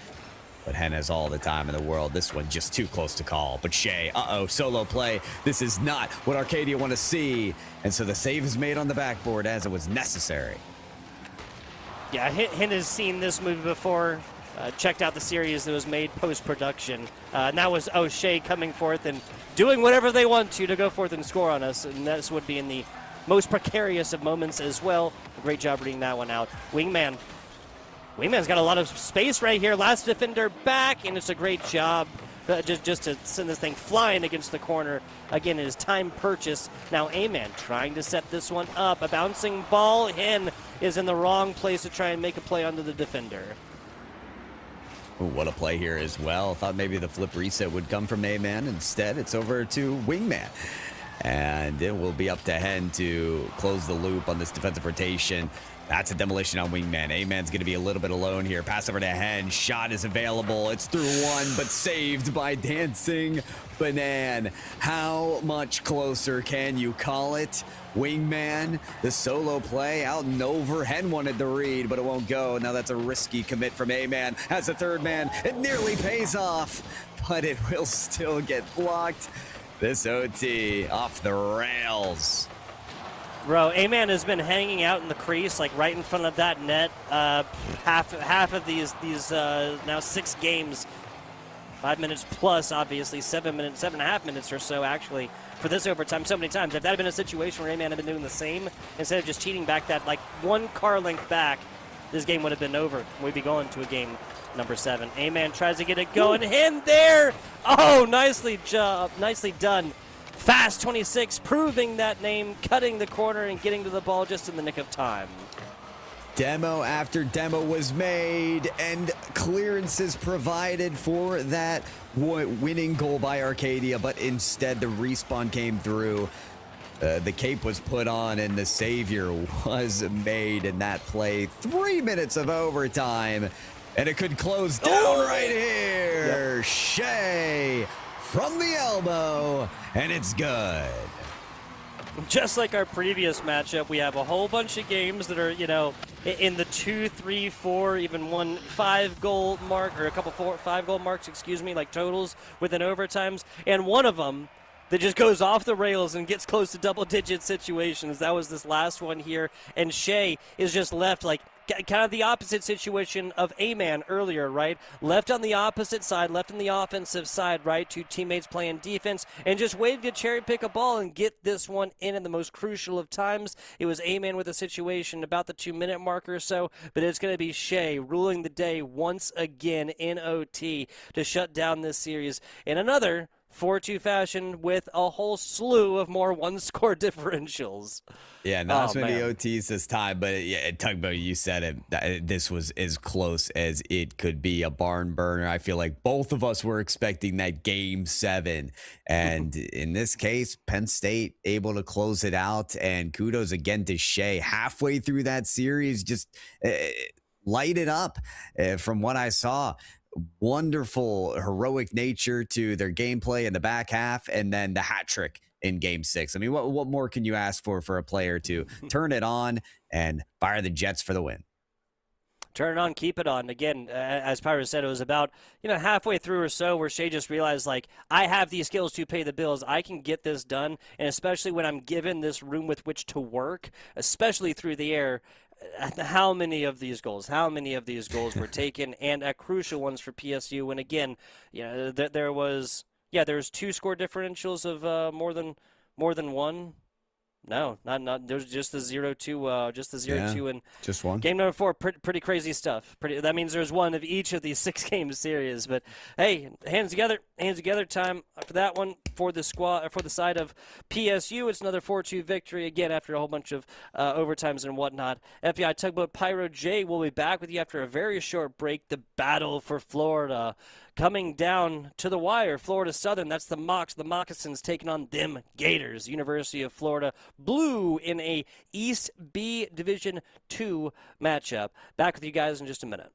But Hen has all the time in the world. This one just too close to call. But Shea, solo play. This is not what Arcadia want to see. And so the save is made on the backboard as it was necessary. Yeah, Hen has seen this movie before. Checked out the series that was made post-production. And that was Shea coming forth and doing whatever they want to go forth and score on us. And this would be in the most precarious of moments as well. Great job reading that one out. Wingman's got a lot of space right here. Last defender back, and it's a great job just to send this thing flying against the corner. Again, it is time purchase. Now A-Man trying to set this one up. A bouncing ball. Hen is in the wrong place to try and make a play onto the defender. Ooh, what a play here as well. Thought maybe the flip reset would come from A-Man. Instead, it's over to Wingman. And it will be up to Hen to close the loop on this defensive rotation. That's a demolition on Wingman. A-Man's going to be a little bit alone here. Pass over to Hen. Shot is available. It's through one, but saved by Dancing Banan. How much closer can you call it? Wingman, the solo play out and over. Hen wanted the read, but it won't go. Now that's a risky commit from A-Man. As a third man, it nearly pays off, but it will still get blocked. This OT off the rails. Bro, A-Man has been hanging out in the crease, like right in front of that net. Half of these now 6 games, 5 minutes plus, obviously 7.5 minutes or so actually for this overtime. So many times, if that had been a situation where A-Man had been doing the same instead of just cheating back that like 1 car length back, this game would have been over. We'd be going to a game number 7. A-Man tries to get it going. Hen there. Oh, nicely done. Fast 26, proving that name, cutting the corner and getting to the ball just in the nick of time. Demo after demo was made and clearances provided for that winning goal by Arcadia, but instead the respawn came through. The cape was put on and the savior was made in that play. 3 minutes of overtime, and it could close down right here. Yep. Shea from the elbow, and it's good. Just like our previous matchup, we have a whole bunch of games that are, in the 2, 3, 4, even 1 5-goal mark, or a couple 5-goal marks, like totals within overtimes, and one of them that just goes off the rails and gets close to double-digit situations. That was this last one here, and Shea is just left like kind of the opposite situation of A-Man earlier, right? Left on the opposite side, left on the offensive side, right? 2 teammates playing defense, and just waiting to cherry pick a ball and get this one in the most crucial of times. It was A-Man with a situation about the 2-minute mark or so, but it's going to be Shea ruling the day once again in OT to shut down this series in another 4-2 fashion with a whole slew of more 1-score differentials. Yeah, not as many OTs this time, but yeah, Tugboat, you said it. This was as close as it could be, a barn burner. I feel like both of us were expecting that game 7. And in this case, Penn State able to close it out. And kudos again to Shea. Halfway through that series, just light it up from what I saw. Wonderful heroic nature to their gameplay in the back half, and then the hat trick in game 6. I mean, what more can you ask for a player to turn it on and fire the Jets for the win? Turn it on, keep it on. Again, as Pyro said, it was about halfway through or so where Shea just realized, like, I have these skills to pay the bills. I can get this done, and especially when I'm given this room with which to work, especially through the air. How many of these goals were taken, and at crucial ones for PSU? And again, there was 2 score differentials of more than one. No, not. There's just the 0-2, and just one. Game number 4, pretty crazy stuff. That means there's one of each of these 6-game series. But hey, hands together time for that one for the side of PSU. It's another 4-2 victory again after a whole bunch of overtimes and whatnot. FBI Tugboat Pyro J will be back with you after a very short break. The battle for Florida. Coming down to the wire, Florida Southern, that's the Mocs, the Moccasins taking on them Gators. University of Florida Blue in a East B Division II matchup. Back with you guys in just a minute.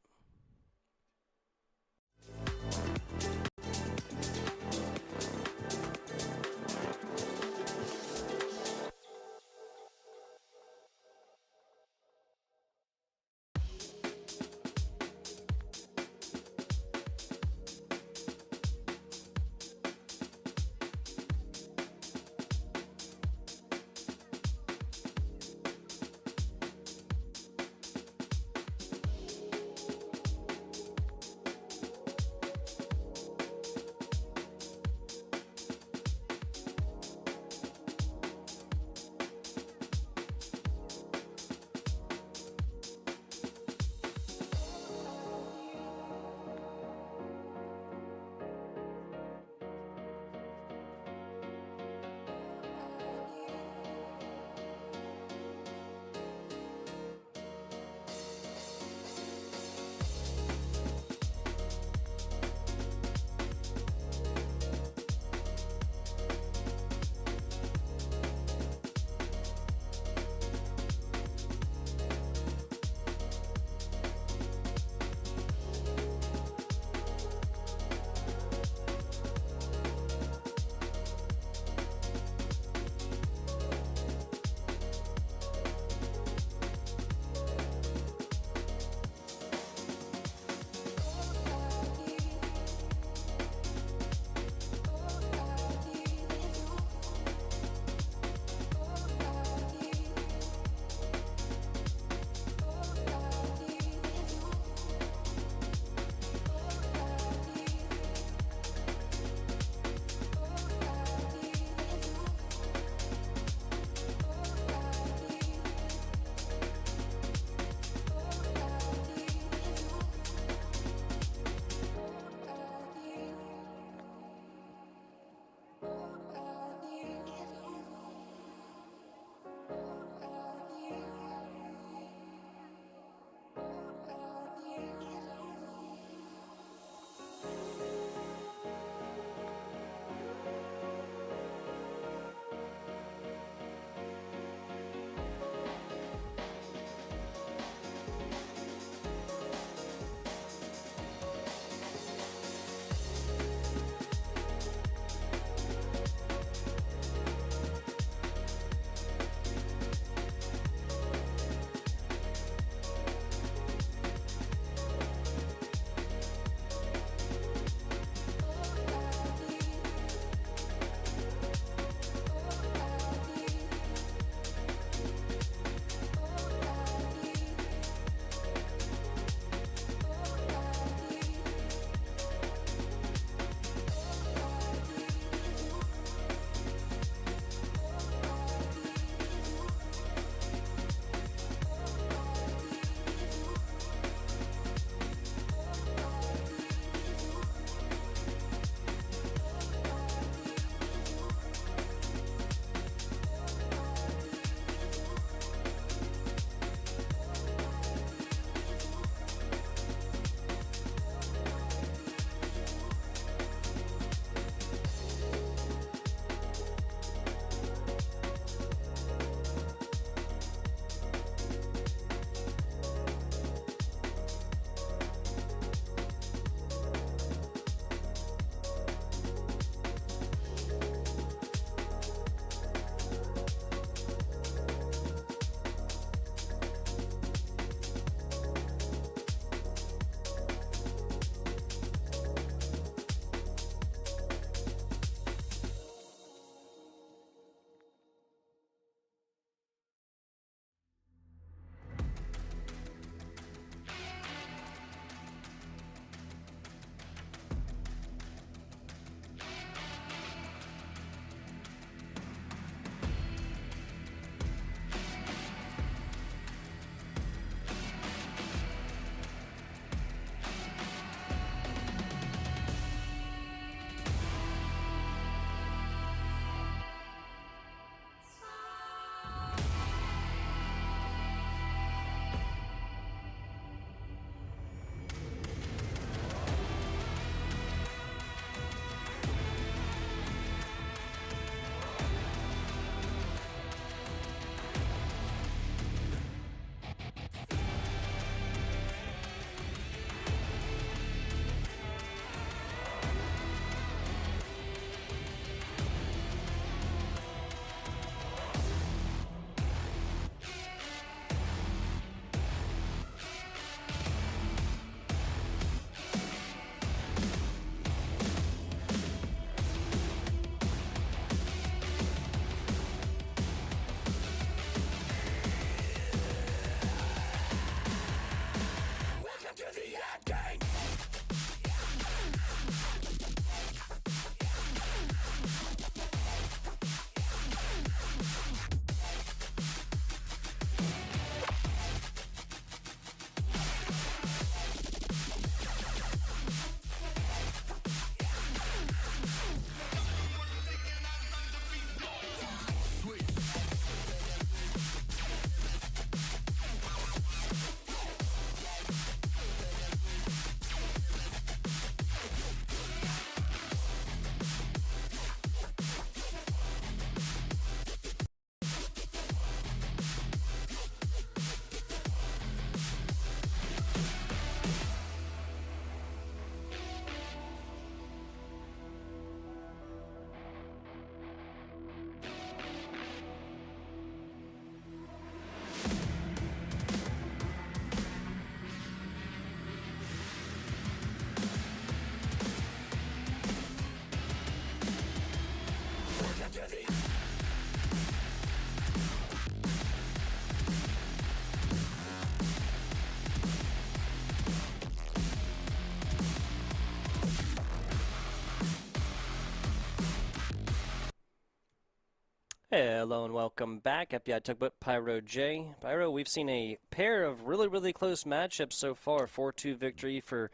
Hello and welcome back. FBI Tugboat Pyro J. Pyro, we've seen a pair of really close matchups so far. 4-2 victory for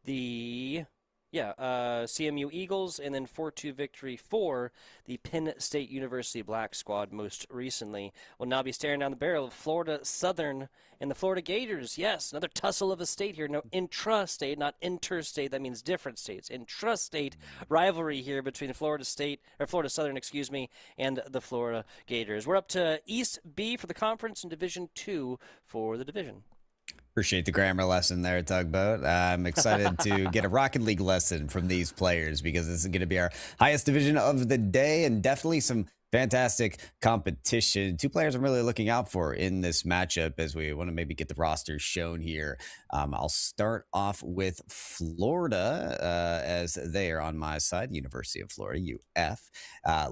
the CMU Eagles, and then 4-2 victory for the Penn State University Black Squad most recently. We'll now be staring down the barrel of Florida Southern and the Florida Gators. Yes, another tussle of a state here. No, intrastate, not interstate. That means different states. Intrastate rivalry here between Florida State, or Florida Southern, excuse me, and the Florida Gators. We're up to East B for the conference and Division 2 for the division. Appreciate the grammar lesson there, Tugboat. I'm excited to get a Rocket League lesson from these players because this is going to be our highest division of the day and definitely some fantastic competition. Two players I'm really looking out for in this matchup as we want to maybe get the roster shown here. I'll start off with Florida as they are on my side, University of Florida, UF.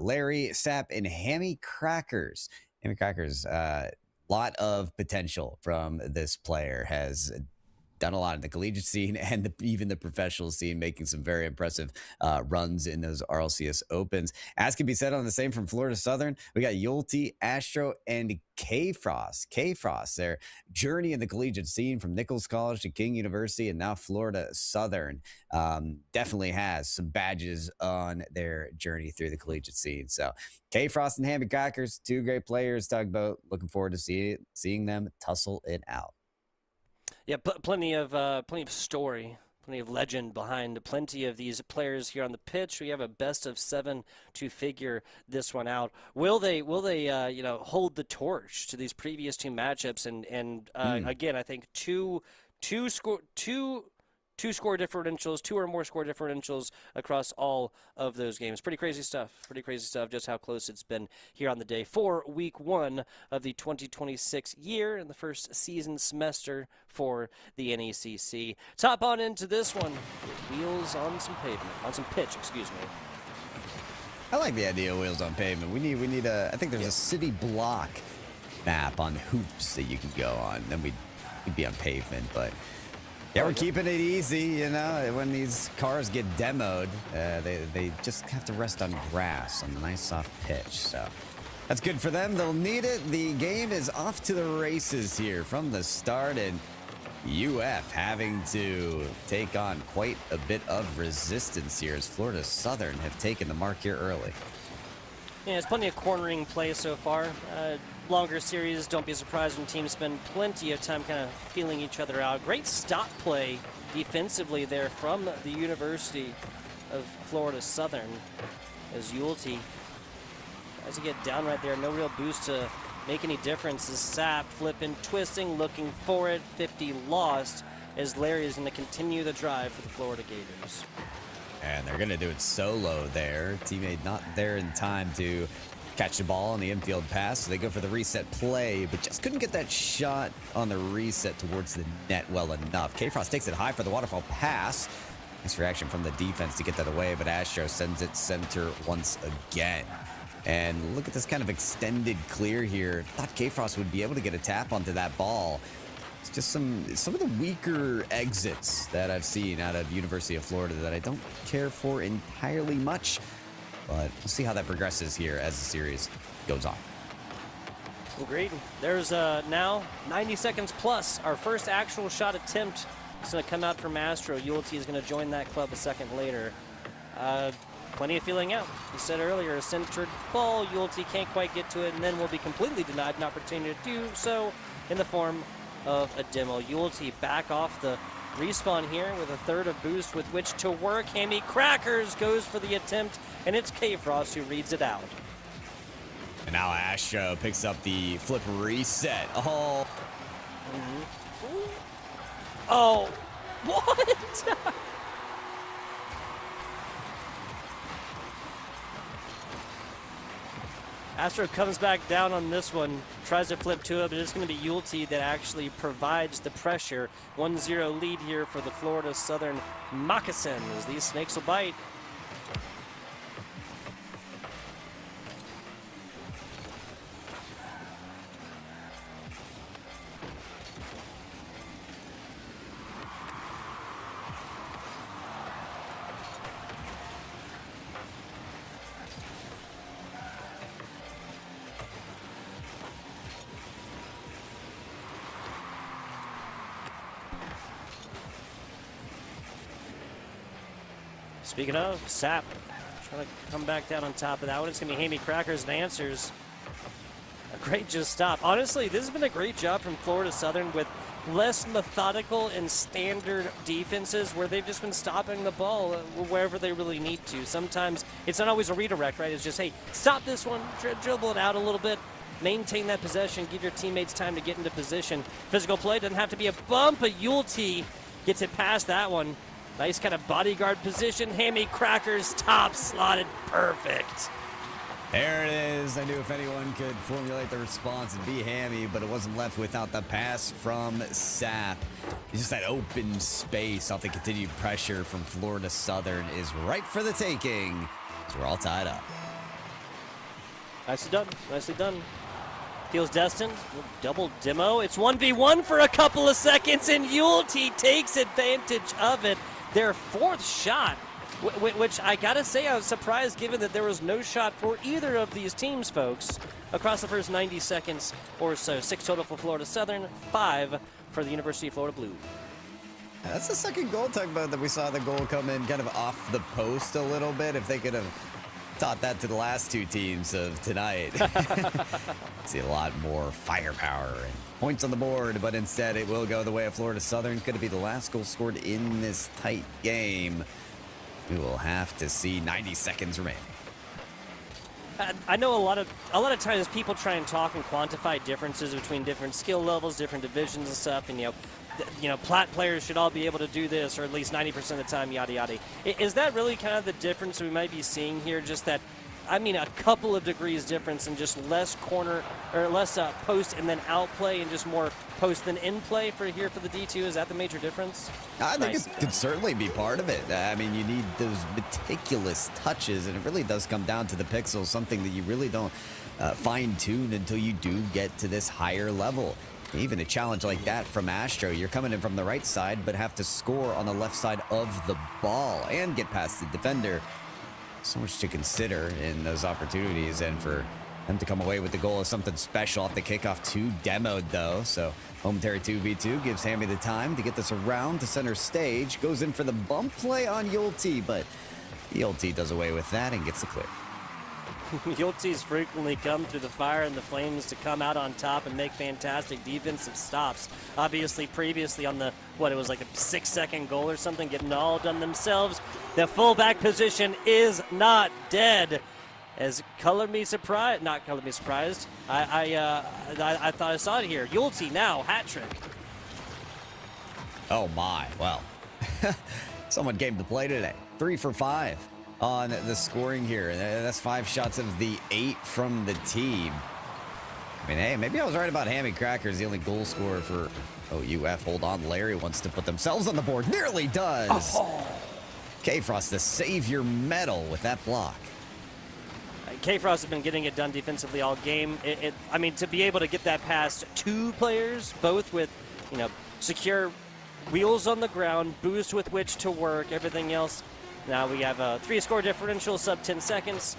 Larry Sapp and Hammy Crackers. Hammy Crackers, lot of potential from this player, has done a lot in the collegiate scene and even the professional scene, making some very impressive runs in those RLCS Opens. As can be said on the same from Florida Southern, we got Yulte, Astro, and K-Frost. K-Frost, their journey in the collegiate scene from Nichols College to King University and now Florida Southern, definitely has some badges on their journey through the collegiate scene. So K-Frost and Hammy Crackers, two great players, Tugboat. Looking forward to seeing them tussle it out. Yeah, plenty of story, plenty of legend behind plenty of these players here on the pitch. We have a best of 7 to figure this one out. Will they hold the torch to these previous two matchups? And again, I think two score differentials, two or more score differentials across all of those games. Pretty crazy stuff. Just how close it's been here on the day for week 1 of the 2026 year and the first season semester for the NECC. Top on into this one with wheels on some pitch, excuse me. I like the idea of wheels on pavement. We need I think there's a city block map on hoops that you can go on. Then we'd be on pavement, but yeah, we're keeping it easy, you know. When these cars get demoed, they just have to rest on grass, on a nice soft pitch. So that's good for them. They'll need it. The game is off to the races here from the start, and UF having to take on quite a bit of resistance here as Florida Southern have taken the mark here early. Yeah, there's plenty of cornering play so far. Longer series, don't be surprised when teams spend plenty of time kind of feeling each other out. Great stop play defensively there from the University of Florida Southern as Yulte tries to get down right there. No real boost to make any difference as Sapp flipping, twisting, looking for it. 50 lost as Larry is going to continue the drive for the Florida Gators. And they're going to do it solo there. Teammate not there in time to catch the ball on the infield pass, so they go for the reset play, but just couldn't get that shot on the reset towards the net well enough. K-Frost takes it high for the waterfall pass. Nice reaction from the defense to get that away, but Astro sends it center once again. And look at this kind of extended clear here. Thought K-Frost would be able to get a tap onto that ball. It's just some of the weaker exits that I've seen out of University of Florida that I don't care for entirely much. But we'll see how that progresses here as the series goes on. Agreed. There's now 90 seconds plus. Our first actual shot attempt is going to come out from Astro. Yulte is going to join that club a second later. Plenty of feeling out. You said earlier, a centered ball. Yulte can't quite get to it, and then will be completely denied an opportunity to do so in the form of a demo. Yulte back off the respawn here with a third of boost with which to work. Hammy Crackers goes for the attempt, and it's K-Frost who reads it out. And now Astro picks up the flip reset. Oh. Oh, what? Astro comes back down on this one, tries to flip to it, but it's going to be Yulte that actually provides the pressure. 1-0 lead here for the Florida Southern Moccasins. These snakes will bite. Speaking of, Sap trying to come back down on top of that one. It's going to be Hammy Crackers and Answers. A great just stop. Honestly, this has been a great job from Florida Southern with less methodical and standard defenses where they've just been stopping the ball wherever they really need to. Sometimes it's not always a redirect, right? It's just, hey, stop this one, dribble it out a little bit, maintain that possession, give your teammates time to get into position. Physical play doesn't have to be a bump, but Yulte gets it past that one. Nice kind of bodyguard position. Hammy Crackers top slotted perfect. There it is. I knew if anyone could formulate the response, it'd be Hammy, but it wasn't left without the pass from Sap. It's just that open space off the continued pressure from Florida Southern is right for the taking. So we're all tied up. Nicely done. Nicely done. Feels destined. Double demo. It's 1v1 for a couple of seconds, and Yulte takes advantage of it. Their fourth shot, which I gotta say I was surprised given that there was no shot for either of these teams, folks, across the first 90 seconds or so. 6 total for Florida Southern, 5 for the University of Florida Blue. That's the second goal, talking about that we saw the goal come in kind of off the post a little bit. If they could have taught that to the last two teams of tonight. See a lot more firepower and points on the board, but instead it will go the way of Florida Southern. Could it be the last goal scored in this tight game? We will have to see. 90 seconds remaining. I know a lot of times people try and talk and quantify differences between different skill levels, different divisions and stuff, and Platte players should all be able to do this, or at least 90% of the time, yada yada. Is that really kind of the difference we might be seeing here? Just that, I mean, a couple of degrees difference and just less corner or less post and then outplay and just more post than in play for the D2. Is that the major difference? I think it could certainly be part of it. I mean, you need those meticulous touches, and it really does come down to the pixels, something that you really don't fine-tune until you do get to this higher level. Even a challenge like that from Astro, you're coming in from the right side, but have to score on the left side of the ball and get past the defender. So much to consider in those opportunities, and for them to come away with the goal is something special off the kickoff. 2 demoed though, so momentary 2v2 gives Hammy the time to get this around to center stage. Goes in for the bump play on Yulte, but Yulte does away with that and gets the clear. Yulte's frequently come through the fire and the flames to come out on top and make fantastic defensive stops. Obviously, previously on the, it was like a 6-second goal or something, getting it all done themselves. The fullback position is not dead. As not color me surprised. I thought I saw it here. Yulte now, hat trick. Oh my, well, someone came to play today. 3 for 5. On the scoring here. That's 5 shots of the 8 from the team. I mean, hey, maybe I was right about Hammy Crackers, the only goal scorer for OUF. Hold on, Larry wants to put themselves on the board. Nearly does. Oh. K-Frost, the savior medal with that block. K-Frost has been getting it done defensively all game. I mean, to be able to get that past 2 players, both with, secure wheels on the ground, boost with which to work, everything else. Now we have a 3-score differential, sub 10 seconds.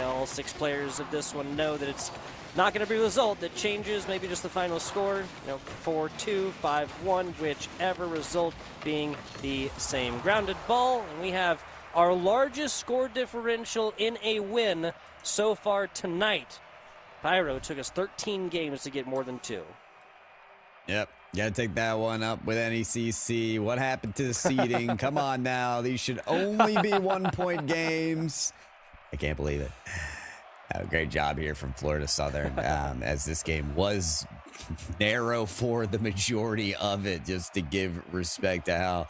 All 6 players of this one know that it's not going to be a result that changes, maybe just the final score, 4-2, 5-1, whichever result being the same. Grounded ball, and we have our largest score differential in a win so far tonight. Pyro took us 13 games to get more than 2. Yep. Got to take that one up with NECC. What happened to the seeding? Come on now. These should only be 1-point games. I can't believe it. A great job here from Florida Southern, as this game was narrow for the majority of it, just to give respect to how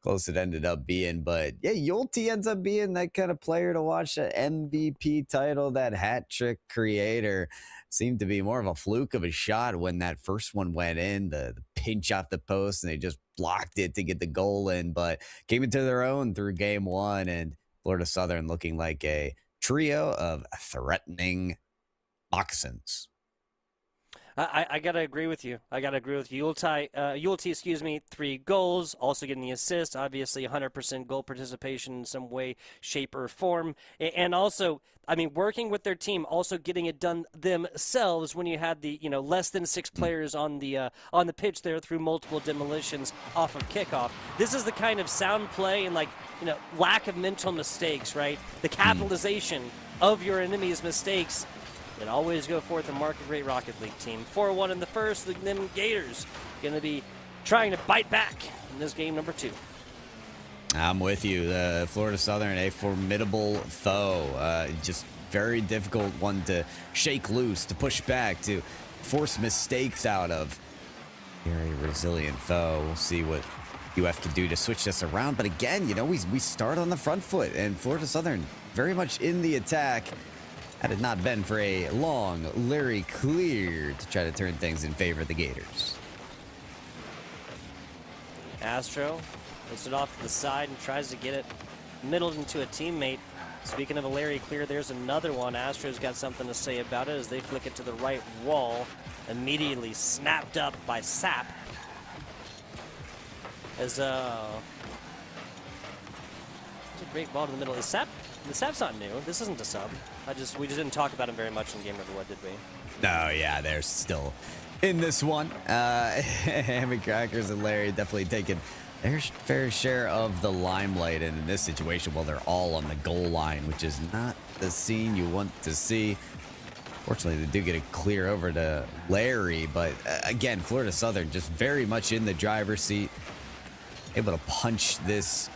close it ended up being. But yeah, Yulte ends up being that kind of player to watch, that MVP title, that hat trick creator. Seemed to be more of a fluke of a shot when that first one went in, the pinch off the post, and they just blocked it to get the goal in, but came into their own through game 1, and Florida Southern looking like a trio of threatening moccasins. I gotta agree with you. I gotta agree with you. Yuletai, excuse me, 3 goals, also getting the assist. Obviously, 100% goal participation in some way, shape, or form, and also, I mean, working with their team, also getting it done themselves. When you had the less than 6 players on the pitch there through multiple demolitions off of kickoff. This is the kind of sound play and lack of mental mistakes, right? The capitalization of your enemy's mistakes. And always go forth and mark a great Rocket League team. 4-1 in the first. Them Gators going to be trying to bite back in this game number 2. I'm with you. Florida Southern, a formidable foe. Just very difficult one to shake loose, to push back, to force mistakes out of. Very resilient foe. We'll see what UF can do to switch this around. But again, we start on the front foot, and Florida Southern very much in the attack. Had it not been for a long Larry clear to try to turn things in favor of the Gators. Astro puts it off to the side and tries to get it middled into a teammate. Speaking of a Larry clear, there's another one. Astro's got something to say about it as they flick it to the right wall. Immediately snapped up by Sap. As it's a great ball to the middle. The Sap's not new. This isn't a sub. We just didn't talk about him very much in game number 1, did we? No, yeah, they're still in this one. Hammy Crackers and Larry definitely taking their fair share of the limelight, and in this situation, well, they're all on the goal line, which is not the scene you want to see. Fortunately, they do get a clear over to Larry, but again, Florida Southern just very much in the driver's seat, able to punch this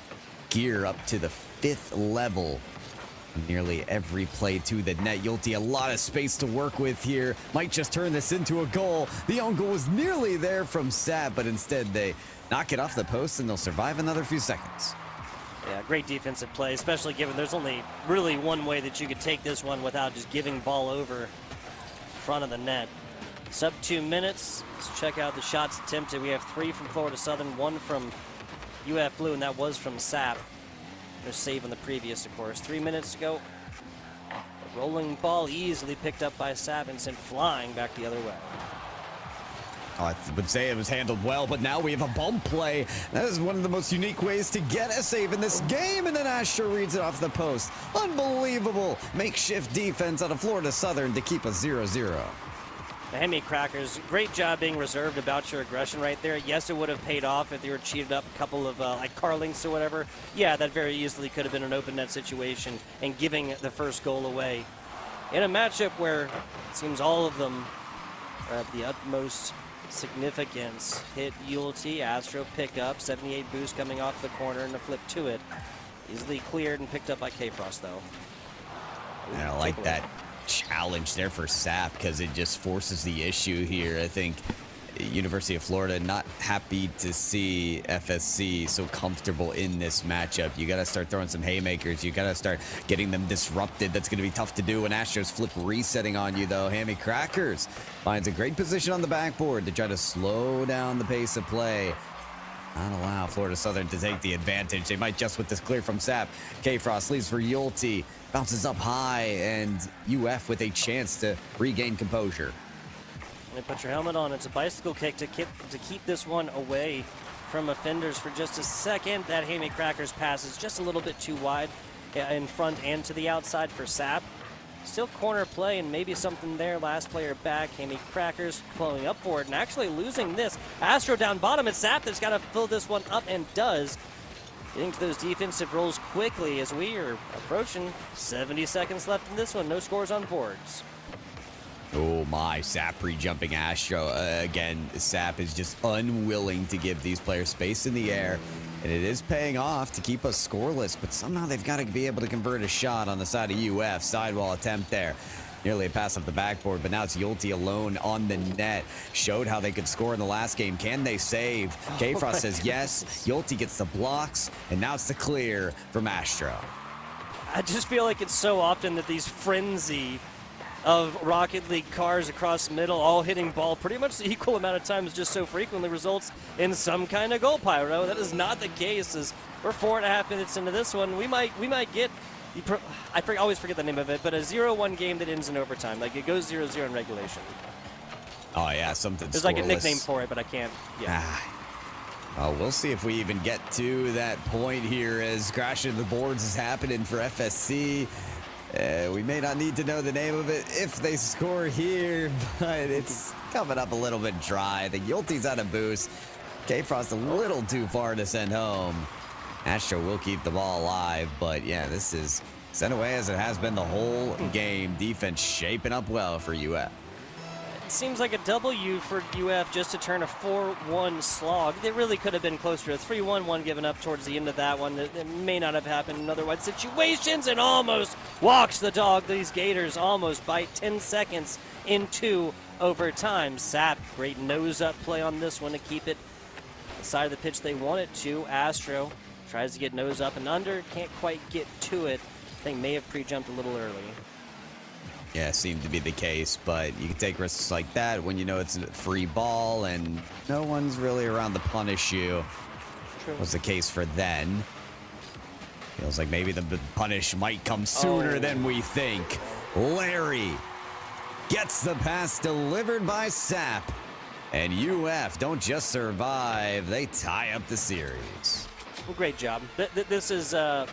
gear up to the 5th level. Nearly every play to the net. Yulte, a lot of space to work with here. Might just turn this into a goal. The own goal was nearly there from Sap, but instead they knock it off the post and they'll survive another few seconds. Yeah, great defensive play, especially given there's only really one way that you could take this one without just giving ball over front of the net. Sub 2 minutes. Let's check out the shots attempted. We have 3 from Florida Southern, 1 from UF Blue, and that was from Sap. Their save on the previous, of course. 3 minutes to go. A rolling ball easily picked up by Sap and sent flying back the other way. Oh, I would say it was handled well, but now we have a bump play. That is one of the most unique ways to get a save in this game, and then Astro reads it off the post. Unbelievable makeshift defense out of Florida Southern to keep us 0-0. The Hemi Crackers, great job being reserved about your aggression right there. Yes, it would have paid off if they were cheated up a couple of car links or whatever. Yeah, that very easily could have been an open net situation and giving the first goal away. In a matchup where it seems all of them are at the utmost significance. Hit Yulte, Astro pick up, 78 boost coming off the corner and a flip to it. Easily cleared and picked up by K-Frost though. Yeah, I like that challenge there for Sap because it just forces the issue here. I think University of Florida not happy to see FSC so comfortable in this matchup. You got to start throwing some haymakers. You got to start getting them disrupted. That's going to be tough to do when Astros flip resetting on you though. Hammy Crackers finds a great position on the backboard to try to slow down the pace of play. Not allow Florida Southern to take the advantage. They might just with this clear from Sap. K-Frost leaves for Yulte. Bounces up high, and UF with a chance to regain composure. And put your helmet on. It's a bicycle kick to keep this one away from offenders for just a second. That Hammy Crackers pass is just a little bit too wide in front and to the outside for Sap. Still corner play and maybe something there. Last player back. Hammy Crackers pulling up for it and actually losing this. Astro down bottom. It's Sap that's got to fill this one up and does. Getting to those defensive rolls quickly as we are approaching 70 seconds left in this one. No scores on boards. Oh my, Sap pre-jumping Astro. Again, Sap is just unwilling to give these players space in the air. And it is paying off to keep us scoreless, but somehow they've got to be able to convert a shot on the side of UF. Sidewall attempt there. Nearly a pass off the backboard, but now it's Yulte alone on the net. Showed how they could score in the last game. Can they save? K-Frost says yes. Yulte gets the blocks, and now it's the clear from Astro. I just feel like it's so often that these frenzy of Rocket League cars across the middle, all hitting ball pretty much the equal amount of times, just so frequently results in some kind of goal, Pyro. That is not the case as we're 4.5 minutes into this one. We might get... I always forget the name of it, but a 0-1 game that ends in overtime. Like, it goes 0-0 in regulation. Oh, yeah, something There's like a scoreless. nickname for it, but I can't. Yeah. Oh, we'll see if we even get to that point here as crashing the boards is happening for FSC. We may not need to know the name of it if they score here, but it's coming up a little bit dry. The Yulti's out of boost. K-Frost a little too far to send home. Astro will keep the ball alive, but yeah, this is sent away as it has been the whole game. Defense shaping up well for UF. It seems like a W for UF just to turn a 4-1 slog. It really could have been closer to a 3-1 one given up towards the end of that one. It may not have happened in otherwise situations, and almost walks the dog. These Gators almost bite 10 seconds into overtime. Sap, great nose-up play on this one to keep it the side of the pitch they want it to. Astro tries to get nose up and under, can't quite get to it. I think may have pre-jumped a little early. Yeah, seemed to be the case, but you can take risks like that when you know it's a free ball and no one's really around to punish you. True. Was the case for then. Feels like maybe the punish might come sooner than we think. Larry gets the pass delivered by Sap. And UF don't just survive, they tie up the series. Well, great job. This is a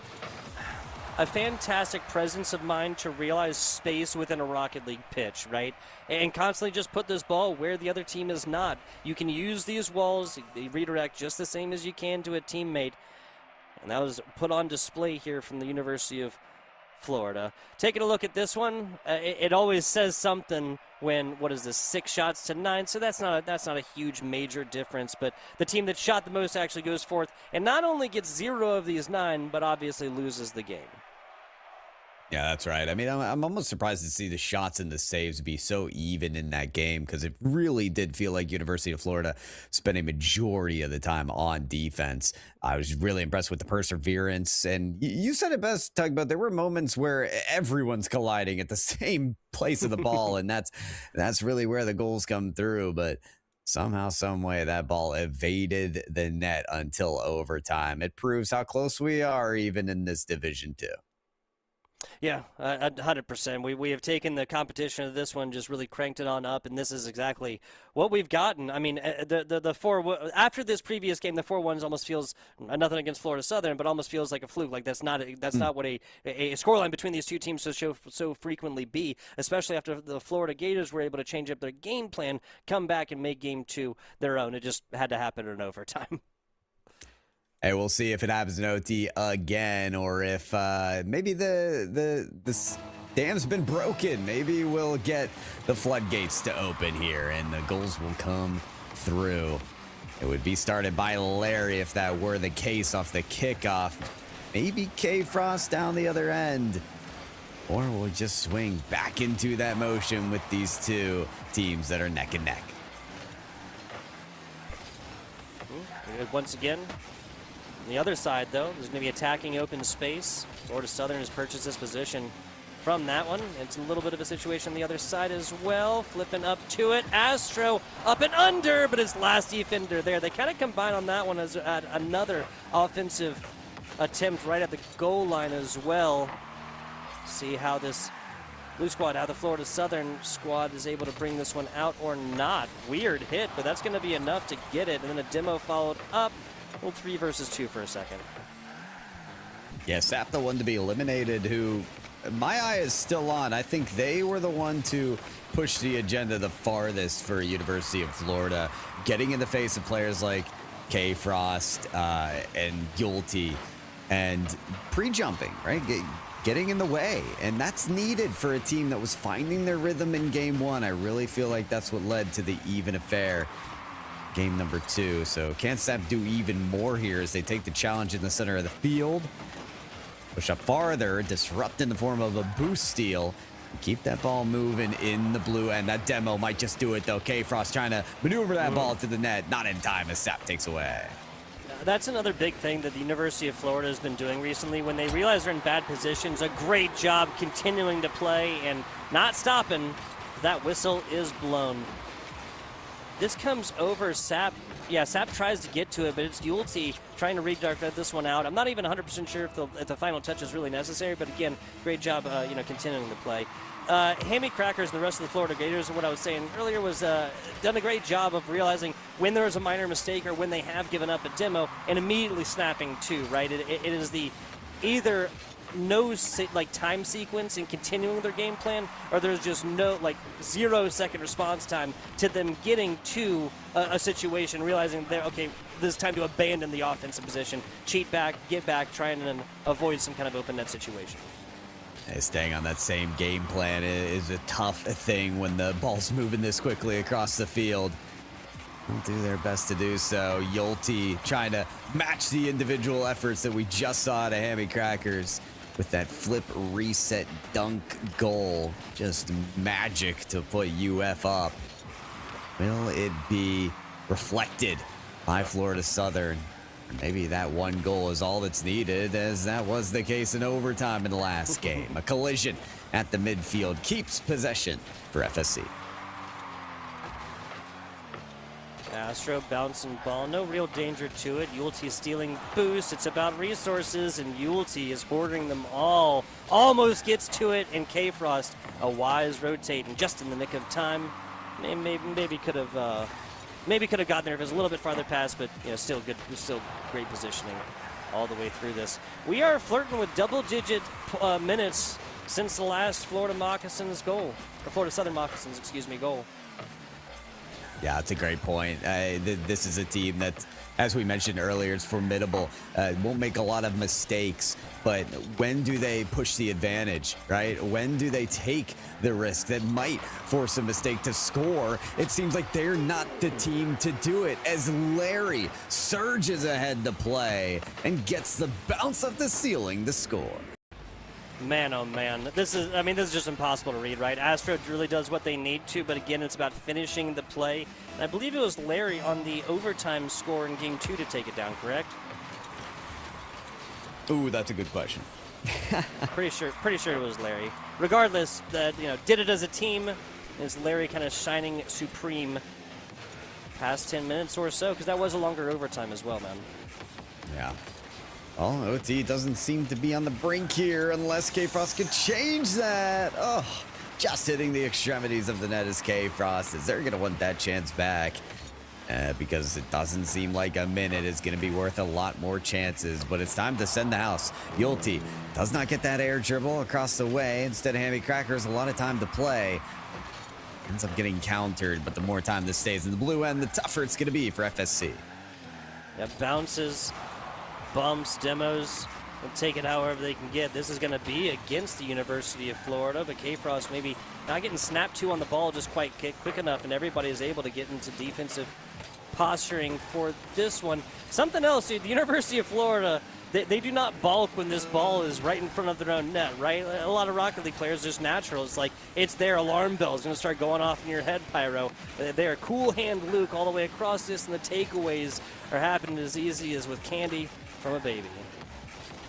fantastic presence of mind to realize space within a Rocket League pitch, right? And constantly just put this ball where the other team is not. You can use these walls, they redirect just the same as you can to a teammate. And that was put on display here from the University of Florida. Taking a look at this one, it always says something when, what is this, 6 shots to 9, so that's not a huge major difference, but the team that shot the most actually goes forth and not only gets 0 of these 9, but obviously loses the game. Yeah, that's right. I mean, I'm almost surprised to see the shots and the saves be so even in that game because it really did feel like University of Florida spent a majority of the time on defense. I was really impressed with the perseverance. And you said it best, Tug, but there were moments where everyone's colliding at the same place of the ball, and that's really where the goals come through. But somehow, some way, that ball evaded the net until overtime. It proves how close we are even in this Division 2. Yeah, 100%. We have taken the competition of this one, just really cranked it on up, and this is exactly what we've gotten. I mean, the 4 after this previous game, the 4-1s almost feels nothing against Florida Southern, but almost feels like a fluke. Like that's not what a scoreline between these two teams so frequently be, especially after the Florida Gators were able to change up their game plan, come back and make game 2 their own. It just had to happen in overtime. Hey, we'll see if it happens in OT again, or if maybe the dam's been broken. Maybe we'll get the floodgates to open here, and the goals will come through. It would be started by Larry if that were the case off the kickoff. Maybe K-Frost down the other end. Or we'll just swing back into that motion with these two teams that are neck and neck. Once again, on the other side, though, there's going to be attacking open space. Florida Southern has purchased this position from that one. It's a little bit of a situation on the other side as well. Flipping up to it. Astro up and under, but his last defender there. They kind of combine on that one as another offensive attempt right at the goal line as well. See how this blue squad, how the Florida Southern squad is able to bring this one out or not. Weird hit, but that's going to be enough to get it. And then a demo followed up. Well, 3 versus 2 for a second. Yeah, Sap the one to be eliminated, who my eye is still on. I think they were the one to push the agenda the farthest for University of Florida, getting in the face of players like K-Frost and Yulti and pre-jumping, right? Getting in the way, and that's needed for a team that was finding their rhythm in game 1. I really feel like that's what led to the even affair game number 2. So can Sap do even more here as they take the challenge in the center of the field, push up farther, disrupt in the form of a boost steal, and keep that ball moving in the blue end. That demo might just do it though. K-Frost trying to maneuver that ball to the net, not in time as Sap takes away. That's another big thing that the University of Florida has been doing recently. When they realize they're in bad positions, a great job continuing to play and not stopping. That whistle is blown. This comes over. Sap Yeah, Sap tries to get to it, but it's Yulty trying to redirect this one out. I'm not even 100% sure if the final touch is really necessary, but again, great job, continuing the play. Hammy Crackers and the rest of the Florida Gators, what I was saying earlier, was done a great job of realizing when there is a minor mistake or when they have given up a demo and immediately snapping to, right? It is the either no time sequence in continuing their game plan, or there's just no 0-second response time to them getting to a situation, realizing they're okay. This is time to abandon the offensive position, cheat back, get back, try and avoid some kind of open net situation. Staying on that same game plan is a tough thing when the ball's moving this quickly across the field. They'll do their best to do so. Yulty trying to match the individual efforts that we just saw to Hammy Crackers with that flip reset dunk goal. Just magic to put UF up. Will it be reflected by Florida Southern? Maybe that one goal is all that's needed, as that was the case in overtime in the last game. A collision at the midfield keeps possession for FSC. Astro bouncing ball, no real danger to it. Yulty stealing boost. It's about resources, and Yulty is hoarding them all. Almost gets to it, and K-Frost, a wise rotate, and just in the nick of time. Maybe could have gotten there if it was a little bit farther past, but still good, still great positioning all the way through this. We are flirting with double-digit minutes since the last Florida Southern Moccasins, goal. Yeah, it's a great point. This is a team that, as we mentioned earlier, is formidable. Won't make a lot of mistakes, but when do they push the advantage, right? When do they take the risk that might force a mistake to score? It seems like they're not the team to do it, as Larry surges ahead to play and gets the bounce off the ceiling to score. Man, oh man, this is just impossible to read, right? Astro really does what they need to, but again, it's about finishing the play. And I believe it was Larry on the overtime score in Game 2 to take it down, correct? Ooh, that's a good question. pretty sure it was Larry. Regardless, did it as a team. Is Larry kind of shining supreme past 10 minutes or so? Because that was a longer overtime as well, man. Yeah. Well, OT doesn't seem to be on the brink here unless K-Frost could change that. Oh, just hitting the extremities of the net is K-Frost, as they're going to want that chance back. Because it doesn't seem like a minute is going to be worth a lot more chances. But it's time to send the house. Yulty does not get that air dribble across the way. Instead of Hammy Crackers, a lot of time to play. Ends up getting countered, but the more time this stays in the blue end, the tougher it's going to be for FSC. Yeah, bounces, bumps, demos, will take it however they can get. This is going to be against the University of Florida, but K-Frost maybe not getting snapped to on the ball just quite quick enough, and everybody is able to get into defensive posturing for this one. Something else, dude, the University of Florida, they do not balk when this ball is right in front of their own net, right? A lot of Rocket League players, just natural. It's like, it's their alarm bell is going to start going off in your head, Pyro. They are cool hand Luke all the way across this, and the takeaways are happening as easy as with candy from a baby.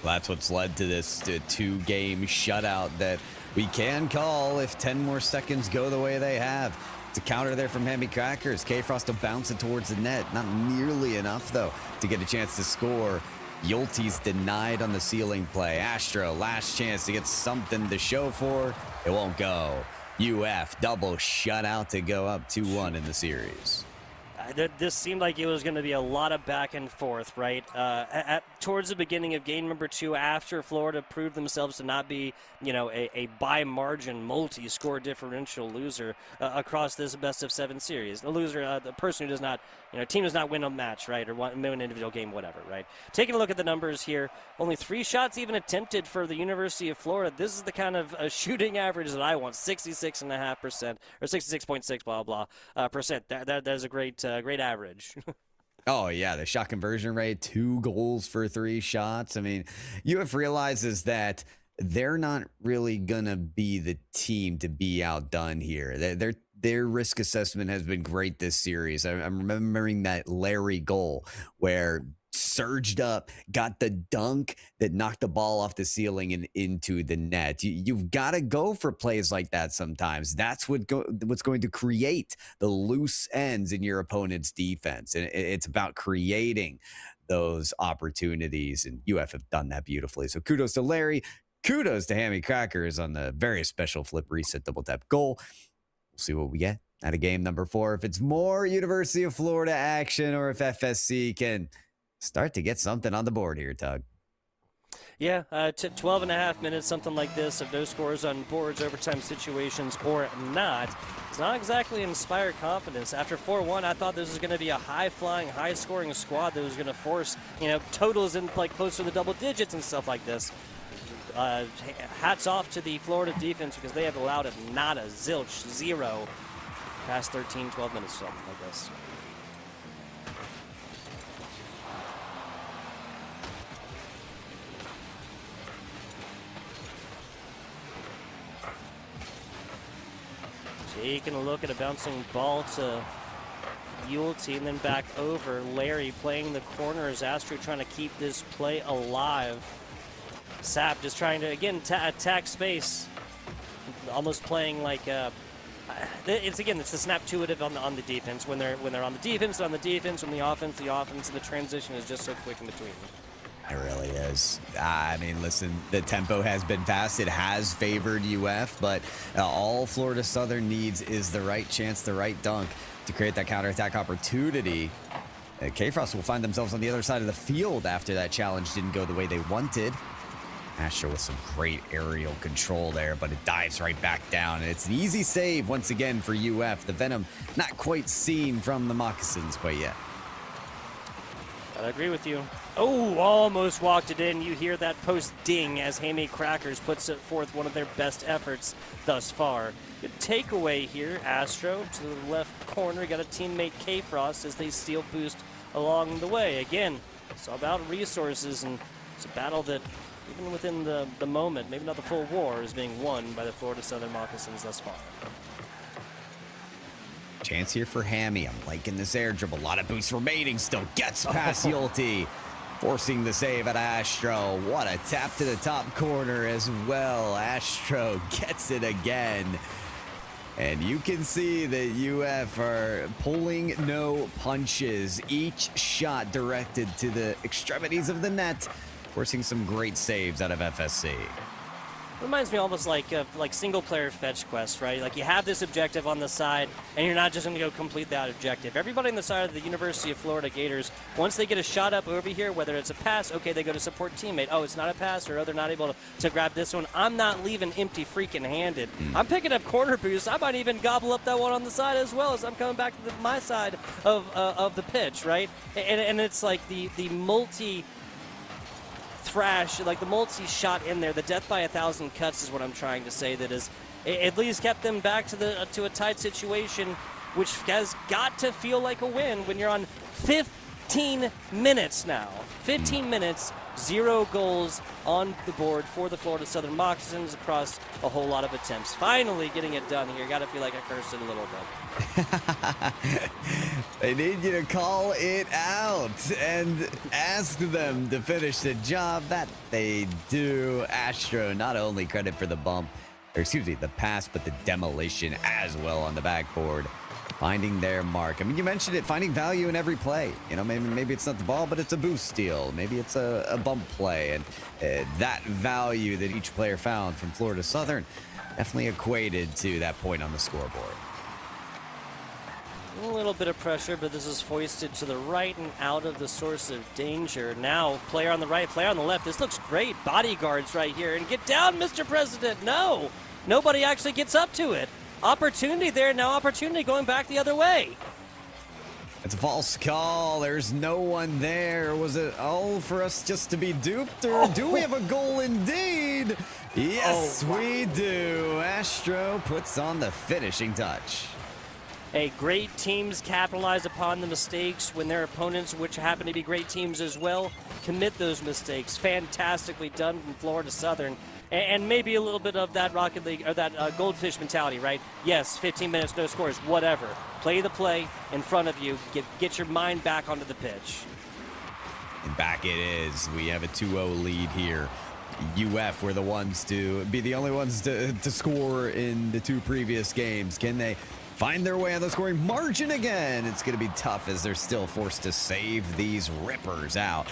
Well, that's what's led to this two-game shutout that we can call if 10 more seconds go the way they have. It's a counter there from Hammy Crackers. K-Frost to bounce it towards the net. Not nearly enough, though, to get a chance to score. Yulty's denied on the ceiling play. Astro, last chance to get something to show for. It won't go. UF double shutout to go up 2-1 in the series. This seemed like it was going to be a lot of back and forth, right? Towards the beginning of game number 2, after Florida proved themselves to not be, a by margin multi-score differential loser across this best-of-7 series. The loser, the person who does not, team does not win a match, right, or win an individual game, whatever, right? Taking a look at the numbers here, only 3 shots even attempted for the University of Florida. This is the kind of shooting average that I want, 66.5%, or 66.6, blah, blah, percent. That is a great average. Oh, yeah, the shot conversion rate, 2 goals for 3 shots. I mean, UF realizes that they're not really going to be the team to be outdone here. Their risk assessment has been great this series. I'm remembering that Larry goal where surged up, got the dunk that knocked the ball off the ceiling and into the net. You've got to go for plays like that sometimes. That's what's going to create the loose ends in your opponent's defense. And it's about creating those opportunities. And UF have done that beautifully. So kudos to Larry. Kudos to Hammy Crackers on the very special flip reset double tap goal. We'll see what we get out of game number 4. If it's more University of Florida action or if FSC can start to get something on the board here, Tug. Yeah, 12 and a half minutes, something like this, of no scores on boards, overtime situations or not. It's not exactly inspired confidence. After 4-1, I thought this was going to be a high-flying, high-scoring squad that was going to force, totals in like close to the double digits and stuff like this. Hats off to the Florida defense because they have allowed it not a zilch, zero, past 13, 12 minutes, something like this. Taking a look at a bouncing ball to Yulte and then back over. Larry playing the corner as Astro trying to keep this play alive. Sap just trying to, again, attack space. Almost playing like, it's the snap intuitive on the defense. When they're on the defense, on the defense, on the offense, and the transition is just so quick in between. It really is. I mean, listen, the tempo has been fast. It has favored UF, but all Florida Southern needs is the right chance, the right dunk to create that counterattack opportunity. K-Frost will find themselves on the other side of the field after that challenge didn't go the way they wanted. Astro with some great aerial control there, but it dives right back down. And it's an easy save once again for UF. The Venom not quite seen from the Moccasins quite yet. I agree with you. Oh, almost walked it in. You hear that post ding as Hammy Crackers puts it forth one of their best efforts thus far. Good takeaway here. Astro to the left corner. Got a teammate K-Frost as they steal boost along the way. Again, it's all about resources, and it's a battle that, even within the moment, maybe not the full war, is being won by the Florida Southern Moccasins thus far. Chance here for Hammy. I'm liking this air dribble. A lot of boost remaining. Still gets past Yulte. Forcing the save at Astro. What a tap to the top corner as well. Astro gets it again. And you can see that UF are pulling no punches. Each shot directed to the extremities of the net. Forcing some great saves out of FSC. Reminds me almost like single-player fetch quests, right? Like you have this objective on the side, and you're not just going to go complete that objective. Everybody on the side of the University of Florida Gators, once they get a shot up over here, whether it's a pass, okay, they go to support teammate. Oh, it's not a pass, or oh, they're not able to grab this one. I'm not leaving empty freaking handed. I'm picking up corner boost. I might even gobble up that one on the side as well as I'm coming back to my side of the pitch, right? And it's like the thrash, like the multi-shot in there, the death by 1,000 cuts is what I'm trying to say. That is, at least kept them back to a tight situation, which has got to feel like a win when you're on 15 minutes now. 15 minutes, 0 goals on the board for the Florida Southern Moccasins across a whole lot of attempts. Finally getting it done here. Got to feel like I cursed it a little bit. They need you to call it out and ask them to finish the job. That they do. Astro, not only credit for the bump, or excuse me, the pass, but the demolition as well on the backboard. Finding their mark. I mean, you mentioned it, finding value in every play. You know, maybe it's not the ball, but it's a boost steal. Maybe it's a bump play. And that value that each player found from Florida Southern definitely equated to that point on the scoreboard. A little bit of pressure, but this is foisted to the right and out of the source of danger. Now, player on the right, player on the left. This looks great. Bodyguards right here. And get down, Mr. President. No, nobody actually gets up to it. Opportunity there. Now opportunity going back the other way. It's a false call. There's no one there. Was it all for us just to be duped, or do we have a goal indeed? Yes, we do. Astro puts on the finishing touch. Hey, great teams capitalize upon the mistakes when their opponents, which happen to be great teams as well, commit those mistakes. Fantastically done from Florida Southern. And maybe a little bit of that Rocket League, or that goldfish mentality, right? Yes, 15 minutes, no scores, whatever. Play the play in front of you. Get your mind back onto the pitch. And back it is. We have a 2-0 lead here. UF were the ones to be the only ones to score in the 2 previous games. Can they find their way on the scoring margin again? It's going to be tough as they're still forced to save these rippers out.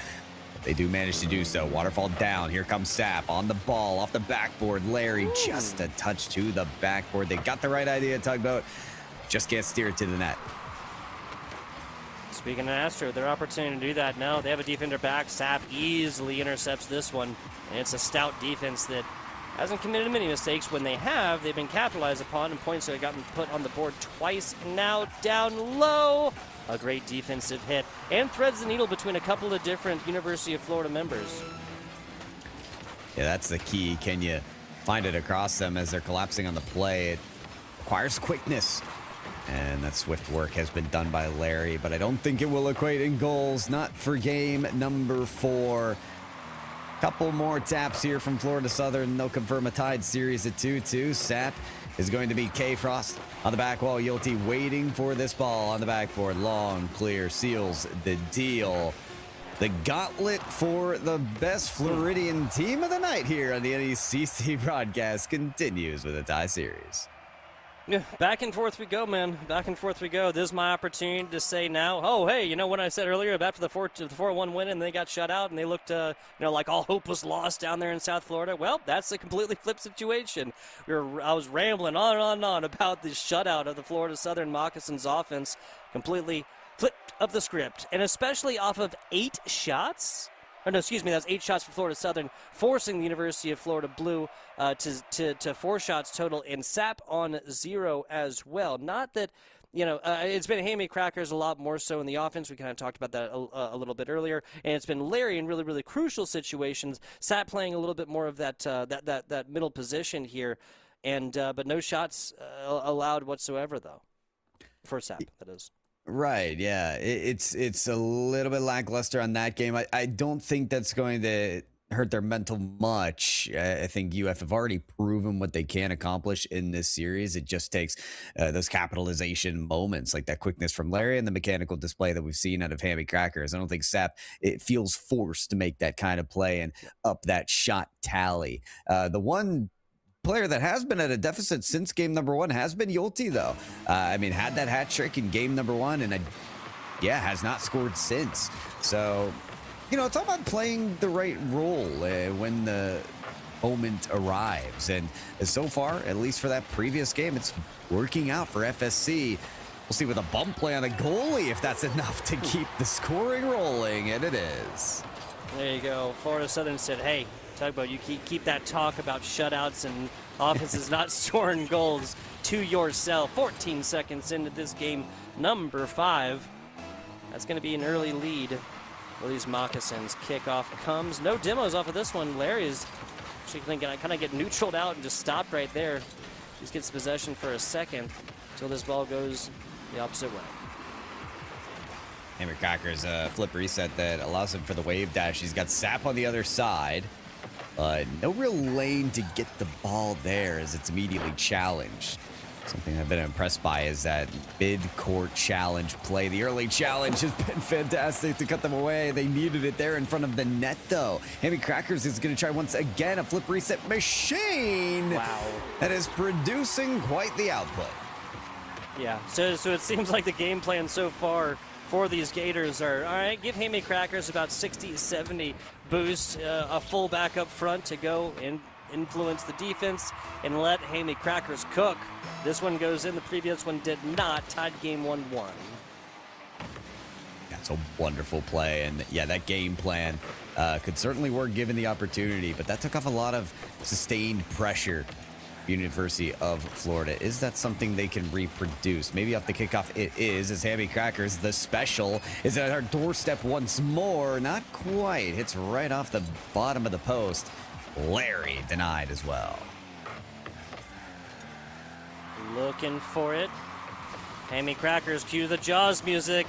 They do manage to do so. Waterfall down. Here comes Sap on the ball off the backboard. Larry just a touch to the backboard. They got the right idea, Tugboat. Just can't steer it to the net. Speaking of Astro, their opportunity to do that now. They have a defender back. Sap easily intercepts this one. And it's a stout defense that hasn't committed many mistakes. When they have, they've been capitalized upon, and points have gotten put on the board twice. Now down low. A great defensive hit. And threads the needle between a couple of different University of Florida members. Yeah, that's the key. Can you find it across them as they're collapsing on the play? It requires quickness. And that swift work has been done by Larry, but I don't think it will equate in goals. Not for game number 4. Couple more taps here from Florida Southern. They'll confirm a tied series at 2-2. Sap is going to be K-Frost on the back wall. Yulte waiting for this ball on the backboard. Long, clear, seals the deal. The gauntlet for the best Floridian team of the night here on the NECC broadcast continues with a tie series. Yeah, back and forth we go, man. Back and forth we go. This is my opportunity to say now, oh, hey, you know what I said earlier after the 4-1 win and they got shut out and they looked, like all hope was lost down there in South Florida? Well, that's a completely flipped situation. I was rambling on and on and on about the shutout of the Florida Southern Moccasins offense. Completely flipped up the script, and especially off of 8 shots. Oh, no, excuse me, that's 8 shots for Florida Southern, forcing the University of Florida Blue to 4 shots total, and Sap on 0 as well. Not that, it's been Hammy Crackers a lot more so in the offense. We kind of talked about that a little bit earlier, and it's been Larry in really, really crucial situations. Sap playing a little bit more of that middle position here, and but no shots allowed whatsoever, though, for Sap, that is. Right, yeah. It's a little bit lackluster on that game. I don't think that's going to hurt their mental much. I think UF have already proven what they can accomplish in this series. It just takes those capitalization moments, like that quickness from Larry and the mechanical display that we've seen out of Hammy Crackers. I don't think Sap, it feels forced to make that kind of play and up that shot tally. The one player that has been at a deficit since game number 1 has been Yulte, though. Had that hat trick in game number 1 and has not scored since. So, it's all about playing the right role when the moment arrives. And so far, at least for that previous game, it's working out for FSC. We'll see with a bump play on the goalie if that's enough to keep the scoring rolling, and it is. There you go. Florida Southern said, hey, Tugboat, you keep that talk about shutouts and offenses not scoring goals to yourself. 14 seconds into this game, number 5. That's going to be an early lead for these Moccasins. Kickoff comes. No demos off of this one. Larry is actually going to kind of get neutraled out and just stopped right there. Just gets possession for a second until this ball goes the opposite way. Hammy Crackers flip reset that allows him for the wave dash. He's got Sap on the other side. No real lane to get the ball there as it's immediately challenged. Something I've been impressed by is that mid-court challenge play. The early challenge has been fantastic to cut them away. They needed it there in front of the net, though. Hammy Crackers is going to try once again a flip reset machine. Wow. That is producing quite the output. Yeah, so it seems like the game plan so far for these Gators are, all right, give Hammy Crackers about 60, 70 boosts, a fullback up front to go and influence the defense and let Hammy Crackers cook. This one goes in, the previous one did not, tied game 1-1. That's a wonderful play, and yeah, that game plan could certainly work given the opportunity, but that took off a lot of sustained pressure. University of Florida. Is that something they can reproduce? Maybe off the kickoff it is, as Hammy Crackers, the special, is at our doorstep once more. Not quite. Hits right off the bottom of the post. Larry denied as well. Looking for it. Hammy Crackers, cue the Jaws music.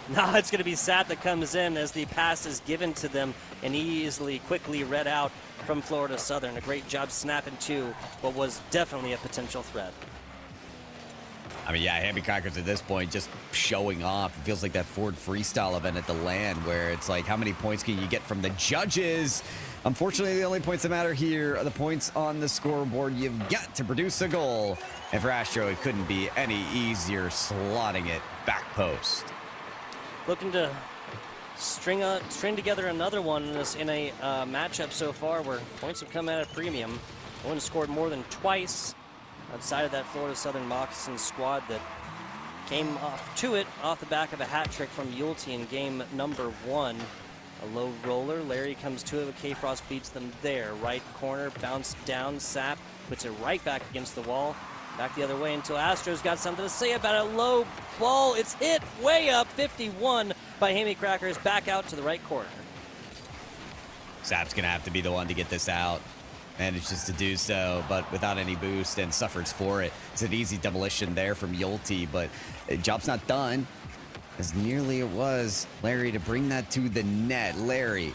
Now it's going to be Sap that comes in as the pass is given to them and easily, quickly read out from Florida Southern. A great job snapping to what was definitely a potential threat. I mean, yeah, Hammy Crackers at this point just showing off. It feels like that Ford Freestyle event at the LAN where it's like, how many points can you get from the judges? Unfortunately, the only points that matter here are the points on the scoreboard. You've got to produce a goal. And for Astro, it couldn't be any easier slotting it back post. Looking to string together another one in a matchup so far where points have come at a premium. No one scored more than twice outside of that Florida Southern Moccasins squad that came off the back of a hat trick from Yulte in game number 1. A low roller, Larry comes to it, but K-Frost beats them there. Right corner, bounce down, Sap puts it right back against the wall. Back the other way until Astro's got something to say about it. Low ball, it's hit way up, 51 by Hammy Crackers, back out to the right corner. Sap's going to have to be the one to get this out. Manages to do so, but without any boost and suffers for it. It's an easy demolition there from Yulte, but the job's not done. As nearly it was Larry to bring that to the net. Larry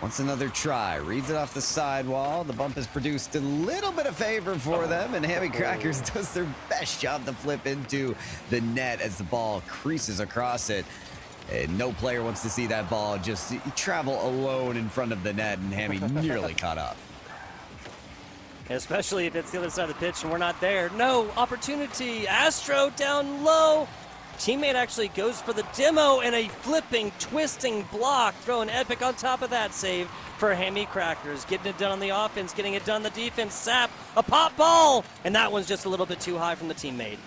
wants another try, reads it off the sidewall. The bump has produced a little bit of favor for them, and Hammy Crackers does their best job to flip into the net as the ball creases across it. And no player wants to see that ball just travel alone in front of the net, and Hammy nearly caught up. Especially if it's the other side of the pitch and we're not there. No opportunity. Astro down low. Teammate actually goes for the demo and a flipping, twisting block. Throwing epic on top of that save for Hammy Crackers. Getting it done on the offense, getting it done on the defense. Sap, a pop ball. And that one's just a little bit too high from the teammate.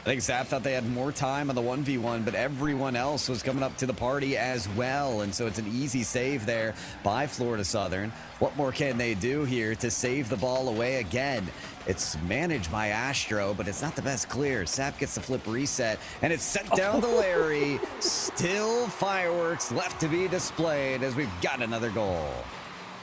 I think Zap thought they had more time on the 1v1, but everyone else was coming up to the party as well. And so it's an easy save there by Florida Southern. What more can they do here to save the ball away again? It's managed by Astro, but it's not the best clear. Sap gets the flip reset, and it's sent down to Larry. Still fireworks left to be displayed as we've got another goal.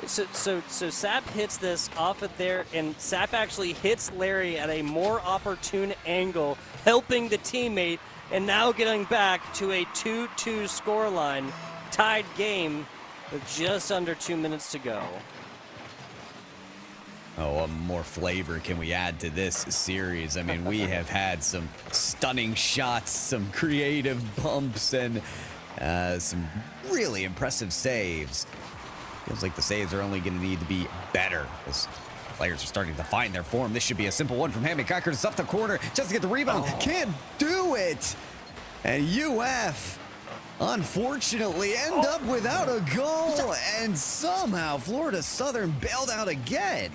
So Sap hits this off of there, and Sap actually hits Larry at a more opportune angle, helping the teammate, and now getting back to a 2-2 scoreline. Tied game with just under 2 minutes to go. Oh, what more flavor can we add to this series? I mean, we have had some stunning shots, some creative bumps, and some really impressive saves. Feels like the saves are only going to need to be better as players are starting to find their form. This should be a simple one from Hammy Crackers off the corner just to get the rebound. Can't do it. And UF, unfortunately, end up without a goal. And somehow Florida Southern bailed out again.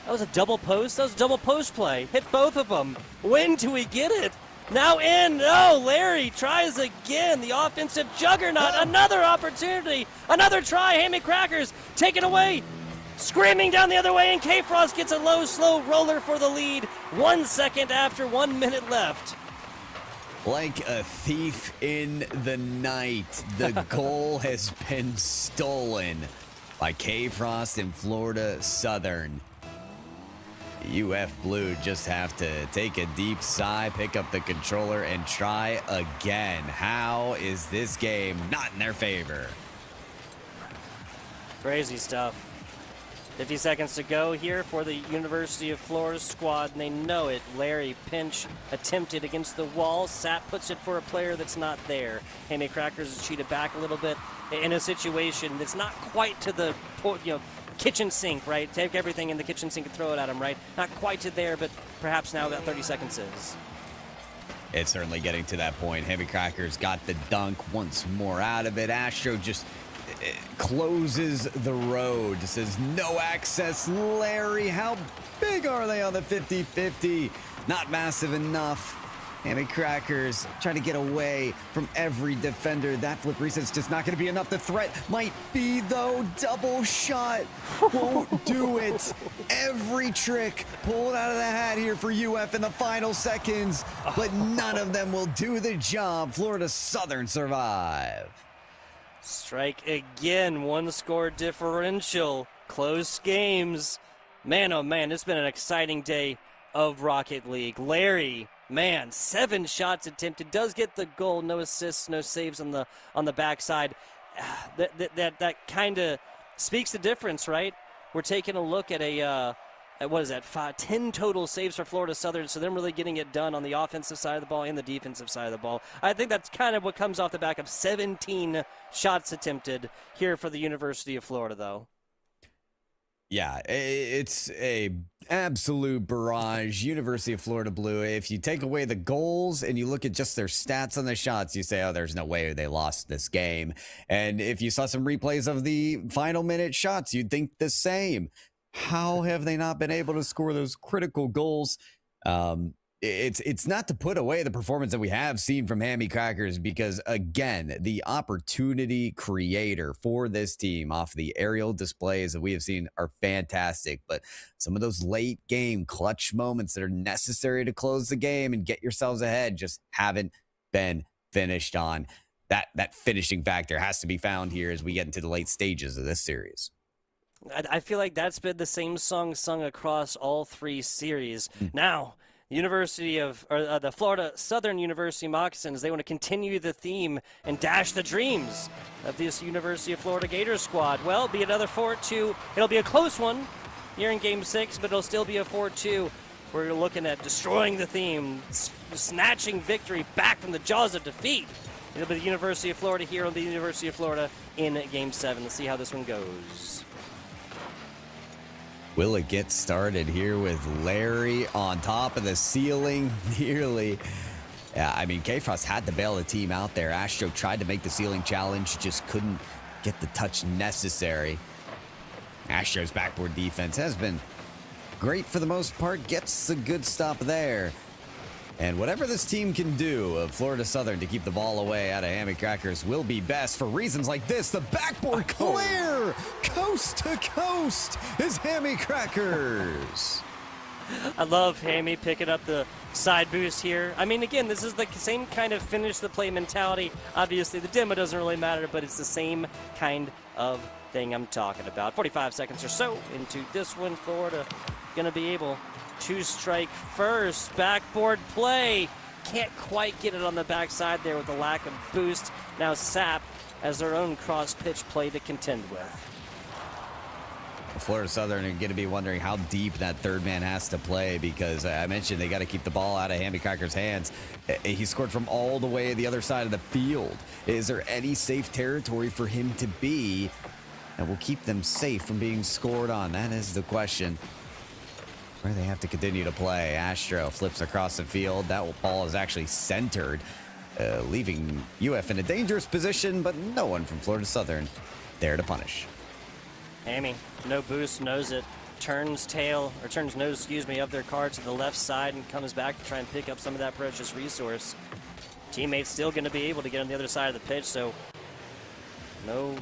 That was a double post. That was a double post play. Hit both of them. When do we get it? Now in. Oh, Larry tries again. The offensive juggernaut. Another opportunity. Another try. Hammy Crackers taken away. Screaming down the other way, and K-Frost gets a low, slow roller for the lead. 1 second after 1 minute left. Like a thief in the night, the goal has been stolen by K-Frost and Florida Southern. UF Blue just have to take a deep sigh, pick up the controller, and try again. How is this game not in their favor? Crazy stuff. 50 seconds to go here for the University of Florida squad, and they know it. Larry pinch attempted against the wall. Sap puts it for a player that's not there. Hammy Crackers is cheated back a little bit in a situation that's not quite to the kitchen sink, right? Take everything in the kitchen sink and throw it at him, right? Not quite to there, but perhaps now that 30 seconds is. It's certainly getting to that point. Hammy Crackers got the dunk once more out of it. Astro just closes the road. Says no access. Larry, how big are they on the 50-50? Not massive enough. Hammy Crackers trying to get away from every defender. That flip reset's just not going to be enough. The threat might be, though. Double shot won't do it. Every trick pulled out of the hat here for UF in the final seconds, but none of them will do the job. Florida Southern survive. Strike again, 1 score differential. Close games. Man, oh man, it's been an exciting day of Rocket League. Larry, man, 7 shots attempted, does get the goal, no assists, no saves on the backside. That kind of speaks the difference, right? We're taking a look at a what is that, 10 total saves for Florida Southern, so them really getting it done on the offensive side of the ball and the defensive side of the ball. I think that's kind of what comes off the back of 17 shots attempted here for the University of Florida, though. Yeah, it's a absolute barrage. University of Florida Blue. If you take away the goals and you look at just their stats on the shots, you say, oh, there's no way they lost this game. And if you saw some replays of the final minute shots, you'd think the same. How have they not been able to score those critical goals? It's not to put away the performance that we have seen from Hammy Crackers, because again, the opportunity creator for this team off the aerial displays that we have seen are fantastic. But some of those late game clutch moments that are necessary to close the game and get yourselves ahead just haven't been finished on. That finishing factor has to be found here as we get into the late stages of this series. I feel like that's been the same song sung across all three series. Now, the Florida Southern University Moccasins, they want to continue the theme and dash the dreams of this University of Florida Gators squad. Well, it'll be another 4-2. It'll be a close one here in Game 6, but it'll still be a 4-2. We're looking at destroying the theme, snatching victory back from the jaws of defeat. It'll be the University of Florida here on the University of Florida in Game 7. Let's see how this one goes. Will it get started here with Larry on top of the ceiling? Nearly. Yeah, I mean, K-Frost had to bail the team out there. Astro tried to make the ceiling challenge, just couldn't get the touch necessary. Astro's backboard defense has been great for the most part, gets a good stop there. And whatever this team can do of Florida Southern to keep the ball away out of Hammy Crackers will be best for reasons like this. The backboard clear! Coast to coast is Hammy Crackers. I love Hammy picking up the side boost here. I mean, again, this is the same kind of finish the play mentality. Obviously, the demo doesn't really matter, but it's the same kind of thing I'm talking about. 45 seconds or so into this one. Florida going to be able to strike first. Backboard play. Can't quite get it on the backside there with the lack of boost. Now Sap has their own cross-pitch play to contend with. Florida Southern are going to be wondering how deep that third man has to play, because I mentioned they got to keep the ball out of Hammy Cracker's hands. He scored from all the way the other side of the field. Is there any safe territory for him to be that will keep them safe from being scored on? That is the question. Where they have to continue to play. Astro flips across the field. That ball is actually centered, leaving UF in a dangerous position, but no one from Florida Southern there to punish. Hammy, no boost, knows it. Turns nose, of their car to the left side and comes back to try and pick up some of that precious resource. Teammates still going to be able to get on the other side of the pitch, so no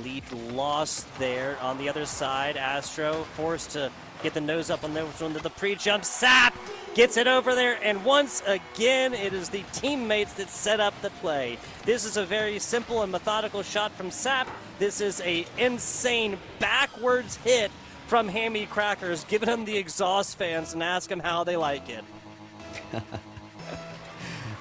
lead lost there. On the other side, Astro forced to get the nose up on this one to the pre-jump. Sap gets it over there, and once again, it is the teammates that set up the play. This is a very simple and methodical shot from Sap. This is a insane backwards hit from Hammy Crackers, giving them the exhaust fans and ask them how they like it.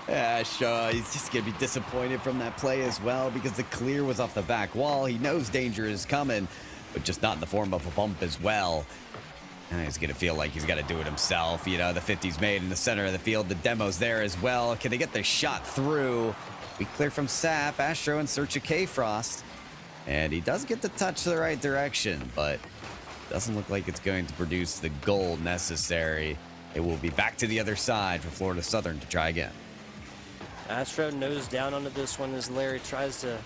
Yeah, sure. He's just going to be disappointed from that play as well, because the clear was off the back wall. He knows danger is coming, but just not in the form of a bump as well. And he's going to feel like he's got to do it himself. You know, the 50's made in the center of the field. The demo's there as well. Can they get the shot through? We clear from Sap. Astro in search of K-Frost. And he does get the touch to the right direction, but doesn't look like it's going to produce the goal necessary. It will be back to the other side for Florida Southern to try again. Astro nose down onto this one as Larry tries to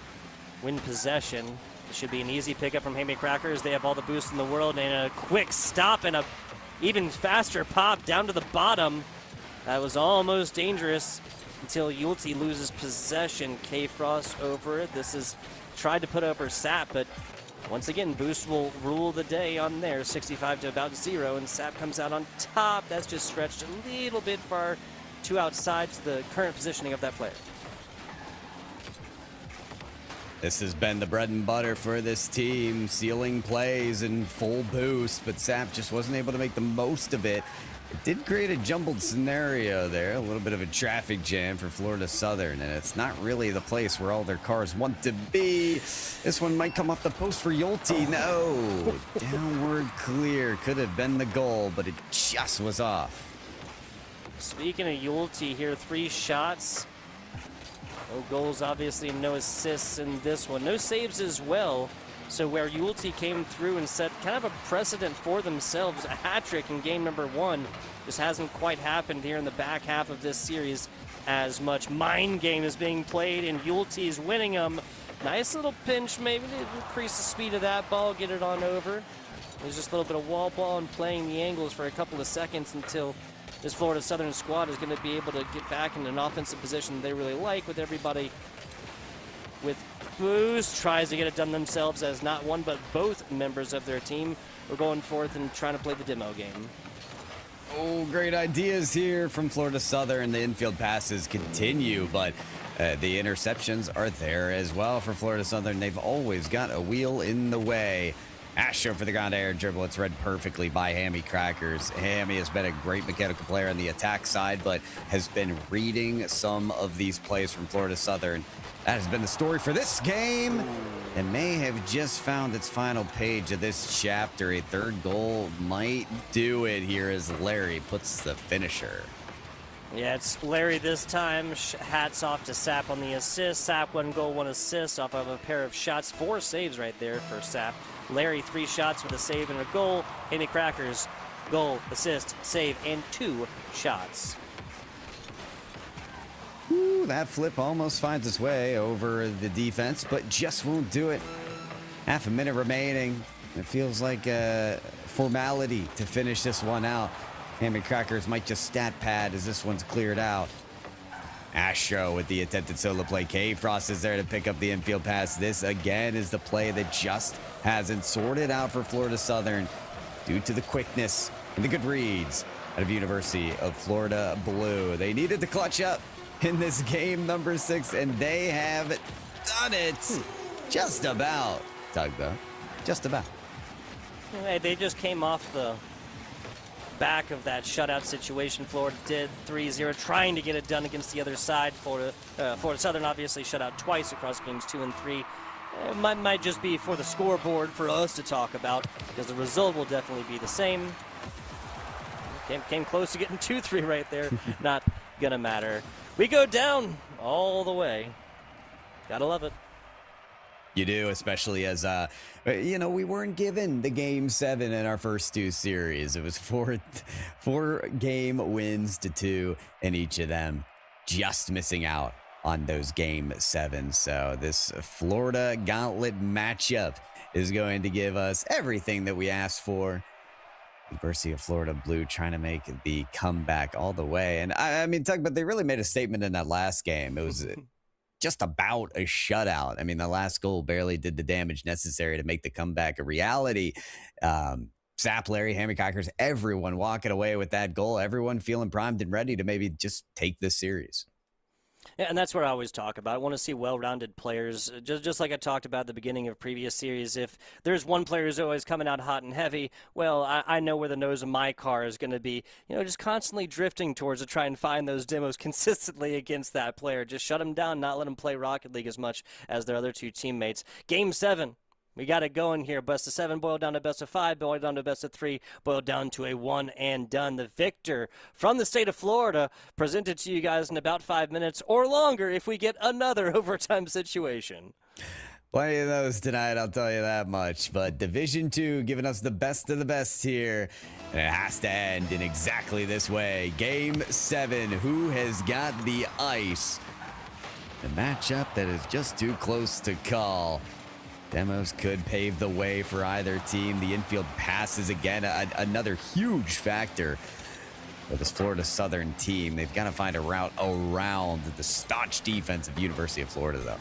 win possession. It should be an easy pickup from Hammy Crackers. They have all the boost in the world, and a quick stop and a even faster pop down to the bottom. That was almost dangerous until Yulte loses possession. K-Frost over it. This is tried to put over Sap, but once again, boost will rule the day on there. 65 to about 0, and Sap comes out on top. That's just stretched a little bit far to outside to the current positioning of that player. This has been the bread and butter for this team, sealing plays in full boost, but Sap just wasn't able to make the most of it. It did create a jumbled scenario there, a little bit of a traffic jam for Florida Southern, and it's not really the place where all their cars want to be. This one might come off the post for Yulte. No, downward clear could have been the goal, but it just was off. Speaking of Yulte here, 3 shots. No goals, obviously, no assists in this one. No saves as well. So where Yulte came through and set kind of a precedent for themselves, a hat trick in game number 1, just hasn't quite happened here in the back half of this series as much. Mind game is being played, and Yulte is winning them. Nice little pinch, maybe to increase the speed of that ball, get it on over. There's just a little bit of wall ball and playing the angles for a couple of seconds until this Florida Southern squad is going to be able to get back in an offensive position they really like, with everybody with boost, tries to get it done themselves, as not one but both members of their team were going forth and trying to play the demo game. Oh, great ideas here from Florida Southern. The infield passes continue, but the interceptions are there as well for Florida Southern. They've always got a wheel in the way. Astro for the ground air dribble. It's read perfectly by Hammy Crackers. Hammy has been a great mechanical player on the attack side, but has been reading some of these plays from Florida Southern. That has been the story for this game, and may have just found its final page of this chapter. A third goal might do it here as Larry puts the finisher. Yeah, it's Larry this time. Hats off to Sap on the assist. Sap 1 goal, 1 assist off of a pair of shots. 4 saves right there for Sap. Larry 3 shots with a save and a goal. Hammy Crackers, goal, assist, save, and 2 shots. Ooh, that flip almost finds its way over the defense, but just won't do it. Half a minute remaining. It feels like a formality to finish this one out. Hammy Crackers might just stat pad as this one's cleared out. Astro with the attempted solo play. K-Frost is there to pick up the infield pass. This again is the play that just hasn't sorted out for Florida Southern due to the quickness and the good reads out of University of Florida Blue. They needed to clutch up in this game number 6, and they have done it. Just about, Doug, though. Just about. Hey, they just came off the back of that shutout situation. Florida did 3-0, trying to get it done against the other side. Florida Southern obviously shut out twice across games 2 and 3. It might just be for the scoreboard for us to talk about, because the result will definitely be the same. Came close to getting 2-3 right there. Not gonna matter. We go down all the way. Gotta love it. You do, especially as, we weren't given the game 7 in our first 2 series. It was four game wins to 2 in each of them, just missing out on those game 7. So this Florida Gauntlet matchup is going to give us everything that we asked for. University of Florida Blue trying to make the comeback all the way. And I mean, Doug, but they really made a statement in that last game. It was just about a shutout. I mean, the last goal barely did the damage necessary to make the comeback a reality. Sap, Larry, Hammy Crackers, everyone walking away with that goal. Everyone feeling primed and ready to maybe just take this series. Yeah, and that's what I always talk about. I want to see well-rounded players, just like I talked about at the beginning of previous series. If there's one player who's always coming out hot and heavy, well, I know where the nose of my car is going to be, just constantly drifting towards to try and find those demos consistently against that player. Just shut them down, not let them play Rocket League as much as their other 2 teammates. Game 7. We got it going here. Best of 7 boiled down to best of 5, boiled down to best of 3, boiled down to a 1 and done. The victor from the state of Florida, presented to you guys in about 5 minutes or longer if we get another overtime situation. Plenty of those tonight, I'll tell you that much. But Division 2 giving us the best of the best here. And it has to end in exactly this way. Game 7, who has got the ice? A matchup that is just too close to call. Demos could pave the way for either team. The infield passes again, another huge factor for this Florida Southern team. They've got to find a route around the staunch defense of University of Florida, though.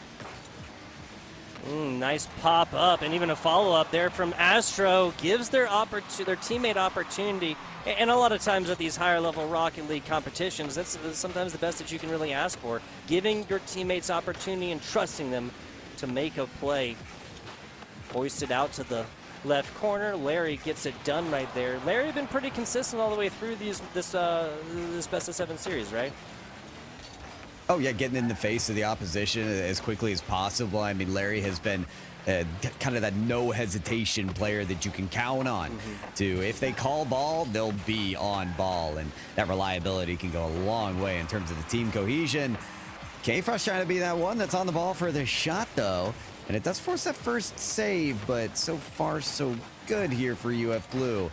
Nice pop up, and even a follow up there from Astro gives their teammate opportunity. And a lot of times at these higher level Rocket League competitions, that's sometimes the best that you can really ask for. Giving your teammates opportunity and trusting them to make a play. Hoisted out to the left corner. Larry gets it done right there. Larry been pretty consistent all the way through this best of 7 series, right? Oh, yeah, getting in the face of the opposition as quickly as possible. I mean, Larry has been kind of that no hesitation player that you can count on to, if they call ball, they'll be on ball. And that reliability can go a long way in terms of the team cohesion. K-Frost trying to be that one that's on the ball for the shot, though. And it does force that first save, but so far so good here for UF Blue.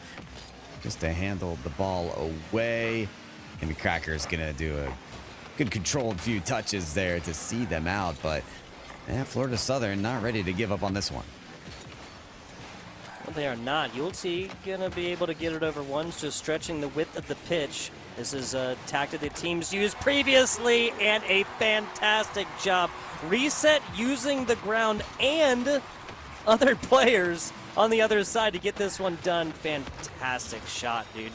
Just to handle the ball away. And the Cracker is going to do a good controlled few touches there to see them out, but Florida Southern not ready to give up on this one. Well, they are not. Yulte gonna be able to get it over once, just stretching the width of the pitch. This is a tactic that teams used previously, and a fantastic job. Reset using the ground and other players on the other side to get this one done. Fantastic shot, dude.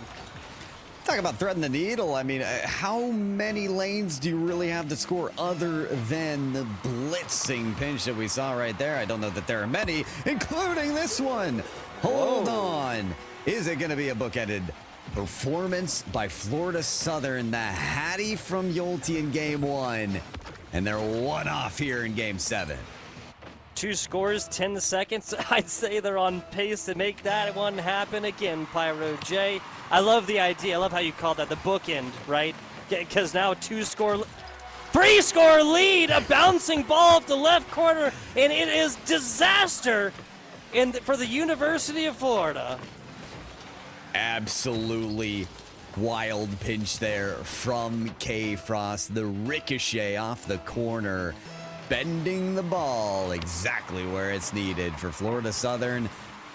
Talk about threading the needle. I mean, how many lanes do you really have to score other than the blitzing pinch that we saw right there? I don't know that there are many, including this one. Hold on. Is it going to be a bookended performance by Florida Southern, the Hattie from Yulte in game 1, and they're one off here in game 7? 2 scores, 10 seconds. I'd say they're on pace to make that one happen again, Pyro J. I love the idea. I love how you call that the bookend, right? Because now 3-score lead, a bouncing ball off the left corner, and it is disaster for the University of Florida. Absolutely wild pinch there from K-Frost. The ricochet off the corner, bending the ball exactly where it's needed for Florida Southern.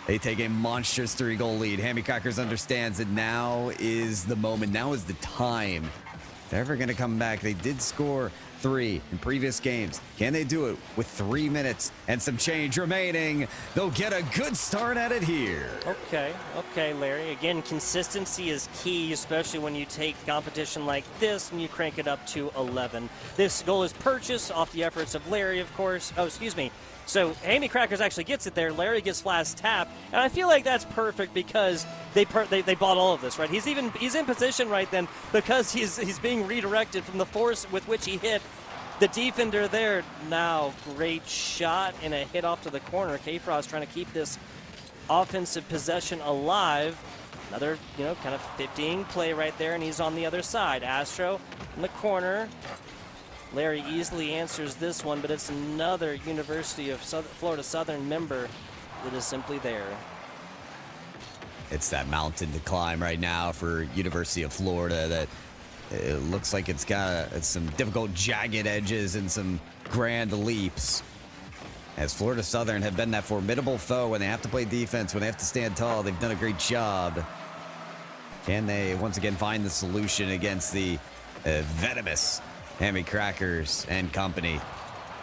They take a monstrous 3-goal lead. Hammy Crackers understands that now is the moment. Now is the time. If they're ever going to come back, they did score 3 in previous games. Can they do it with 3 minutes and some change remaining? They'll get a good start at it here. Okay, Larry. Again, consistency is key, especially when you take competition like this and you crank it up to 11. This goal is purchased off the efforts of Larry, of course. Oh, excuse me. So Hammy Crackers actually gets it there. Larry gets last tap, and I feel like that's perfect because they bought all of this, right? He's in position right then because he's being redirected from the force with which he hit the defender there. Now, great shot and a hit off to the corner. K-Frost trying to keep this offensive possession alive. Another, kind of 15 play right there, and he's on the other side. Astro in the corner. Larry easily answers this one, but it's another University of Florida Southern member that is simply there. It's that mountain to climb right now for University of Florida that it looks like it's got some difficult jagged edges and some grand leaps. As Florida Southern have been that formidable foe when they have to play defense, when they have to stand tall, they've done a great job. Can they once again find the solution against the venomous Hammy Crackers and company?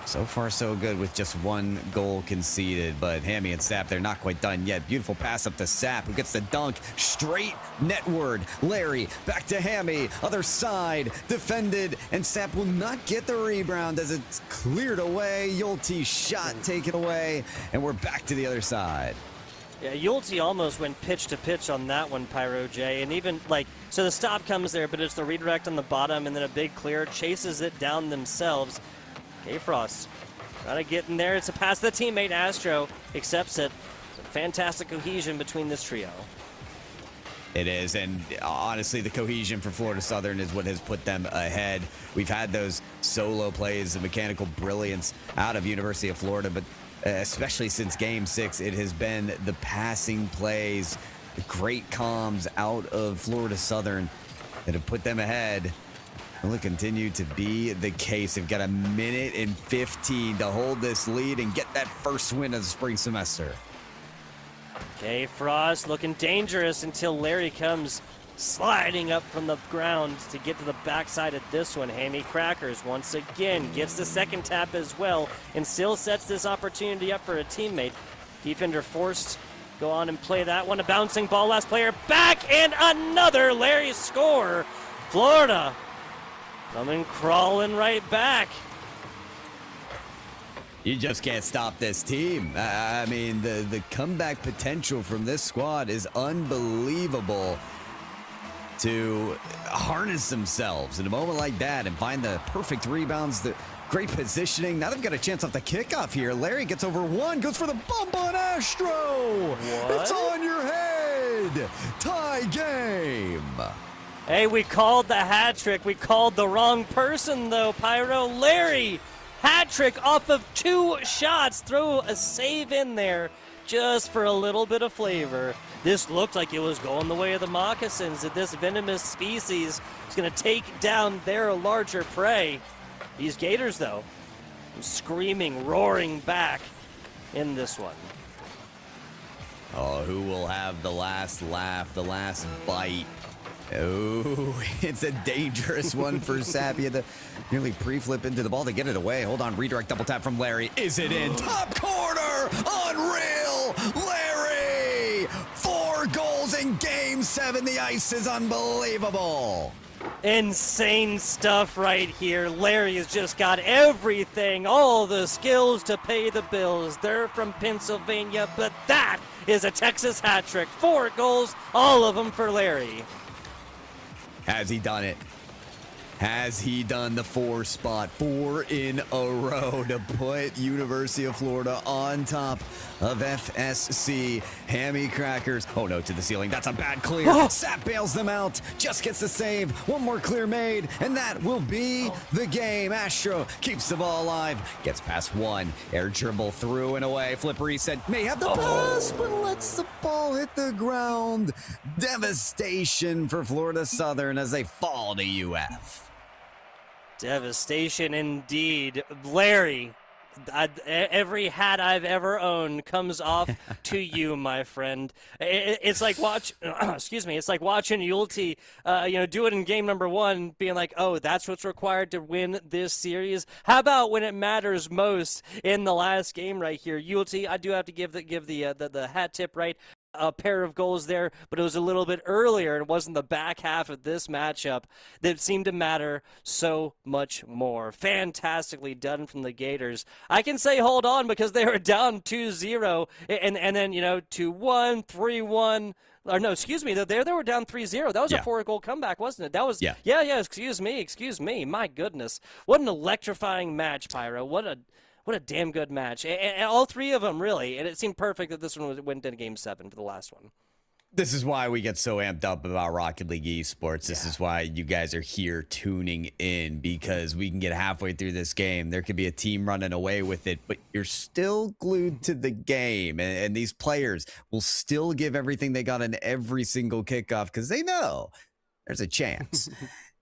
So far, so good with just 1 goal conceded, but Hammy and Sap, they're not quite done yet. Beautiful pass up to Sap, who gets the dunk straight netward. Larry back to Hammy, other side, defended, and Sap will not get the rebound as it's cleared away. Yulte shot taken away, and we're back to the other side. Yeah, Yulte almost went pitch to pitch on that one, Pyro J. And even, so the stop comes there, but it's the redirect on the bottom, and then a big clear, chases it down themselves. K-Frost trying to get in there. It's a pass to the teammate. Astro accepts it. Some fantastic cohesion between this trio. It is, and honestly, the cohesion for Florida Southern is what has put them ahead. We've had those solo plays, the mechanical brilliance out of University of Florida, but especially since Game 6, it has been the passing plays, the great comms out of Florida Southern that have put them ahead. Will it continue to be the case? They've got 1 minute and 15 to hold this lead and get that first win of the spring semester. K-Frost looking dangerous until Larry comes sliding up from the ground to get to the backside of this one. Hammy Crackers once again gets the second tap as well and still sets this opportunity up for a teammate. Defender forced go on and play that one. A bouncing ball, last player back, and another Larry score. Florida coming crawling right back. You just can't stop this team. I mean, the comeback potential from this squad is unbelievable. To harness themselves in a moment like that and find the perfect rebounds, the great positioning. Now they've got a chance off the kickoff here. Larry gets over one, goes for the bump on Astro. What? It's on your head. Tie game. Hey, we called the hat trick. We called the wrong person, though, Pyro. Larry, hat trick off of 2 shots. Throw a save in there just for a little bit of flavor. This looked like it was going the way of the moccasins, that this venomous species is going to take down their larger prey. These gators, though, screaming, roaring back in this one. Oh, who will have the last laugh, the last bite? Oh, it's a dangerous one for Sapia to nearly pre-flip into the ball to get it away. Hold on, redirect double tap from Larry. Is it in? Top corner! Unreal! Larry! 4 goals in Game 7. The ice is unbelievable. Insane stuff right here. Larry has just got everything, all the skills to pay the bills. They're from Pennsylvania, but that is a Texas hat trick. 4 goals, all of them for Larry. Has he done it? Has he done the 4 spot? 4 in a row to put University of Florida on top of FSC. Hammy Crackers. Oh no, to the ceiling. That's a bad clear. Sap bails them out. Just gets the save. One more clear made, and that will be the game. Astro keeps the ball alive. Gets past 1. Air dribble through and away. Flip reset. May have the pass, but lets the ball hit the ground. Devastation for Florida Southern as they fall to UF. Devastation indeed. Larry, every hat I've ever owned comes off to you, my friend. It's like it's like watching Yulte, do it in game number 1, being like, oh, that's what's required to win this series. How about when it matters most in the last game right here? Yulte, I do have to give the hat tip right. A pair of goals there, but it was a little bit earlier. It wasn't the back half of this matchup that seemed to matter so much more. Fantastically done from the Gators. I can say hold on because they were down 2-0 and then 2-1, 3-1. Or no, excuse me. They were down 3-0. That was a 4-goal comeback, wasn't it? That was yeah. Excuse me. My goodness, what an electrifying match, Pyro. What a damn good match. And all 3 of them, really. And it seemed perfect that this one went into Game 7 for the last one. This is why we get so amped up about Rocket League esports. This is why you guys are here tuning in, because we can get halfway through this game. There could be a team running away with it, but you're still glued to the game. And these players will still give everything they got in every single kickoff because they know there's a chance.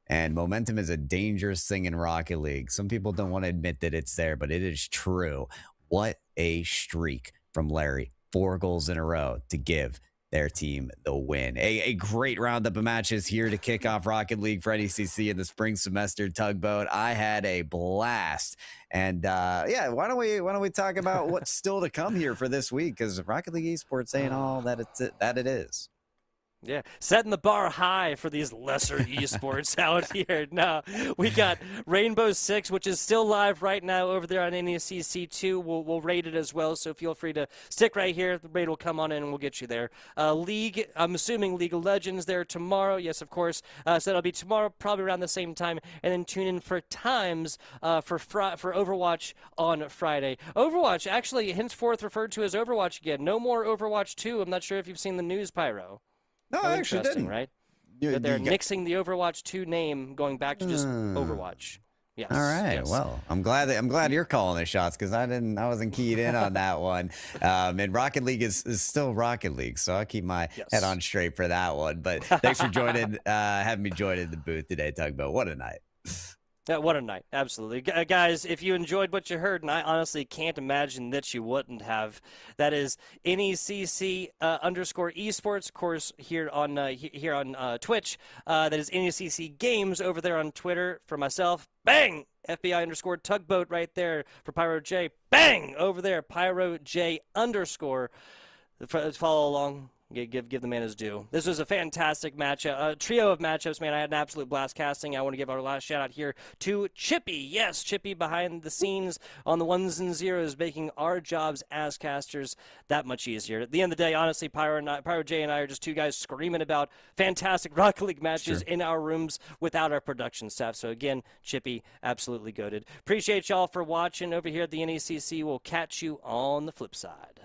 And momentum is a dangerous thing in Rocket League. Some people don't want to admit that it's there, but it is true. What a streak from Larry. 4 goals in a row to give their team the win. A great roundup of matches here to kick off Rocket League for NECC in the spring semester tugboat. I had a blast. And why don't we talk about what's still to come here for this week? Because Rocket League esports ain't all that it is. Yeah, setting the bar high for these lesser esports out here. Now, we got Rainbow Six, which is still live right now over there on NECC 2. We'll rate it as well, so feel free to stick right here. The raid will come on in and we'll get you there. League, I'm assuming League of Legends there tomorrow. Yes, of course. So that'll be tomorrow, probably around the same time. And then tune in for times for Overwatch on Friday. Overwatch, actually, henceforth referred to as Overwatch again. No more Overwatch 2. I'm not sure if you've seen the news, Pyro. No, I actually didn't. Right? That they're nixing the Overwatch 2 name, going back to just Overwatch. Yes. All right. Yes. Well, I'm glad you're calling the shots because I wasn't keyed in on that one. And Rocket League is still Rocket League, so I'll keep my head on straight for that one. But thanks for joining, having me join in the booth today, Tugboat. What a night. Yeah, what a night. Absolutely. Guys, if you enjoyed what you heard, and I honestly can't imagine that you wouldn't have, that is NECC underscore esports, of course, here on Twitch. That is NECC Games over there on Twitter for myself. Bang! FBI underscore tugboat right there for Pyro J. Bang! Over there, Pyro J underscore. Follow along Give the man his due. This was a fantastic matchup, a trio of matchups, man. I had an absolute blast casting. I want to give our last shout out here to Chippy. Yes, Chippy behind the scenes on the ones and zeros, making our jobs as casters that much easier. At the end of the day, honestly, Pyro J and I are just two guys screaming about fantastic Rocket League matches in our rooms without our production staff. So again, Chippy, absolutely goated. Appreciate y'all for watching over here at the NECC. We'll catch you on the flip side.